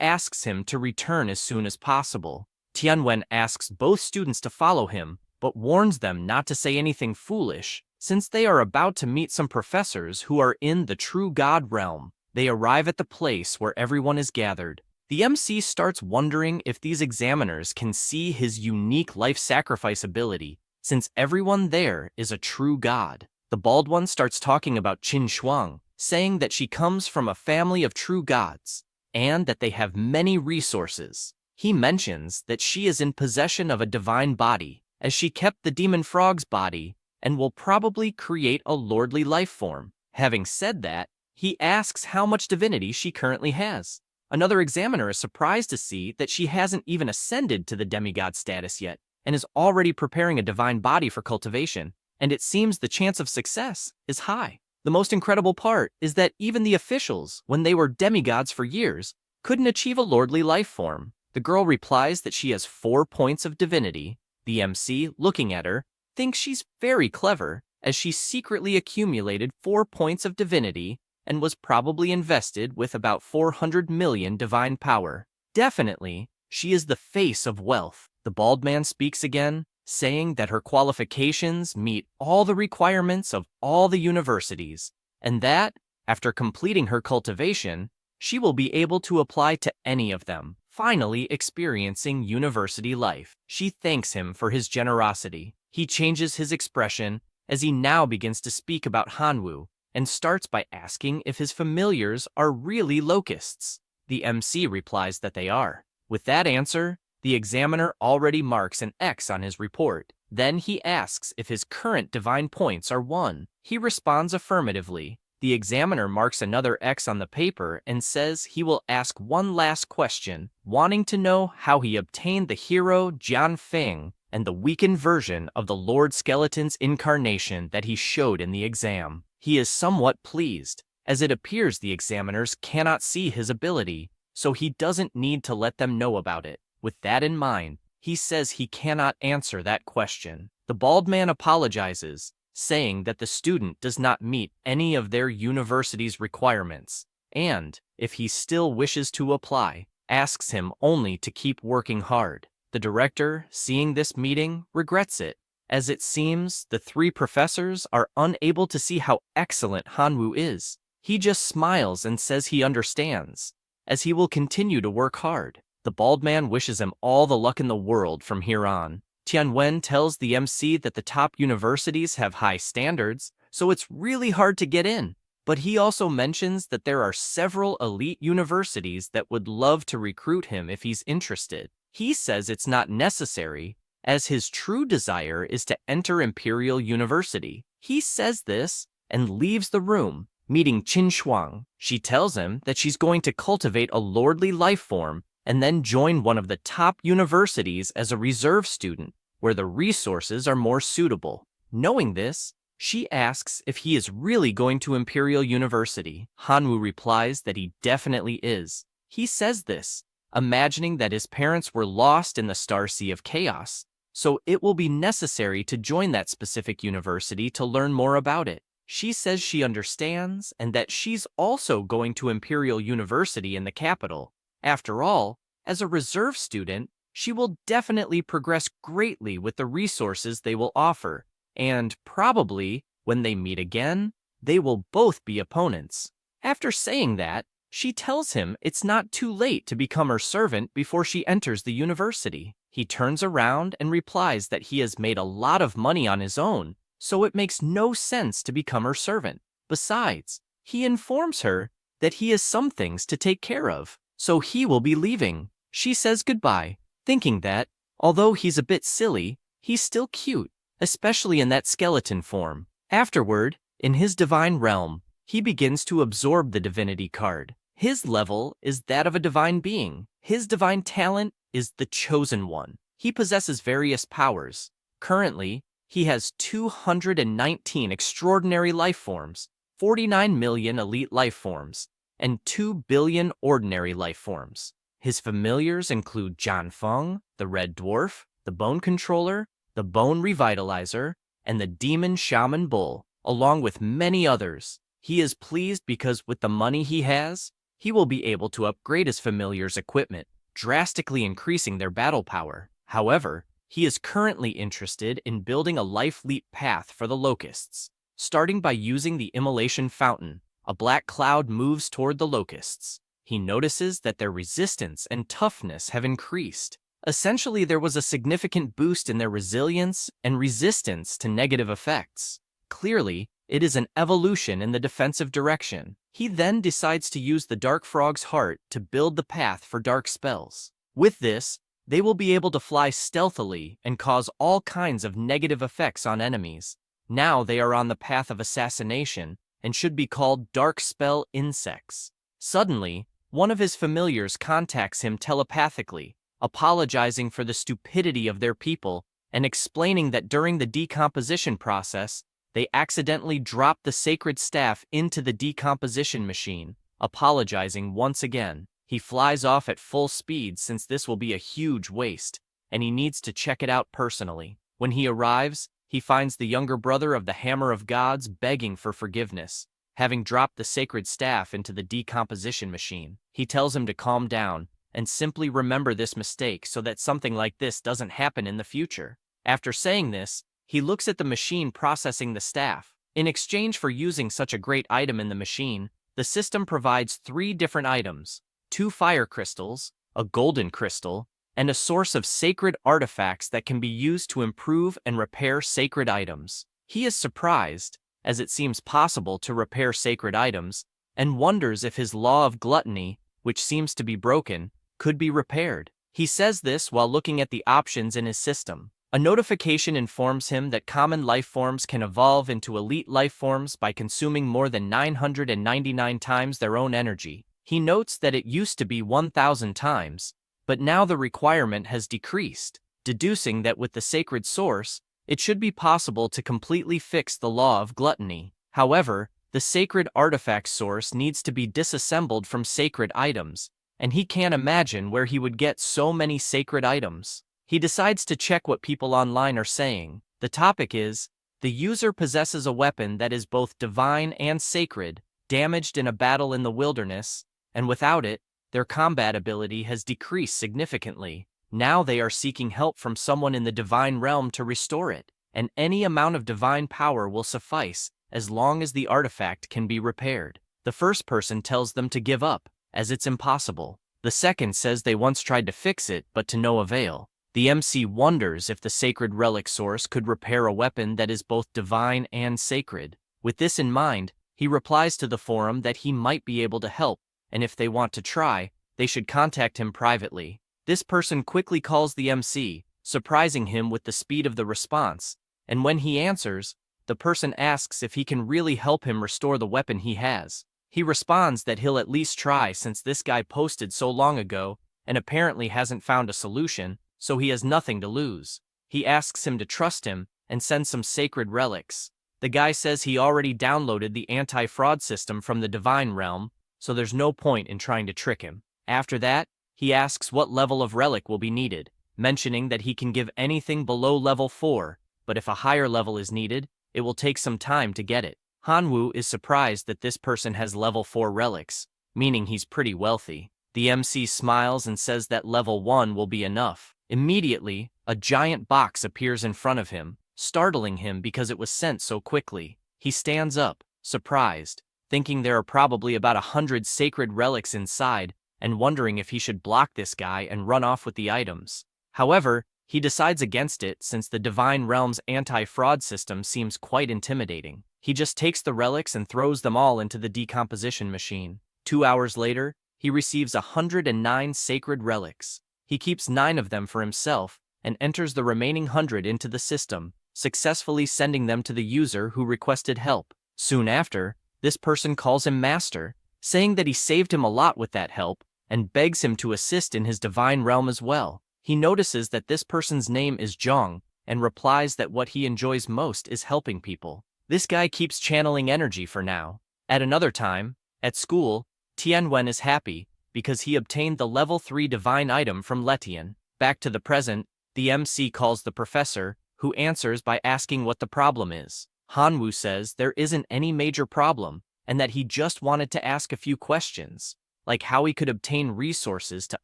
asks him to return as soon as possible. Tianwen asks both students to follow him, but warns them not to say anything foolish, since they are about to meet some professors who are in the true God realm. They arrive at the place where everyone is gathered. The MC starts wondering if these examiners can see his unique life sacrifice ability, since everyone there is a true god. The bald one starts talking about Qin Shuang, saying that she comes from a family of true gods, and that they have many resources. He mentions that she is in possession of a divine body, as she kept the demon frog's body, and will probably create a lordly life form. Having said that, he asks how much divinity she currently has. Another examiner is surprised to see that she hasn't even ascended to the demigod status yet, and is already preparing a divine body for cultivation, and it seems the chance of success is high. The most incredible part is that even the officials, when they were demigods for years, couldn't achieve a lordly life form. The girl replies that she has 4 points of divinity. The MC, looking at her, thinks she's very clever, as she secretly accumulated 4 points of divinity and was probably invested with about 400 million divine power. Definitely, she is the face of wealth. The bald man speaks again, saying that her qualifications meet all the requirements of all the universities, and that, after completing her cultivation, she will be able to apply to any of them, finally experiencing university life. She thanks him for his generosity. He changes his expression as he now begins to speak about Hanwoo, and starts by asking if his familiars are really locusts. The MC replies that they are. With that answer, the examiner already marks an X on his report. Then he asks if his current divine points are 1. He responds affirmatively. The examiner marks another X on the paper and says he will ask one last question, wanting to know how he obtained the hero Jian Feng and the weakened version of the Lord Skeleton's incarnation that he showed in the exam. He is somewhat pleased, as it appears the examiners cannot see his ability, so he doesn't need to let them know about it. With that in mind, he says he cannot answer that question. The bald man apologizes, saying that the student does not meet any of their university's requirements, and, if he still wishes to apply, asks him only to keep working hard. The director, seeing this meeting, regrets it, as it seems the 3 professors are unable to see how excellent Hanwoo is. He just smiles and says he understands, as he will continue to work hard. The bald man wishes him all the luck in the world from here on. Tianwen tells the MC that the top universities have high standards, so it's really hard to get in. But he also mentions that there are several elite universities that would love to recruit him if he's interested. He says it's not necessary, as his true desire is to enter Imperial University. He says this and leaves the room, meeting Qin Shuang. She tells him that she's going to cultivate a lordly life form and then join one of the top universities as a reserve student, where the resources are more suitable. Knowing this, she asks if he is really going to Imperial University. Hanwoo replies that he definitely is. He says this, imagining that his parents were lost in the Star Sea of Chaos, so it will be necessary to join that specific university to learn more about it. She says she understands and that she's also going to Imperial University in the capital. After all, as a reserve student, she will definitely progress greatly with the resources they will offer, and probably, when they meet again, they will both be opponents. After saying that, she tells him it's not too late to become her servant before she enters the university. He turns around and replies that he has made a lot of money on his own, so it makes no sense to become her servant. Besides, he informs her that he has some things to take care of, so he will be leaving. She says goodbye, thinking that, although he's a bit silly, he's still cute, especially in that skeleton form. Afterward, in his divine realm, he begins to absorb the divinity card. His level is that of a divine being. His divine talent is the Chosen One. He possesses various powers. Currently, he has 219 extraordinary life forms, 49 million elite life forms, and 2 billion ordinary life forms. His familiars include John Feng, the Red Dwarf, the Bone Controller, the Bone Revitalizer, and the Demon Shaman Bull, along with many others. He is pleased because with the money he has, he will be able to upgrade his familiars' equipment, drastically increasing their battle power. However, he is currently interested in building a life leap path for the locusts. Starting by using the immolation fountain, a black cloud moves toward the locusts. He notices that their resistance and toughness have increased. Essentially, there was a significant boost in their resilience and resistance to negative effects. Clearly, it is an evolution in the defensive direction. He then decides to use the Dark Frog's heart to build the path for dark spells. With this, they will be able to fly stealthily and cause all kinds of negative effects on enemies. Now they are on the path of assassination and should be called Dark Spell Insects. Suddenly, one of his familiars contacts him telepathically, apologizing for the stupidity of their people and explaining that during the decomposition process, they accidentally dropped the sacred staff into the decomposition machine. Apologizing once again, he flies off at full speed since this will be a huge waste, and he needs to check it out personally. When he arrives, he finds the younger brother of the Hammer of Gods begging for forgiveness, having dropped the sacred staff into the decomposition machine. He tells him to calm down and simply remember this mistake so that something like this doesn't happen in the future. After saying this, he looks at the machine processing the staff. In exchange for using such a great item in the machine, the system provides 3 different items: 2 fire crystals, a golden crystal, and a source of sacred artifacts that can be used to improve and repair sacred items. He is surprised, as it seems possible to repair sacred items, and wonders if his law of gluttony, which seems to be broken, could be repaired. He says this while looking at the options in his system. A notification informs him that common life forms can evolve into elite life forms by consuming more than 999 times their own energy. He notes that it used to be 1,000 times, but now the requirement has decreased, deducing that with the sacred source, it should be possible to completely fix the law of gluttony. However, the sacred artifact source needs to be disassembled from sacred items, and he can't imagine where he would get so many sacred items. He decides to check what people online are saying. The topic is, the user possesses a weapon that is both divine and sacred, damaged in a battle in the wilderness, and without it, their combat ability has decreased significantly. Now they are seeking help from someone in the divine realm to restore it, and any amount of divine power will suffice as long as the artifact can be repaired. The first person tells them to give up, as it's impossible. The second says they once tried to fix it, but to no avail. The MC wonders if the sacred relic source could repair a weapon that is both divine and sacred. With this in mind, he replies to the forum that he might be able to help, and if they want to try, they should contact him privately. This person quickly calls the MC, surprising him with the speed of the response, and when he answers, the person asks if he can really help him restore the weapon he has. He responds that he'll at least try since this guy posted so long ago and apparently hasn't found a solution, so he has nothing to lose. He asks him to trust him and send some sacred relics. The guy says he already downloaded the anti-fraud system from the divine realm, so there's no point in trying to trick him. After that, he asks what level of relic will be needed, mentioning that he can give anything below level 4, but if a higher level is needed, it will take some time to get it. Hanwoo is surprised that this person has level 4 relics, meaning he's pretty wealthy. The MC smiles and says that level 1 will be enough. Immediately, a giant box appears in front of him, startling him because it was sent so quickly. He stands up, surprised, thinking there are probably about 100 sacred relics inside, and wondering if he should block this guy and run off with the items. However, he decides against it since the Divine Realm's anti-fraud system seems quite intimidating. He just takes the relics and throws them all into the decomposition machine. 2 hours later, he receives 109 sacred relics. He keeps 9 of them for himself and enters the remaining 100 into the system, successfully sending them to the user who requested help. Soon after, this person calls him Master, saying that he saved him a lot with that help, and begs him to assist in his divine realm as well. He notices that this person's name is Zhang, and replies that what he enjoys most is helping people. This guy keeps channeling energy for now. At another time, at school, Tianwen is happy because he obtained the level 3 divine item from Letian. Back to the present, the MC calls the professor, who answers by asking what the problem is. Hanwoo says there isn't any major problem, and that he just wanted to ask a few questions, like how he could obtain resources to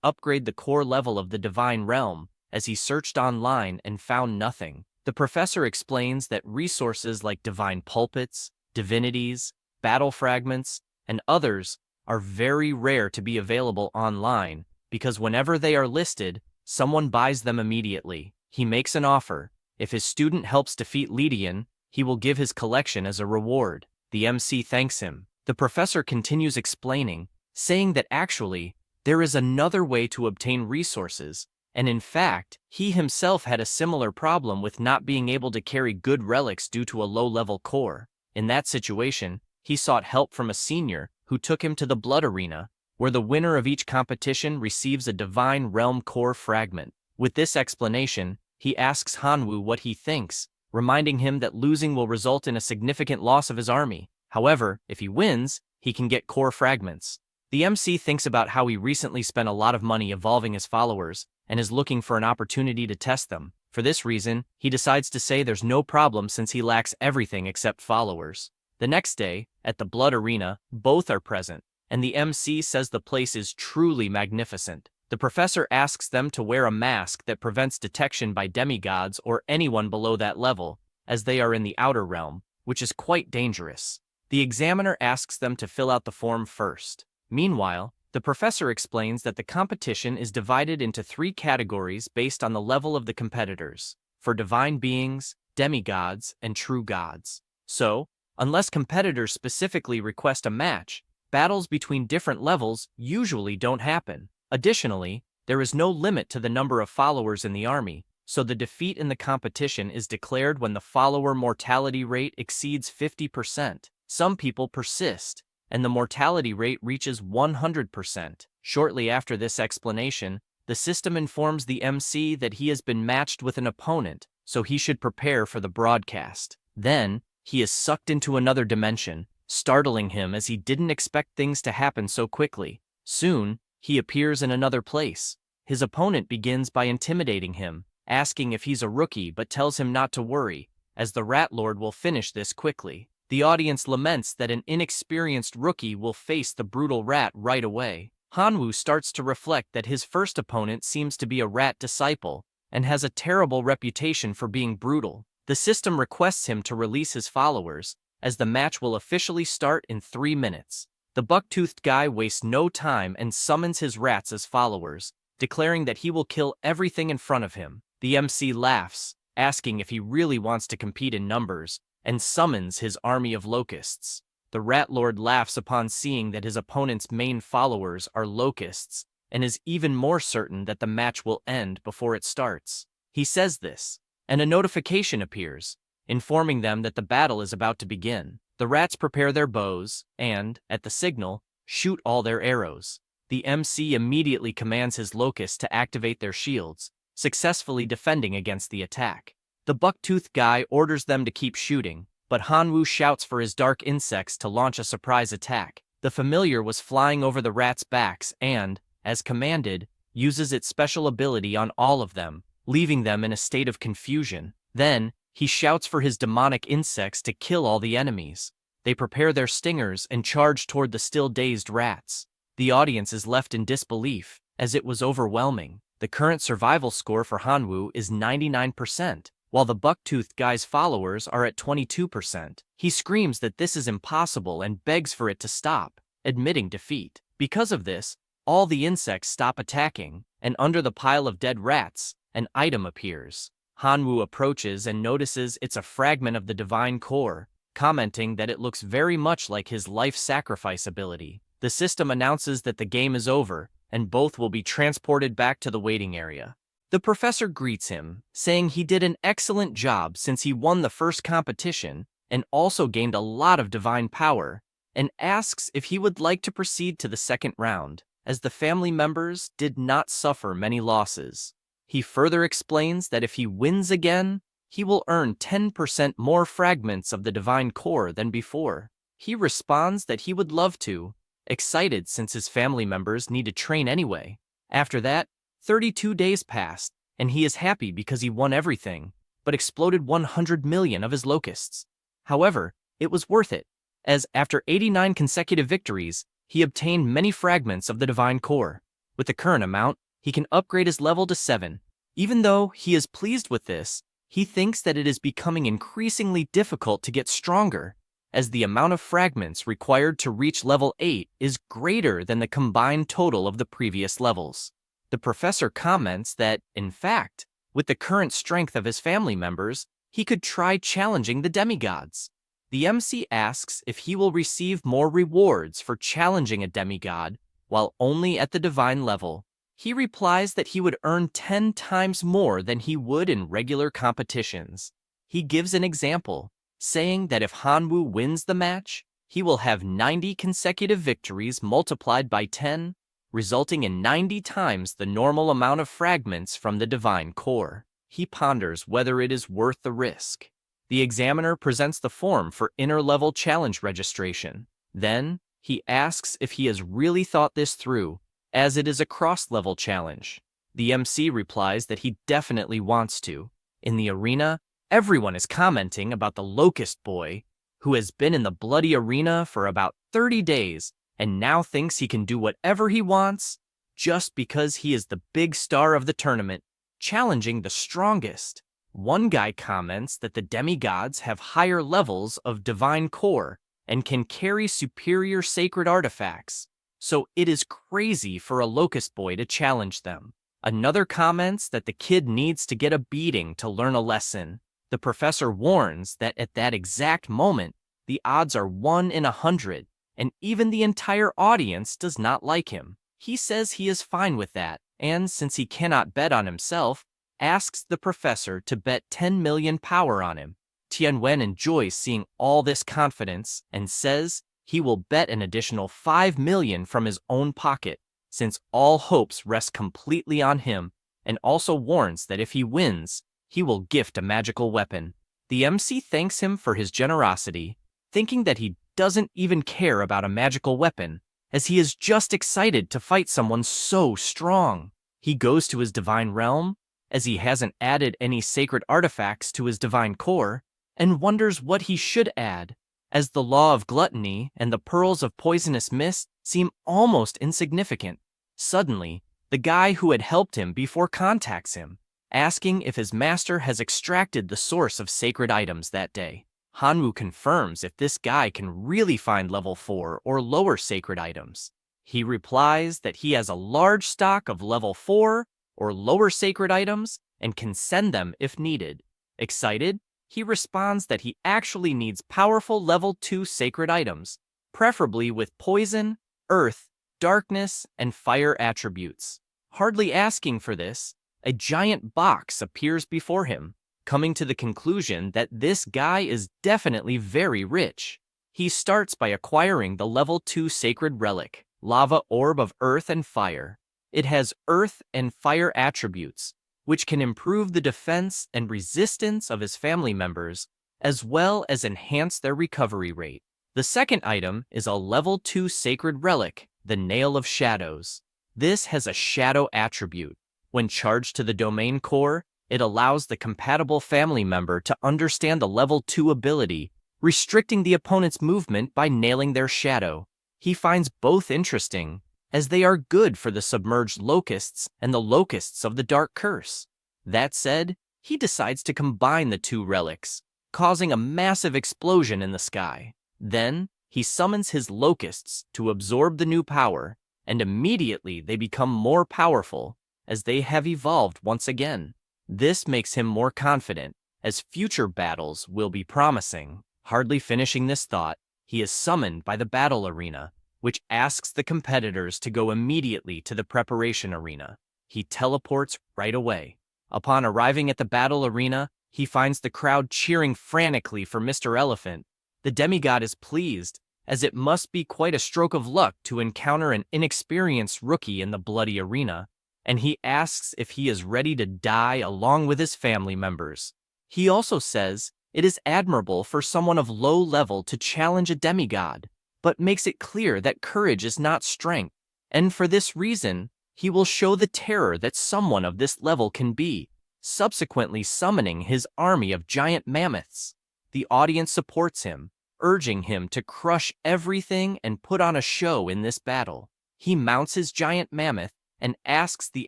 upgrade the core level of the divine realm, as he searched online and found nothing. The professor explains that resources like divine pulpits, divinities, battle fragments, and others are very rare to be available online, because whenever they are listed, someone buys them immediately. He makes an offer. If his student helps defeat Lydian, he will give his collection as a reward. The MC thanks him. The professor continues explaining, saying that actually, there is another way to obtain resources, and in fact, he himself had a similar problem with not being able to carry good relics due to a low-level core. In that situation, he sought help from a senior who took him to the Blood Arena, where the winner of each competition receives a divine realm core fragment. With this explanation, he asks Hanwoo what he thinks, reminding him that losing will result in a significant loss of his army. However, if he wins, he can get core fragments. The MC thinks about how he recently spent a lot of money evolving his followers, and is looking for an opportunity to test them. For this reason, he decides to say there's no problem since he lacks everything except followers. The next day, at the Blood Arena, both are present, and the MC says the place is truly magnificent. The professor asks them to wear a mask that prevents detection by demigods or anyone below that level, as they are in the outer realm, which is quite dangerous. The examiner asks them to fill out the form first. Meanwhile, the professor explains that the competition is divided into 3 categories based on the level of the competitors, for divine beings, demigods, and true gods. So, unless competitors specifically request a match, battles between different levels usually don't happen. Additionally, there is no limit to the number of followers in the army, so the defeat in the competition is declared when the follower mortality rate exceeds 50%. Some people persist, and the mortality rate reaches 100%. Shortly after this explanation, the system informs the MC that he has been matched with an opponent, so he should prepare for the broadcast. Then, he is sucked into another dimension, startling him as he didn't expect things to happen so quickly. Soon, he appears in another place. His opponent begins by intimidating him, asking if he's a rookie but tells him not to worry, as the Rat Lord will finish this quickly. The audience laments that an inexperienced rookie will face the brutal rat right away. Hanwoo starts to reflect that his first opponent seems to be a rat disciple, and has a terrible reputation for being brutal. The system requests him to release his followers, as the match will officially start in 3 minutes. The buck-toothed guy wastes no time and summons his rats as followers, declaring that he will kill everything in front of him. The MC laughs, asking if he really wants to compete in numbers, and summons his army of locusts. The Rat Lord laughs upon seeing that his opponent's main followers are locusts, and is even more certain that the match will end before it starts. He says this, and a notification appears, informing them that the battle is about to begin. The rats prepare their bows, and, at the signal, shoot all their arrows. The MC immediately commands his locusts to activate their shields, successfully defending against the attack. The buck-toothed guy orders them to keep shooting, but Hanwoo shouts for his dark insects to launch a surprise attack. The familiar was flying over the rats' backs and, as commanded, uses its special ability on all of them, leaving them in a state of confusion. Then, he shouts for his demonic insects to kill all the enemies. They prepare their stingers and charge toward the still dazed rats. The audience is left in disbelief, as it was overwhelming. The current survival score for Hanwoo is 99%. While the buck-toothed guy's followers are at 22%. He screams that this is impossible and begs for it to stop, admitting defeat. Because of this, all the insects stop attacking, and under the pile of dead rats, an item appears. Hanwoo approaches and notices it's a fragment of the divine core, commenting that it looks very much like his life sacrifice ability. The system announces that the game is over, and both will be transported back to the waiting area. The professor greets him, saying he did an excellent job since he won the first competition and also gained a lot of divine power, and asks if he would like to proceed to the second round, as the family members did not suffer many losses. He further explains that if he wins again, he will earn 10% more fragments of the divine core than before. He responds that he would love to, excited since his family members need to train anyway. After that, 32 days passed, and he is happy because he won everything, but exploded 100 million of his locusts. However, it was worth it, as after 89 consecutive victories, he obtained many fragments of the divine core. With the current amount, he can upgrade his level to 7. Even though he is pleased with this, he thinks that it is becoming increasingly difficult to get stronger, as the amount of fragments required to reach level 8 is greater than the combined total of the previous levels. The professor comments that, in fact, with the current strength of his family members, he could try challenging the demigods. The MC asks if he will receive more rewards for challenging a demigod while only at the divine level. He replies that he would earn 10 times more than he would in regular competitions. He gives an example, saying that if Hanwoo wins the match, he will have 90 consecutive victories multiplied by 10, resulting in 90 times the normal amount of fragments from the divine core. He ponders whether it is worth the risk. The examiner presents the form for inner-level challenge registration. Then, he asks if he has really thought this through, as it is a cross-level challenge. The MC replies that he definitely wants to. In the arena, everyone is commenting about the Locust Boy, who has been in the bloody arena for about 30 days and now thinks he can do whatever he wants just because he is the big star of the tournament, challenging the strongest. One guy comments that the demigods have higher levels of divine core and can carry superior sacred artifacts, so it is crazy for a Locust Boy to challenge them. Another comments that the kid needs to get a beating to learn a lesson. The professor warns that at that exact moment, the odds are 1 in 100, and even the entire audience does not like him. He says he is fine with that, and since he cannot bet on himself, asks the professor to bet 10 million power on him. Tianwen enjoys seeing all this confidence and says he will bet an additional 5 million from his own pocket, since all hopes rest completely on him, and also warns that if he wins, he will gift a magical weapon. The MC thanks him for his generosity, thinking that he doesn't even care about a magical weapon, as he is just excited to fight someone so strong. He goes to his divine realm, as he hasn't added any sacred artifacts to his divine core, and wonders what he should add, as the law of gluttony and the pearls of poisonous mist seem almost insignificant. Suddenly, the guy who had helped him before contacts him, asking if his master has extracted the source of sacred items that day. Hanwoo confirms if this guy can really find level 4 or lower sacred items. He replies that he has a large stock of level 4 or lower sacred items and can send them if needed. Excited, he responds that he actually needs powerful level 2 sacred items, preferably with poison, earth, darkness, and fire attributes. Hardly asking for this, a giant box appears before him, coming to the conclusion that this guy is definitely very rich. He starts by acquiring the level 2 sacred relic, Lava Orb of Earth and Fire. It has earth and fire attributes, which can improve the defense and resistance of his family members, as well as enhance their recovery rate. The second item is a level 2 sacred relic, the Nail of Shadows. This has a shadow attribute. When charged to the domain core, it allows the compatible family member to understand the level 2 ability, restricting the opponent's movement by nailing their shadow. He finds both interesting, as they are good for the submerged locusts and the locusts of the Dark Curse. That said, he decides to combine the two relics, causing a massive explosion in the sky. Then, he summons his locusts to absorb the new power, and immediately they become more powerful, as they have evolved once again. This makes him more confident, as future battles will be promising. Hardly finishing this thought, he is summoned by the battle arena, which asks the competitors to go immediately to the preparation arena. He teleports right away. Upon arriving at the battle arena, he finds the crowd cheering frantically for Mr. Elephant. The demigod is pleased, as it must be quite a stroke of luck to encounter an inexperienced rookie in the bloody arena, and he asks if he is ready to die along with his family members. He also says it is admirable for someone of low level to challenge a demigod, but makes it clear that courage is not strength, and for this reason, he will show the terror that someone of this level can be, subsequently summoning his army of giant mammoths. The audience supports him, urging him to crush everything and put on a show in this battle. He mounts his giant mammoth and asks the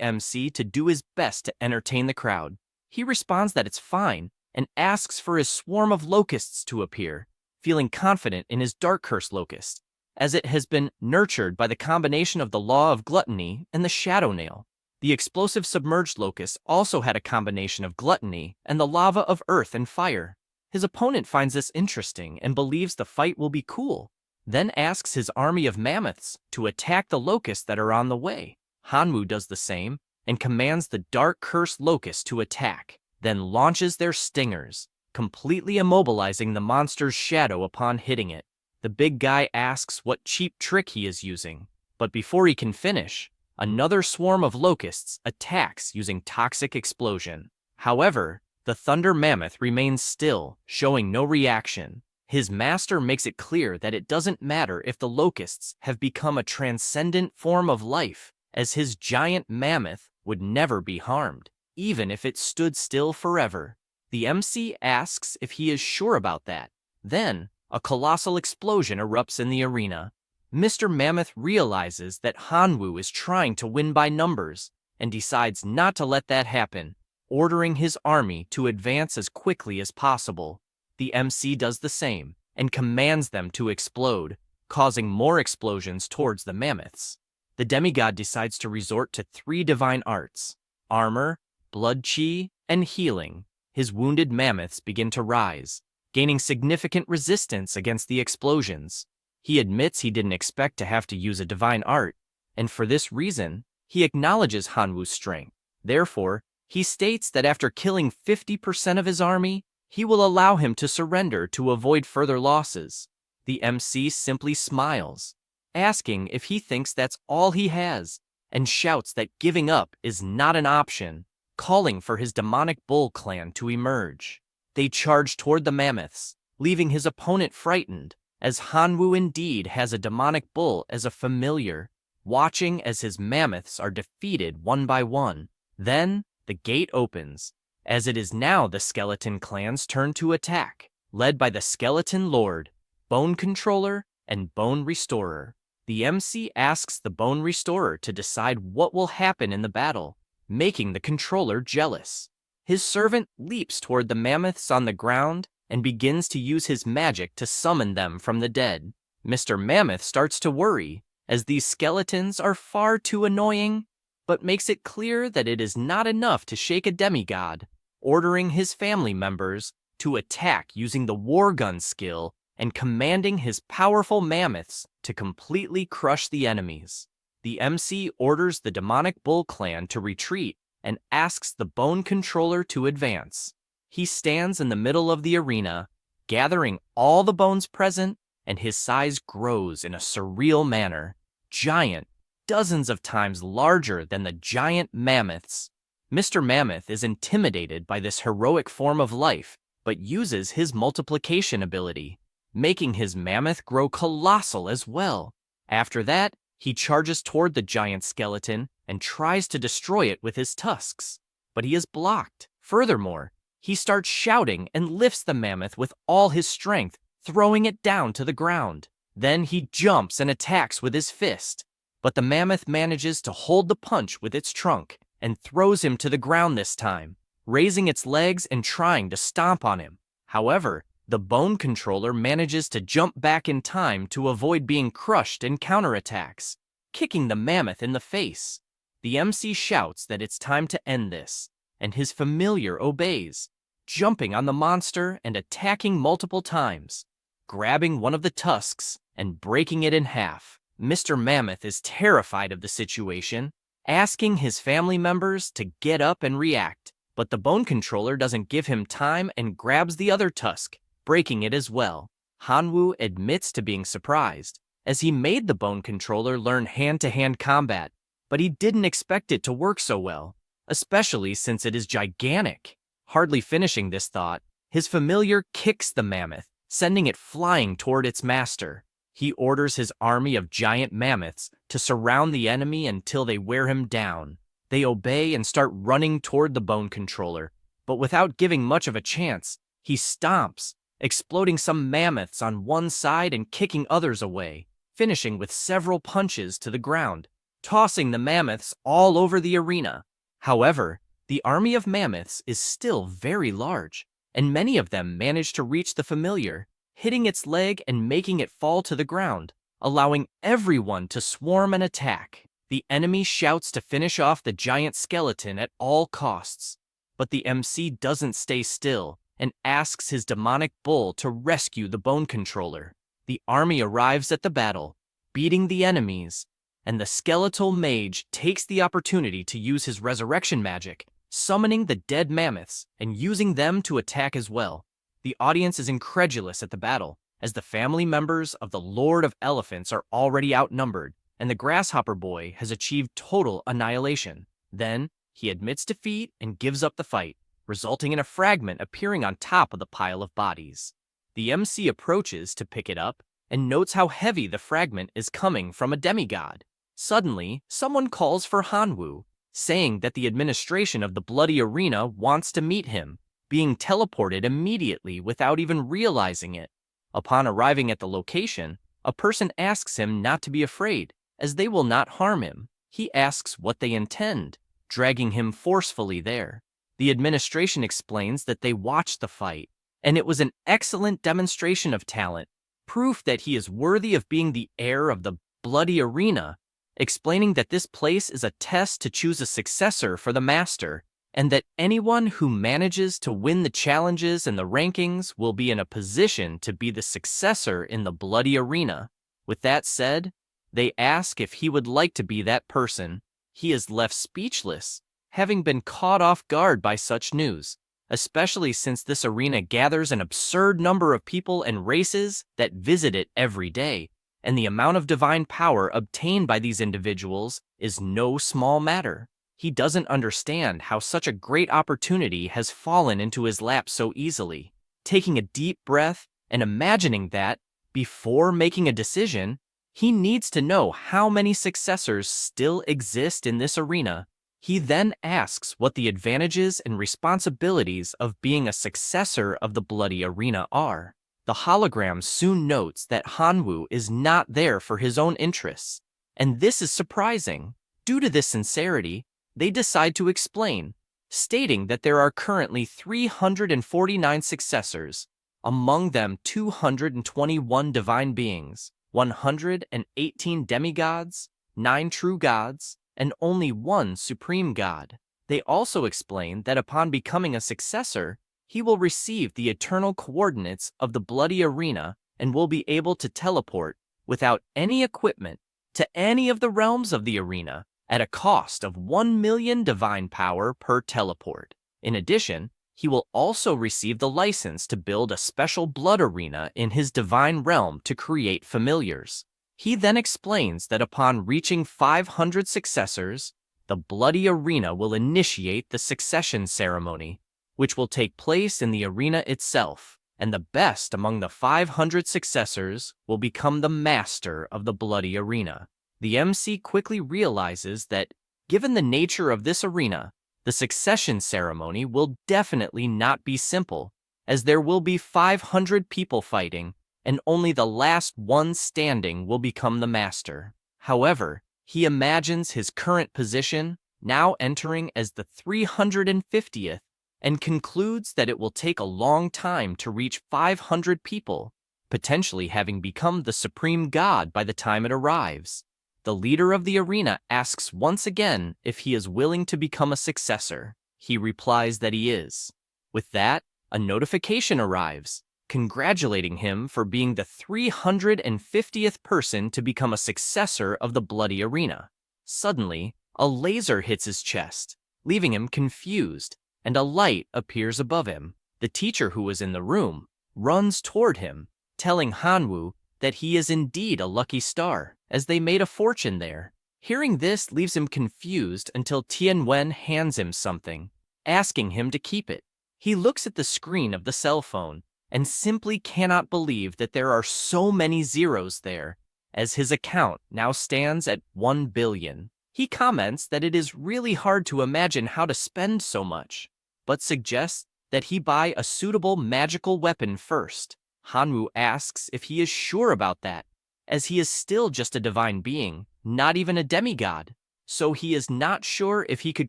MC to do his best to entertain the crowd. He responds that it's fine and asks for his swarm of locusts to appear, feeling confident in his dark curse locust, as it has been nurtured by the combination of the law of gluttony and the shadow nail. The explosive submerged locust also had a combination of gluttony and the lava of earth and fire. His opponent finds this interesting and believes the fight will be cool, then asks his army of mammoths to attack the locusts that are on the way. Hanwoo does the same and commands the dark cursed locusts to attack, then launches their stingers, completely immobilizing the monster's shadow upon hitting it. The big guy asks what cheap trick he is using, but before he can finish, another swarm of locusts attacks using toxic explosion. However, the thunder mammoth remains still, showing no reaction. His master makes it clear that it doesn't matter if the locusts have become a transcendent form of life, as his giant mammoth would never be harmed, even if it stood still forever. The MC asks if he is sure about that. Then, a colossal explosion erupts in the arena. Mr. Mammoth realizes that Hanwoo is trying to win by numbers and decides not to let that happen, ordering his army to advance as quickly as possible. The MC does the same and commands them to explode, causing more explosions towards the mammoths. The demigod decides to resort to 3 divine arts: armor, blood chi, and healing. His wounded mammoths begin to rise, gaining significant resistance against the explosions. He admits he didn't expect to have to use a divine art, and for this reason, he acknowledges Hanwoo's strength. Therefore, he states that after killing 50% of his army, he will allow him to surrender to avoid further losses. The MC simply smiles, asking if he thinks that's all he has, and shouts that giving up is not an option, calling for his demonic bull clan to emerge. They charge toward the mammoths, leaving his opponent frightened, as Hanwoo indeed has a demonic bull as a familiar, watching as his mammoths are defeated one by one. Then, the gate opens, as it is now the skeleton clan's turn to attack, led by the skeleton lord, bone controller, and bone restorer. The MC asks the bone restorer to decide what will happen in the battle, making the controller jealous. His servant leaps toward the mammoths on the ground and begins to use his magic to summon them from the dead. Mr. Mammoth starts to worry, as these skeletons are far too annoying, but makes it clear that it is not enough to shake a demigod, ordering his family members to attack using the war gun skill and commanding his powerful mammoths to completely crush the enemies. The MC orders the demonic bull clan to retreat and asks the bone controller to advance. He stands in the middle of the arena, gathering all the bones present, and his size grows in a surreal manner, giant, dozens of times larger than the giant mammoths. Mr. Mammoth is intimidated by this heroic form of life, but uses his multiplication ability, making his mammoth grow colossal as well. After that, he charges toward the giant skeleton and tries to destroy it with his tusks, but he is blocked. Furthermore, he starts shouting and lifts the mammoth with all his strength, throwing it down to the ground. Then he jumps and attacks with his fist, but the mammoth manages to hold the punch with its trunk and throws him to the ground this time, raising its legs and trying to stomp on him. However, the bone controller manages to jump back in time to avoid being crushed and counterattacks, kicking the mammoth in the face. The MC shouts that it's time to end this, and his familiar obeys, jumping on the monster and attacking multiple times, grabbing one of the tusks and breaking it in half. Mr. Mammoth is terrified of the situation, asking his family members to get up and react, but the bone controller doesn't give him time and grabs the other tusk, breaking it as well. Hanwoo admits to being surprised, as he made the bone controller learn hand-to-hand combat, but he didn't expect it to work so well, especially since it is gigantic. Hardly finishing this thought, his familiar kicks the mammoth, sending it flying toward its master. He orders his army of giant mammoths to surround the enemy until they wear him down. They obey and start running toward the bone controller, but without giving much of a chance, he stomps, exploding some mammoths on one side and kicking others away, finishing with several punches to the ground, tossing the mammoths all over the arena. However, the army of mammoths is still very large, and many of them manage to reach the familiar, hitting its leg and making it fall to the ground, allowing everyone to swarm and attack. The enemy shouts to finish off the giant skeleton at all costs, but the MC doesn't stay still and asks his demonic bull to rescue the bone controller. The army arrives at the battle, beating the enemies, and the skeletal mage takes the opportunity to use his resurrection magic, summoning the dead mammoths and using them to attack as well. The audience is incredulous at the battle, as the family members of the Lord of Elephants are already outnumbered, and the Grasshopper Boy has achieved total annihilation. Then, he admits defeat and gives up the fight, resulting in a fragment appearing on top of the pile of bodies. The MC approaches to pick it up and notes how heavy the fragment is coming from a demigod. Suddenly, someone calls for Hanwoo, saying that the administration of the Bloody Arena wants to meet him, being teleported immediately without even realizing it. Upon arriving at the location, a person asks him not to be afraid, as they will not harm him. He asks what they intend, dragging him forcefully there. The administration explains that they watched the fight, and it was an excellent demonstration of talent, proof that he is worthy of being the heir of the Bloody Arena, explaining that this place is a test to choose a successor for the master, and that anyone who manages to win the challenges and the rankings will be in a position to be the successor in the Bloody Arena. With that said, they ask if he would like to be that person. He is left speechless, having been caught off guard by such news, especially since this arena gathers an absurd number of people and races that visit it every day, and the amount of divine power obtained by these individuals is no small matter. He doesn't understand how such a great opportunity has fallen into his lap so easily. Taking a deep breath and imagining that, before making a decision, he needs to know how many successors still exist in this arena. He then asks what the advantages and responsibilities of being a successor of the Bloody Arena are. The hologram soon notes that Hanwoo is not there for his own interests, and this is surprising. Due to this sincerity, they decide to explain, stating that there are currently 349 successors, among them 221 divine beings, 118 demigods, 9 true gods, and only 1 supreme god. They also explain that upon becoming a successor, he will receive the eternal coordinates of the Bloody Arena and will be able to teleport without any equipment to any of the realms of the arena at a cost of 1 million divine power per teleport. In addition, he will also receive the license to build a special blood arena in his divine realm to create familiars. He then explains that upon reaching 500 successors, the Bloody Arena will initiate the succession ceremony, which will take place in the arena itself, and the best among the 500 successors will become the master of the Bloody Arena. The MC quickly realizes that, given the nature of this arena, the succession ceremony will definitely not be simple, as there will be 500 people fighting, and only the last one standing will become the master. However, he imagines his current position, now entering as the 350th, and concludes that it will take a long time to reach 500 people, potentially having become the supreme god by the time it arrives. The leader of the arena asks once again if he is willing to become a successor. He replies that he is. With that, a notification arrives, congratulating him for being the 350th person to become a successor of the Bloody Arena. Suddenly, a laser hits his chest, leaving him confused, and a light appears above him. The teacher who was in the room runs toward him, telling Hanwoo that he is indeed a lucky star, as they made a fortune there. Hearing this leaves him confused until Tianwen hands him something, asking him to keep it. He looks at the screen of the cell phone and simply cannot believe that there are so many zeros there, as his account now stands at 1 billion. He comments that it is really hard to imagine how to spend so much, but suggests that he buy a suitable magical weapon first. Hanwoo asks if he is sure about that, as he is still just a divine being, not even a demigod, so he is not sure if he could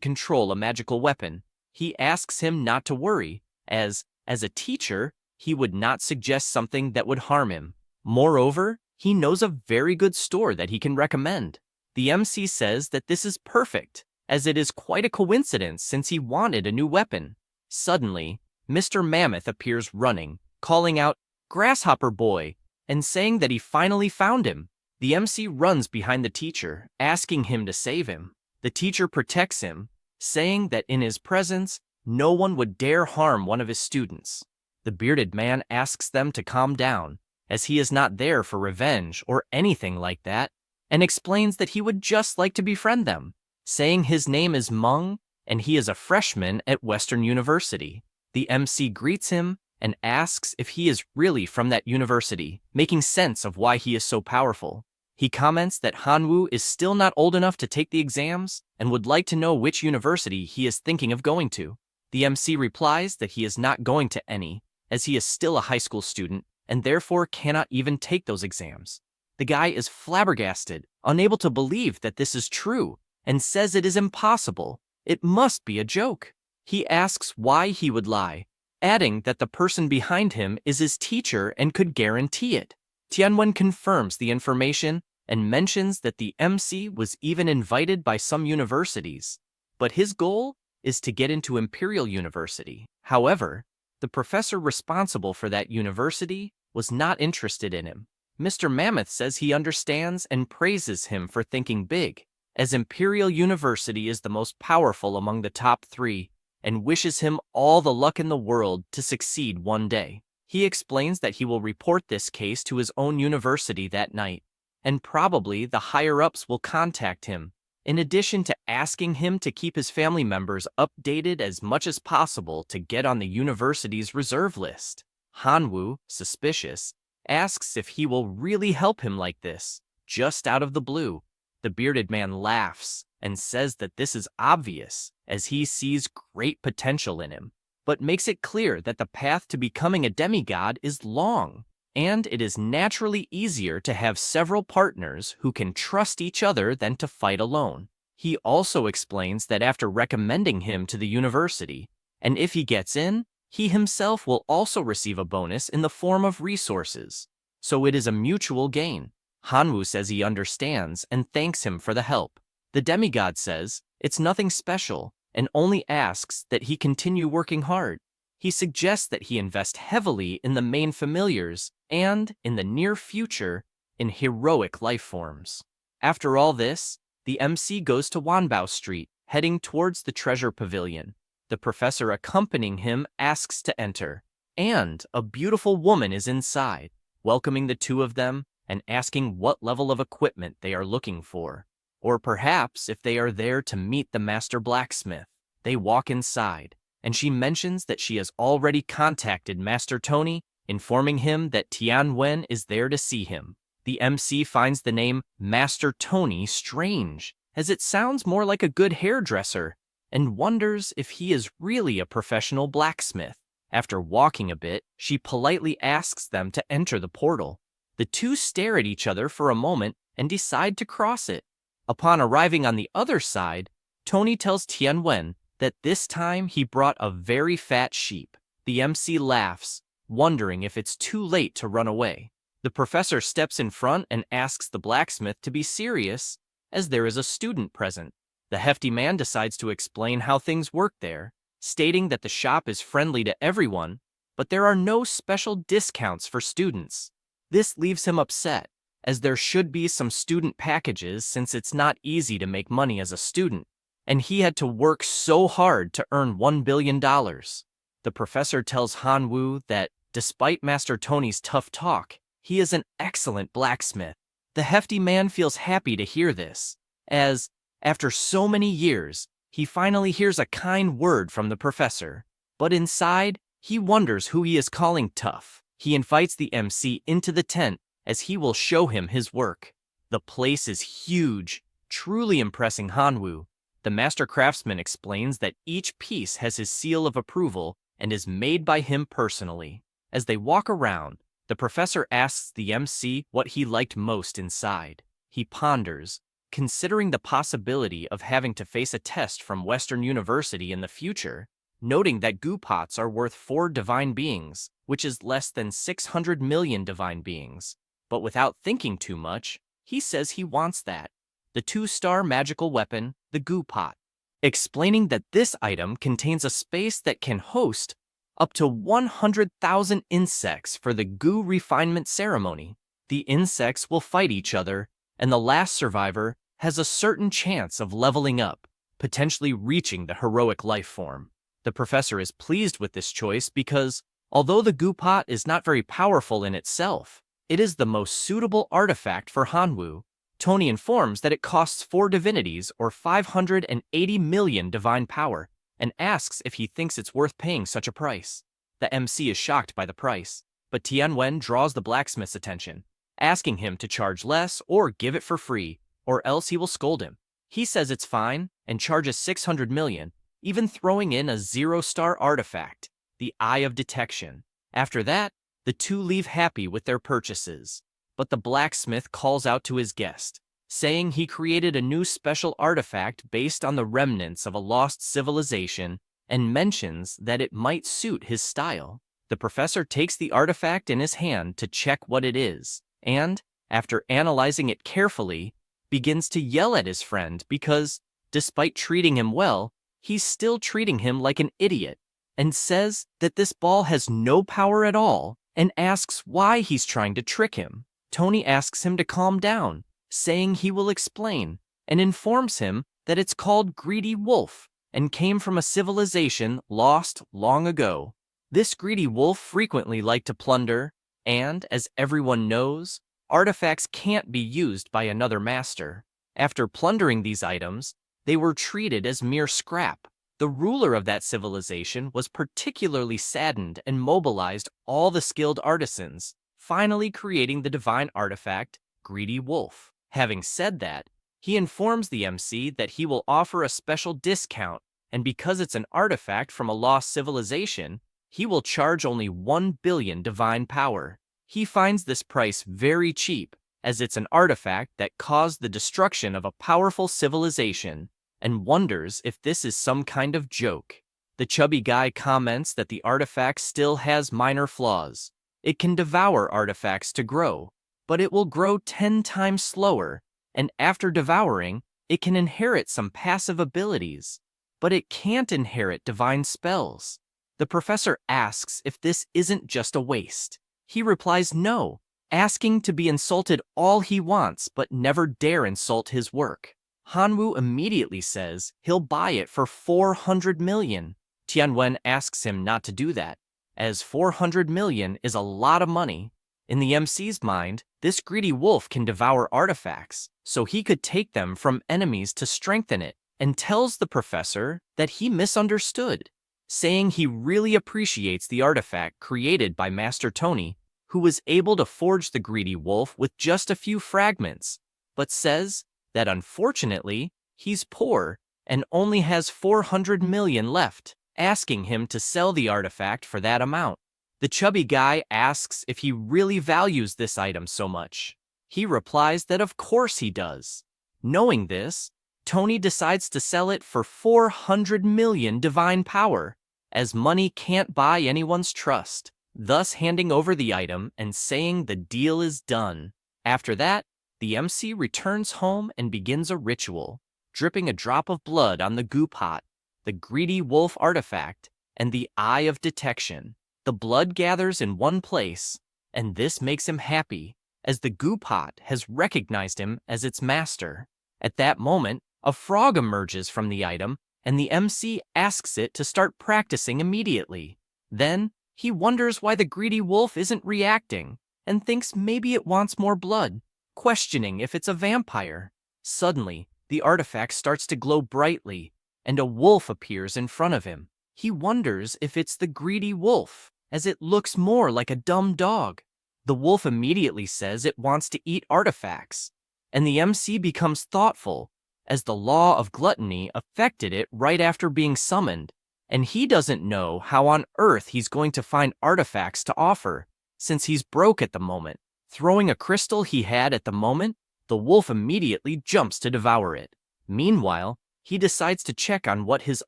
control a magical weapon. He asks him not to worry, as a teacher, he would not suggest something that would harm him. Moreover, he knows a very good store that he can recommend. The MC says that this is perfect, as it is quite a coincidence since he wanted a new weapon. Suddenly, Mr. Mammoth appears running, calling out, "Grasshopper boy," and saying that he finally found him. The MC runs behind the teacher, asking him to save him. The teacher protects him, saying that in his presence, no one would dare harm one of his students. The bearded man asks them to calm down, as he is not there for revenge or anything like that, and explains that he would just like to befriend them, saying his name is Meng and he is a freshman at Western University. The MC greets him and asks if he is really from that university, making sense of why he is so powerful. He comments that Hanwoo is still not old enough to take the exams and would like to know which university he is thinking of going to. The MC replies that he is not going to any, as he is still a high school student and therefore cannot even take those exams. The guy is flabbergasted, unable to believe that this is true, and says it is impossible. It must be a joke. He asks why he would lie, adding that the person behind him is his teacher and could guarantee it. Tianwen confirms the information and mentions that the MC was even invited by some universities, but his goal is to get into Imperial University. However, the professor responsible for that university was not interested in him. Mr. Mammoth says he understands and praises him for thinking big, as Imperial University is the most powerful among the top 3, and wishes him all the luck in the world to succeed one day. He explains that he will report this case to his own university that night, and probably the higher-ups will contact him, in addition to asking him to keep his family members updated as much as possible to get on the university's reserve list. Hanwoo, suspicious, asks if he will really help him like this, just out of the blue. The bearded man laughs and says that this is obvious, as he sees great potential in him, but makes it clear that the path to becoming a demigod is long, and it is naturally easier to have several partners who can trust each other than to fight alone. He also explains that after recommending him to the university, and if he gets in, he himself will also receive a bonus in the form of resources, so it is a mutual gain. Hanwoo says he understands and thanks him for the help. The demigod says it's nothing special and only asks that he continue working hard. He suggests that he invest heavily in the main familiars and, in the near future, in heroic life forms. After all this, the MC goes to Wanbao Street, heading towards the treasure pavilion. The professor accompanying him asks to enter, and a beautiful woman is inside, welcoming the two of them and asking what level of equipment they are looking for, or perhaps if they are there to meet the master blacksmith. They walk inside, and she mentions that she has already contacted Master Tony, informing him that Tianwen is there to see him. The MC finds the name Master Tony strange, as it sounds more like a good hairdresser, and wonders if he is really a professional blacksmith. After walking a bit, she politely asks them to enter the portal. The two stare at each other for a moment and decide to cross it. Upon arriving on the other side, Tony tells Tianwen that this time he brought a very fat sheep. The MC laughs, wondering if it's too late to run away. The professor steps in front and asks the blacksmith to be serious, as there is a student present. The hefty man decides to explain how things work there, stating that the shop is friendly to everyone, but there are no special discounts for students. This leaves him upset, as there should be some student packages since it's not easy to make money as a student, and he had to work so hard to earn $1 billion. The professor tells Hanwoo that, despite Master Tony's tough talk, He is an excellent blacksmith. The hefty man feels happy to hear this, as, after so many years, he finally hears a kind word from the professor. But inside, he wonders who he is calling tough. He invites the MC into the tent as he will show him his work. The place is huge, truly impressing Hanwoo. The master craftsman explains that each piece has his seal of approval and is made by him personally. As they walk around, the professor asks the MC what he liked most inside. He ponders, considering the possibility of having to face a test from Western University in the future, noting that goo pots are worth 4 divine beings, which is less than 600 million divine beings. But without thinking too much, he says he wants that. The 2-star magical weapon, the goo pot, explaining that this item contains a space that can host up to 100,000 insects for the goo refinement ceremony. The insects will fight each other, and the last survivor has a certain chance of leveling up, potentially reaching the heroic life form. The professor is pleased with this choice because, although the goo pot is not very powerful in itself, it is the most suitable artifact for Hanwoo. Tony informs that it costs 4 divinities or 580 million divine power, and asks if he thinks it's worth paying such a price. The MC is shocked by the price, but Tianwen draws the blacksmith's attention, asking him to charge less or give it for free, or else he will scold him. He says it's fine and charges 600 million, even throwing in a 0-star artifact, the Eye of Detection. After that, the two leave happy with their purchases. But the blacksmith calls out to his guest, saying he created a new special artifact based on the remnants of a lost civilization and mentions that it might suit his style. The professor takes the artifact in his hand to check what it is, and, after analyzing it carefully, begins to yell at his friend because, despite treating him well, he's still treating him like an idiot, and says that this ball has no power at all and asks why he's trying to trick him. Tony asks him to calm down, saying he will explain, and informs him that it's called Greedy Wolf and came from a civilization lost long ago. This greedy wolf frequently liked to plunder, and, as everyone knows, artifacts can't be used by another master. After plundering these items, they were treated as mere scrap. The ruler of that civilization was particularly saddened and mobilized all the skilled artisans, finally creating the divine artifact, Greedy Wolf. Having said that, he informs the MC that he will offer a special discount, and because it's an artifact from a lost civilization, he will charge only 1 billion divine power. He finds this price very cheap, as it's an artifact that caused the destruction of a powerful civilization, and wonders if this is some kind of joke. The chubby guy comments that the artifact still has minor flaws. It can devour artifacts to grow, but it will grow 10 times slower, and after devouring, it can inherit some passive abilities, but it can't inherit divine spells. The professor asks if this isn't just a waste. He replies no, asking to be insulted all he wants but never dare insult his work. Hanwoo immediately says he'll buy it for 400 million. Tianwen asks him not to do that, as 400 million is a lot of money. In the MC's mind, this greedy wolf can devour artifacts, so he could take them from enemies to strengthen it, and tells the professor that he misunderstood, saying he really appreciates the artifact created by Master Tony, who was able to forge the greedy wolf with just a few fragments, but says that unfortunately, he's poor and only has 400 million left, asking him to sell the artifact for that amount. The chubby guy asks if he really values this item so much. He replies that of course he does. Knowing this, Tony decides to sell it for 400 million divine power, as money can't buy anyone's trust, thus handing over the item and saying the deal is done. After that, the MC returns home and begins a ritual, dripping a drop of blood on the goo pot, the greedy wolf artifact, and the Eye of Detection. The blood gathers in one place, and this makes him happy, as the goo pot has recognized him as its master. At that moment, a frog emerges from the item, and the MC asks it to start practicing immediately. Then, he wonders why the greedy wolf isn't reacting, and thinks maybe it wants more blood, questioning if it's a vampire. Suddenly, the artifact starts to glow brightly, and a wolf appears in front of him. He wonders if it's the greedy wolf, as it looks more like a dumb dog. The wolf immediately says it wants to eat artifacts, and the MC becomes thoughtful, as the law of gluttony affected it right after being summoned, and he doesn't know how on earth he's going to find artifacts to offer, since he's broke at the moment. Throwing a crystal he had at the moment, the wolf immediately jumps to devour it. Meanwhile, he decides to check on what his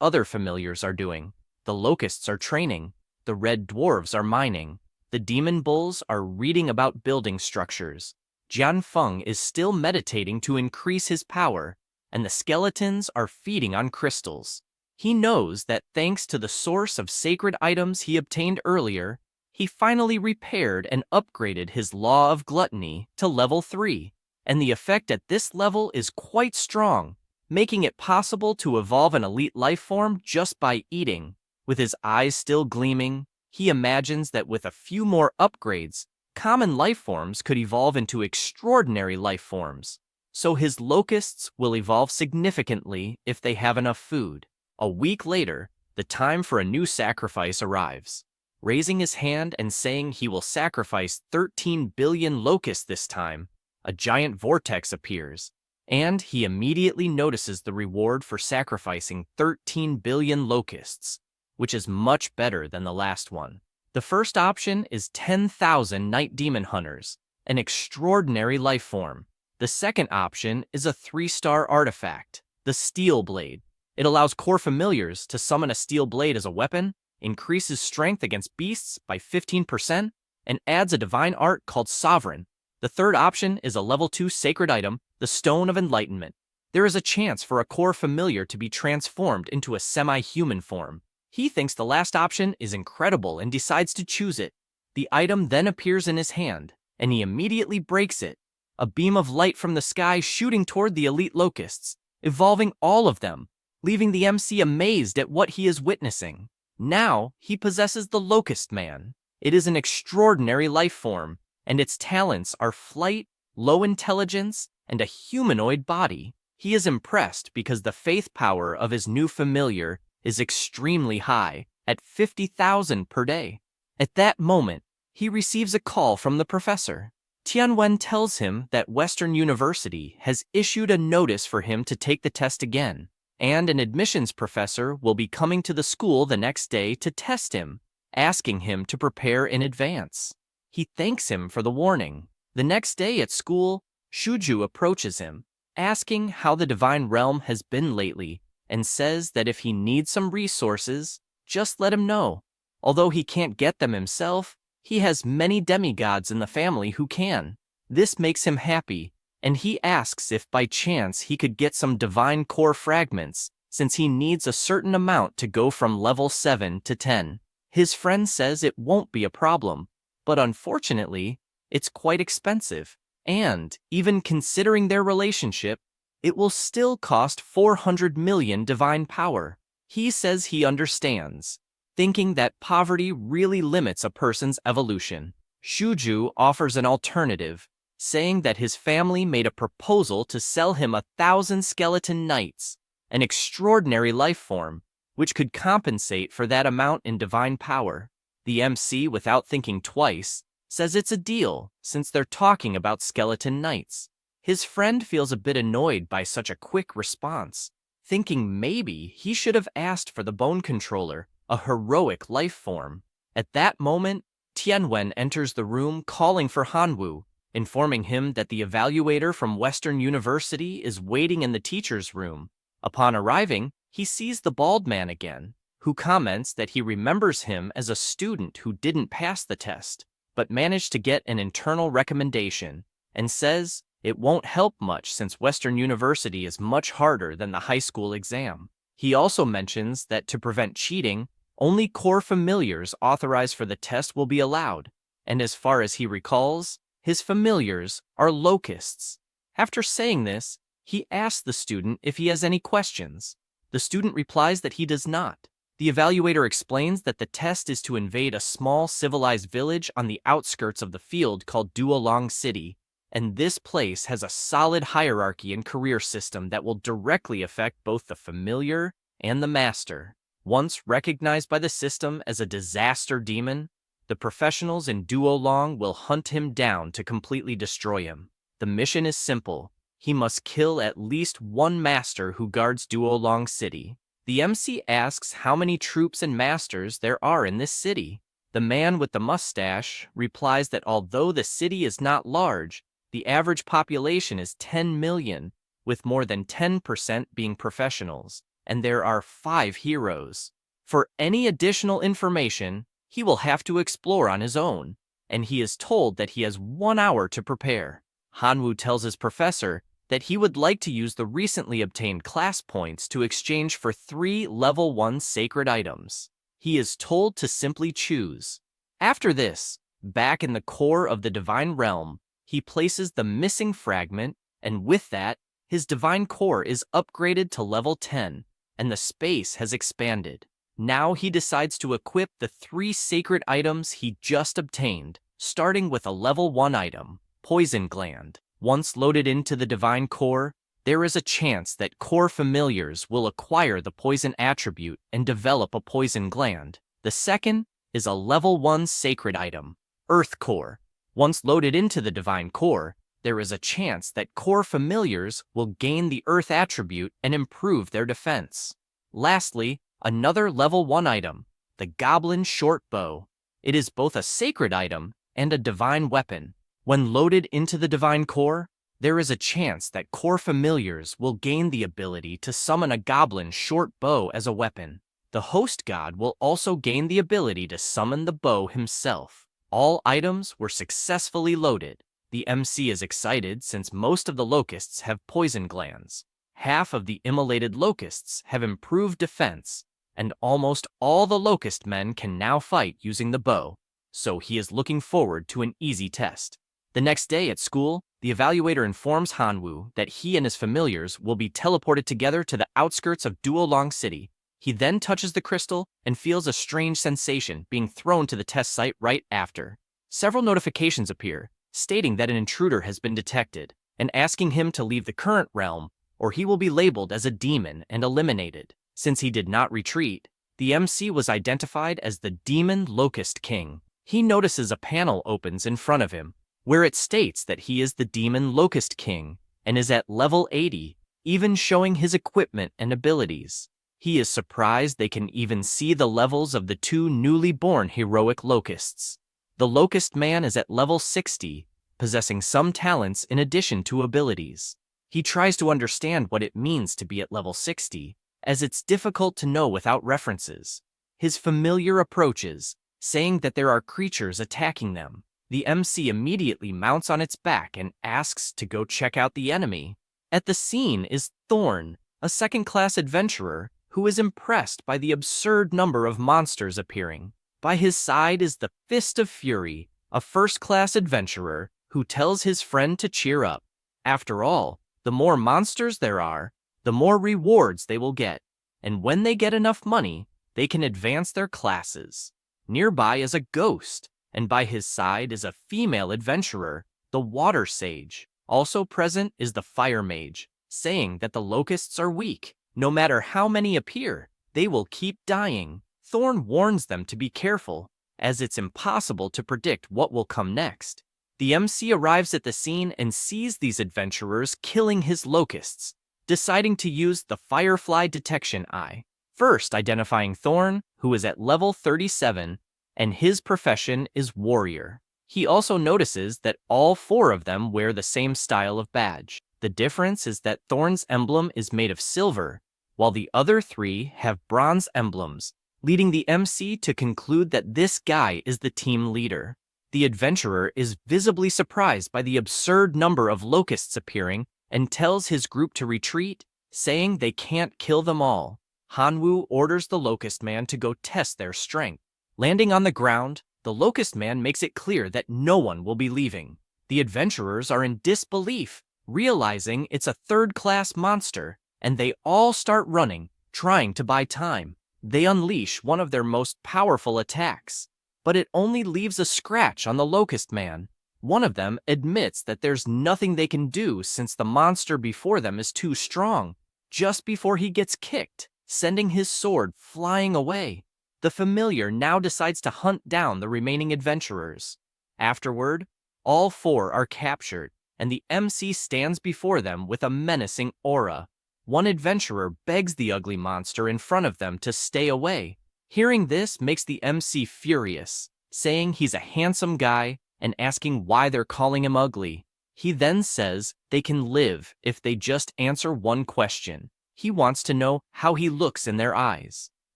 other familiars are doing. The locusts are training, the red dwarves are mining, the demon bulls are reading about building structures. Jian Feng is still meditating to increase his power, and the skeletons are feeding on crystals. He knows that thanks to the source of sacred items he obtained earlier, he finally repaired and upgraded his law of gluttony to level 3, and the effect at this level is quite strong, making it possible to evolve an elite life form just by eating. With his eyes still gleaming, he imagines that with a few more upgrades, common life forms could evolve into extraordinary life forms. So his locusts will evolve significantly if they have enough food. A week later, the time for a new sacrifice arrives. Raising his hand and saying he will sacrifice 13 billion locusts this time, a giant vortex appears, and he immediately notices the reward for sacrificing 13 billion locusts, which is much better than the last one. The first option is 10,000 night demon hunters, an extraordinary life form. The second option is a 3-star artifact, the Steel Blade. It allows core familiars to summon a steel blade as a weapon, increases strength against beasts by 15%, and adds a divine art called Sovereign. The third option is a level 2 sacred item, the Stone of Enlightenment. There is a chance for a core familiar to be transformed into a semi-human form. He thinks the last option is incredible and decides to choose it. The item then appears in his hand, and he immediately breaks it. A beam of light from the sky shooting toward the elite locusts, evolving all of them, leaving the MC amazed at what he is witnessing. Now, he possesses the Locust Man. It is an extraordinary life form, and its talents are flight, low intelligence, and a humanoid body. He is impressed because the faith power of his new familiar is extremely high, at 50,000 per day. At that moment, he receives a call from the professor. Tianwen tells him that Western University has issued a notice for him to take the test again, and an admissions professor will be coming to the school the next day to test him, asking him to prepare in advance. He thanks him for the warning. The next day at school, Shuju approaches him, asking how the divine realm has been lately, and says that if he needs some resources, just let him know. Although he can't get them himself, he has many demigods in the family who can. This makes him happy, and he asks if by chance he could get some divine core fragments, since he needs a certain amount to go from level 7 to 10. His friend says it won't be a problem, but unfortunately, it's quite expensive, and, even considering their relationship, it will still cost 400 million divine power. He says he understands, thinking that poverty really limits a person's evolution. Shuju offers an alternative, saying that his family made a proposal to sell him 1,000 skeleton knights, an extraordinary life form, which could compensate for that amount in divine power. The MC, without thinking twice, says it's a deal, since they're talking about skeleton knights. His friend feels a bit annoyed by such a quick response, thinking maybe he should have asked for the bone controller, a heroic life form. At that moment, Tianwen enters the room calling for Hanwu, informing him that the evaluator from Western University is waiting in the teacher's room. Upon arriving, he sees the bald man again, who comments that he remembers him as a student who didn't pass the test, but managed to get an internal recommendation, and says it won't help much since Western University is much harder than the high school exam. He also mentions that to prevent cheating, only core familiars authorized for the test will be allowed, and as far as he recalls, his familiars are locusts. After saying this, he asks the student if he has any questions. The student replies that he does not. The evaluator explains that the test is to invade a small civilized village on the outskirts of the field called Duolong City, and this place has a solid hierarchy and career system that will directly affect both the familiar and the master. Once recognized by the system as a disaster demon, the professionals in Duolong will hunt him down to completely destroy him. The mission is simple. He must kill at least one master who guards Duolong City. The MC asks how many troops and masters there are in this city. The man with the mustache replies that although the city is not large, the average population is 10 million, with more than 10% being professionals, and there are 5 heroes. For any additional information, he will have to explore on his own, and he is told that he has 1 hour to prepare. Hanwoo tells his professor that he would like to use the recently obtained class points to exchange for 3 level 1 sacred items. He is told to simply choose. After this, back in the core of the divine realm, he places the missing fragment, and with that, his divine core is upgraded to level 10, and the space has expanded. Now he decides to equip the 3 sacred items he just obtained, starting with a level 1 item, Poison Gland. Once loaded into the divine core, there is a chance that core familiars will acquire the poison attribute and develop a poison gland. The second is a level 1 sacred item, Earth Core. Once loaded into the divine core, there is a chance that core familiars will gain the earth attribute and improve their defense. Lastly, another level 1 item, the Goblin Short Bow. It is both a sacred item and a divine weapon. When loaded into the divine core, there is a chance that core familiars will gain the ability to summon a goblin short bow as a weapon. The host god will also gain the ability to summon the bow himself. All items were successfully loaded. The MC is excited since most of the locusts have poison glands. Half of the immolated locusts have improved defense, and almost all the locust men can now fight using the bow, so he is looking forward to an easy test. The next day at school, the evaluator informs Hanwoo that he and his familiars will be teleported together to the outskirts of Duolong City. He then touches the crystal and feels a strange sensation being thrown to the test site right after. Several notifications appear, stating that an intruder has been detected, and asking him to leave the current realm, or he will be labeled as a demon and eliminated. Since he did not retreat, the MC was identified as the Demon Locust King. He notices a panel opens in front of him, where it states that he is the Demon Locust King and is at level 80, even showing his equipment and abilities. He is surprised they can even see the levels of the 2 newly born heroic locusts. The Locust Man is at level 60, possessing some talents in addition to abilities. He tries to understand what it means to be at level 60, as it's difficult to know without references. His familiar approaches, saying that there are creatures attacking them. The MC immediately mounts on its back and asks to go check out the enemy. At the scene is Thorn, a second-class adventurer who is impressed by the absurd number of monsters appearing. By his side is the Fist of Fury, a first-class adventurer who tells his friend to cheer up. After all, the more monsters there are, the more rewards they will get, and when they get enough money, they can advance their classes. Nearby is a ghost, and by his side is a female adventurer, the Water Sage. Also present is the Fire Mage, saying that the locusts are weak. No matter how many appear, they will keep dying. Thorn warns them to be careful, as it's impossible to predict what will come next. The MC arrives at the scene and sees these adventurers killing his locusts, deciding to use the Firefly Detection Eye. First identifying Thorn, who is at level 37, and his profession is warrior. He also notices that all 4 of them wear the same style of badge. The difference is that Thorn's emblem is made of silver, while the other 3 have bronze emblems, leading the MC to conclude that this guy is the team leader. The adventurer is visibly surprised by the absurd number of locusts appearing and tells his group to retreat, saying they can't kill them all. Hanwoo orders the Locust Man to go test their strength. Landing on the ground, the Locust Man makes it clear that no one will be leaving. The adventurers are in disbelief, realizing it's a third-class monster, and they all start running, trying to buy time. They unleash one of their most powerful attacks, but it only leaves a scratch on the Locust Man. One of them admits that there's nothing they can do since the monster before them is too strong. Just before he gets kicked, sending his sword flying away, the familiar now decides to hunt down the remaining adventurers. Afterward, all four are captured, and the MC stands before them with a menacing aura. One adventurer begs the ugly monster in front of them to stay away. Hearing this makes the MC furious, saying he's a handsome guy and asking why they're calling him ugly. He then says they can live if they just answer one question. He wants to know how he looks in their eyes.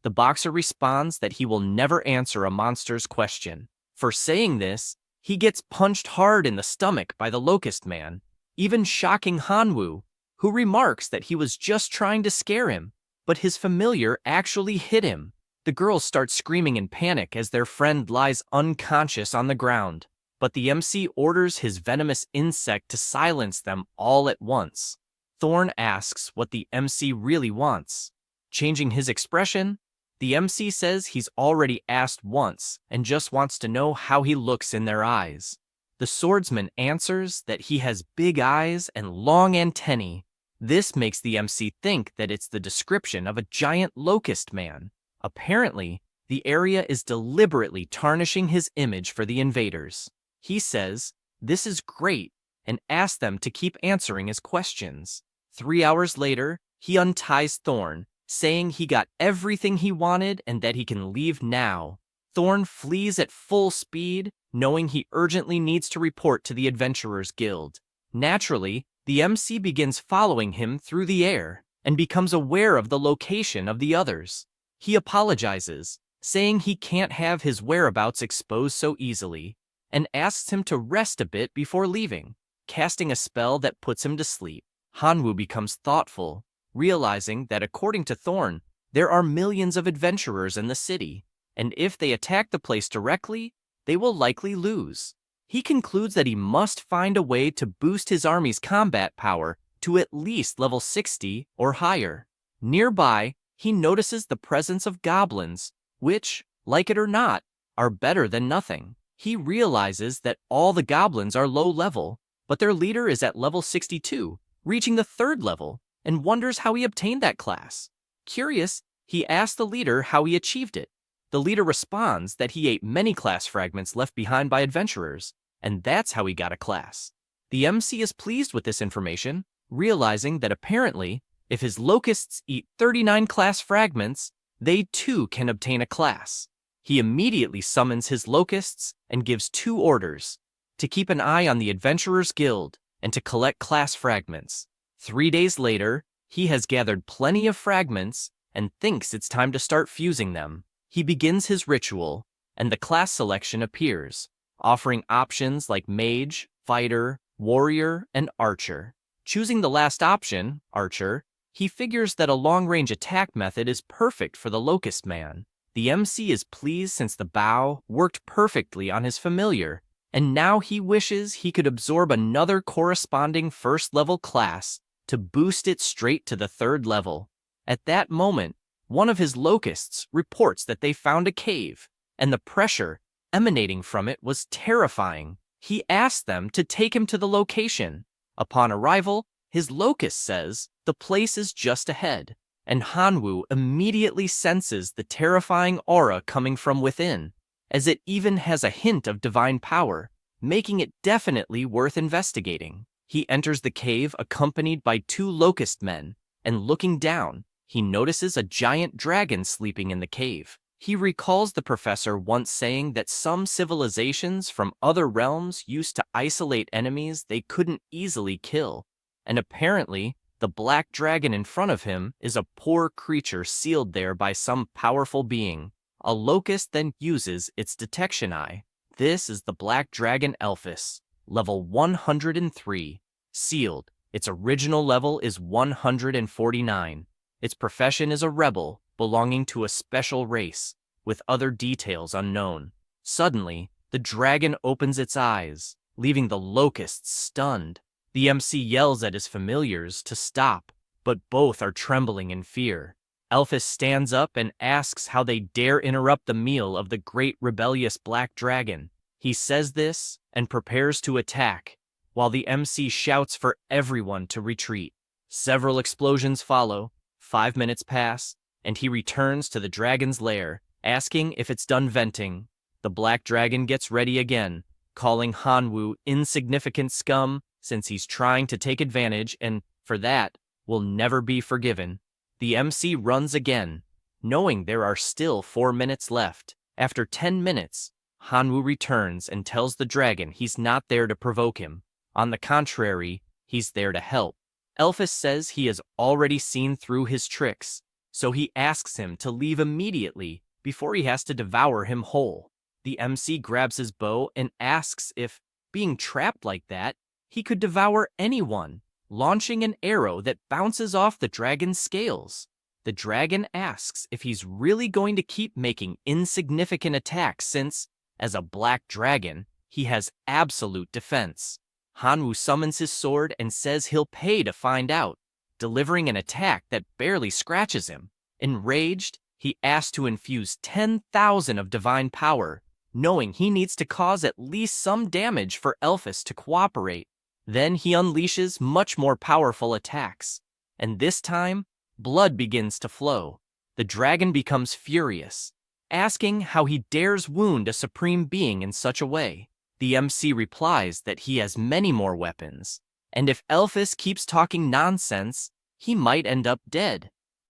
The boxer responds that he will never answer a monster's question. For saying this, he gets punched hard in the stomach by the Locust Man, even shocking Hanwoo, who remarks that he was just trying to scare him, but his familiar actually hit him. The girls start screaming in panic as their friend lies unconscious on the ground, but the MC orders his venomous insect to silence them all at once. Thorn asks what the MC really wants. Changing his expression, the MC says he's already asked once and just wants to know how he looks in their eyes. The swordsman answers that he has big eyes and long antennae. This makes the MC think that it's the description of a giant locust man. Apparently, the area is deliberately tarnishing his image for the invaders. He says, "This is great," and asks them to keep answering his questions. 3 hours later, he unties Thorn, saying he got everything he wanted and that he can leave now. Thorn flees at full speed, knowing he urgently needs to report to the Adventurers Guild. Naturally, the MC begins following him through the air and becomes aware of the location of the others. He apologizes, saying he can't have his whereabouts exposed so easily, and asks him to rest a bit before leaving, casting a spell that puts him to sleep. Hanwoo becomes thoughtful, realizing that according to Thorn, there are millions of adventurers in the city, and if they attack the place directly, they will likely lose. He concludes that he must find a way to boost his army's combat power to at least level 60 or higher. Nearby, he notices the presence of goblins, which, like it or not, are better than nothing. He realizes that all the goblins are low level, but their leader is at level 62, reaching the 3rd level, and wonders how he obtained that class. Curious, he asks the leader how he achieved it. The leader responds that he ate many class fragments left behind by adventurers, and that's how he got a class. The MC is pleased with this information, realizing that apparently, if his locusts eat 39 class fragments, they too can obtain a class. He immediately summons his locusts and gives 2 orders: to keep an eye on the Adventurers Guild and to collect class fragments. 3 days later, he has gathered plenty of fragments and thinks it's time to start fusing them. He begins his ritual, and the class selection appears, offering options like mage, fighter, warrior, and archer. Choosing the last option, archer, he figures that a long-range attack method is perfect for the Locust Man. The MC is pleased since the bow worked perfectly on his familiar, and now he wishes he could absorb another corresponding 1st level class to boost it straight to the 3rd level. At that moment, one of his locusts reports that they found a cave, and the pressure emanating from it was terrifying. He asks them to take him to the location. Upon arrival, his locust says the place is just ahead, and Hanwoo immediately senses the terrifying aura coming from within, as it even has a hint of divine power, making it definitely worth investigating. He enters the cave accompanied by 2 locust men, and looking down, he notices a giant dragon sleeping in the cave. He recalls the professor once saying that some civilizations from other realms used to isolate enemies they couldn't easily kill, and apparently, the black dragon in front of him is a poor creature sealed there by some powerful being. A locust then uses its detection eye. This is the black dragon Elphus, level 103. Sealed. Its original level is 149. Its profession is a rebel, belonging to a special race, with other details unknown. Suddenly, the dragon opens its eyes, leaving the locusts stunned. The MC yells at his familiars to stop, but both are trembling in fear. Elphys stands up and asks how they dare interrupt the meal of the great rebellious black dragon. He says this and prepares to attack, while the MC shouts for everyone to retreat. Several explosions follow, 5 minutes pass, and he returns to the dragon's lair, asking if it's done venting. The black dragon gets ready again, calling Hanwoo insignificant scum since he's trying to take advantage and, for that, will never be forgiven. The MC runs again, knowing there are still 4 minutes left. After 10 minutes, Hanwoo returns and tells the dragon he's not there to provoke him. On the contrary, he's there to help. Elphys says he has already seen through his tricks, so he asks him to leave immediately before he has to devour him whole. The MC grabs his bow and asks if, being trapped like that, he could devour anyone, launching an arrow that bounces off the dragon's scales. The dragon asks if he's really going to keep making insignificant attacks since, as a black dragon, he has absolute defense. Hanwoo summons his sword and says he'll pay to find out, delivering an attack that barely scratches him. Enraged, he asks to infuse 10,000 of divine power, knowing he needs to cause at least some damage for Elphys to cooperate. Then he unleashes much more powerful attacks, and this time, blood begins to flow. The dragon becomes furious, asking how he dares wound a supreme being in such a way. The MC replies that he has many more weapons, and if Elphys keeps talking nonsense, he might end up dead.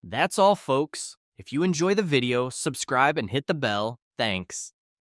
That's all, folks. If you enjoy the video, subscribe and hit the bell. Thanks.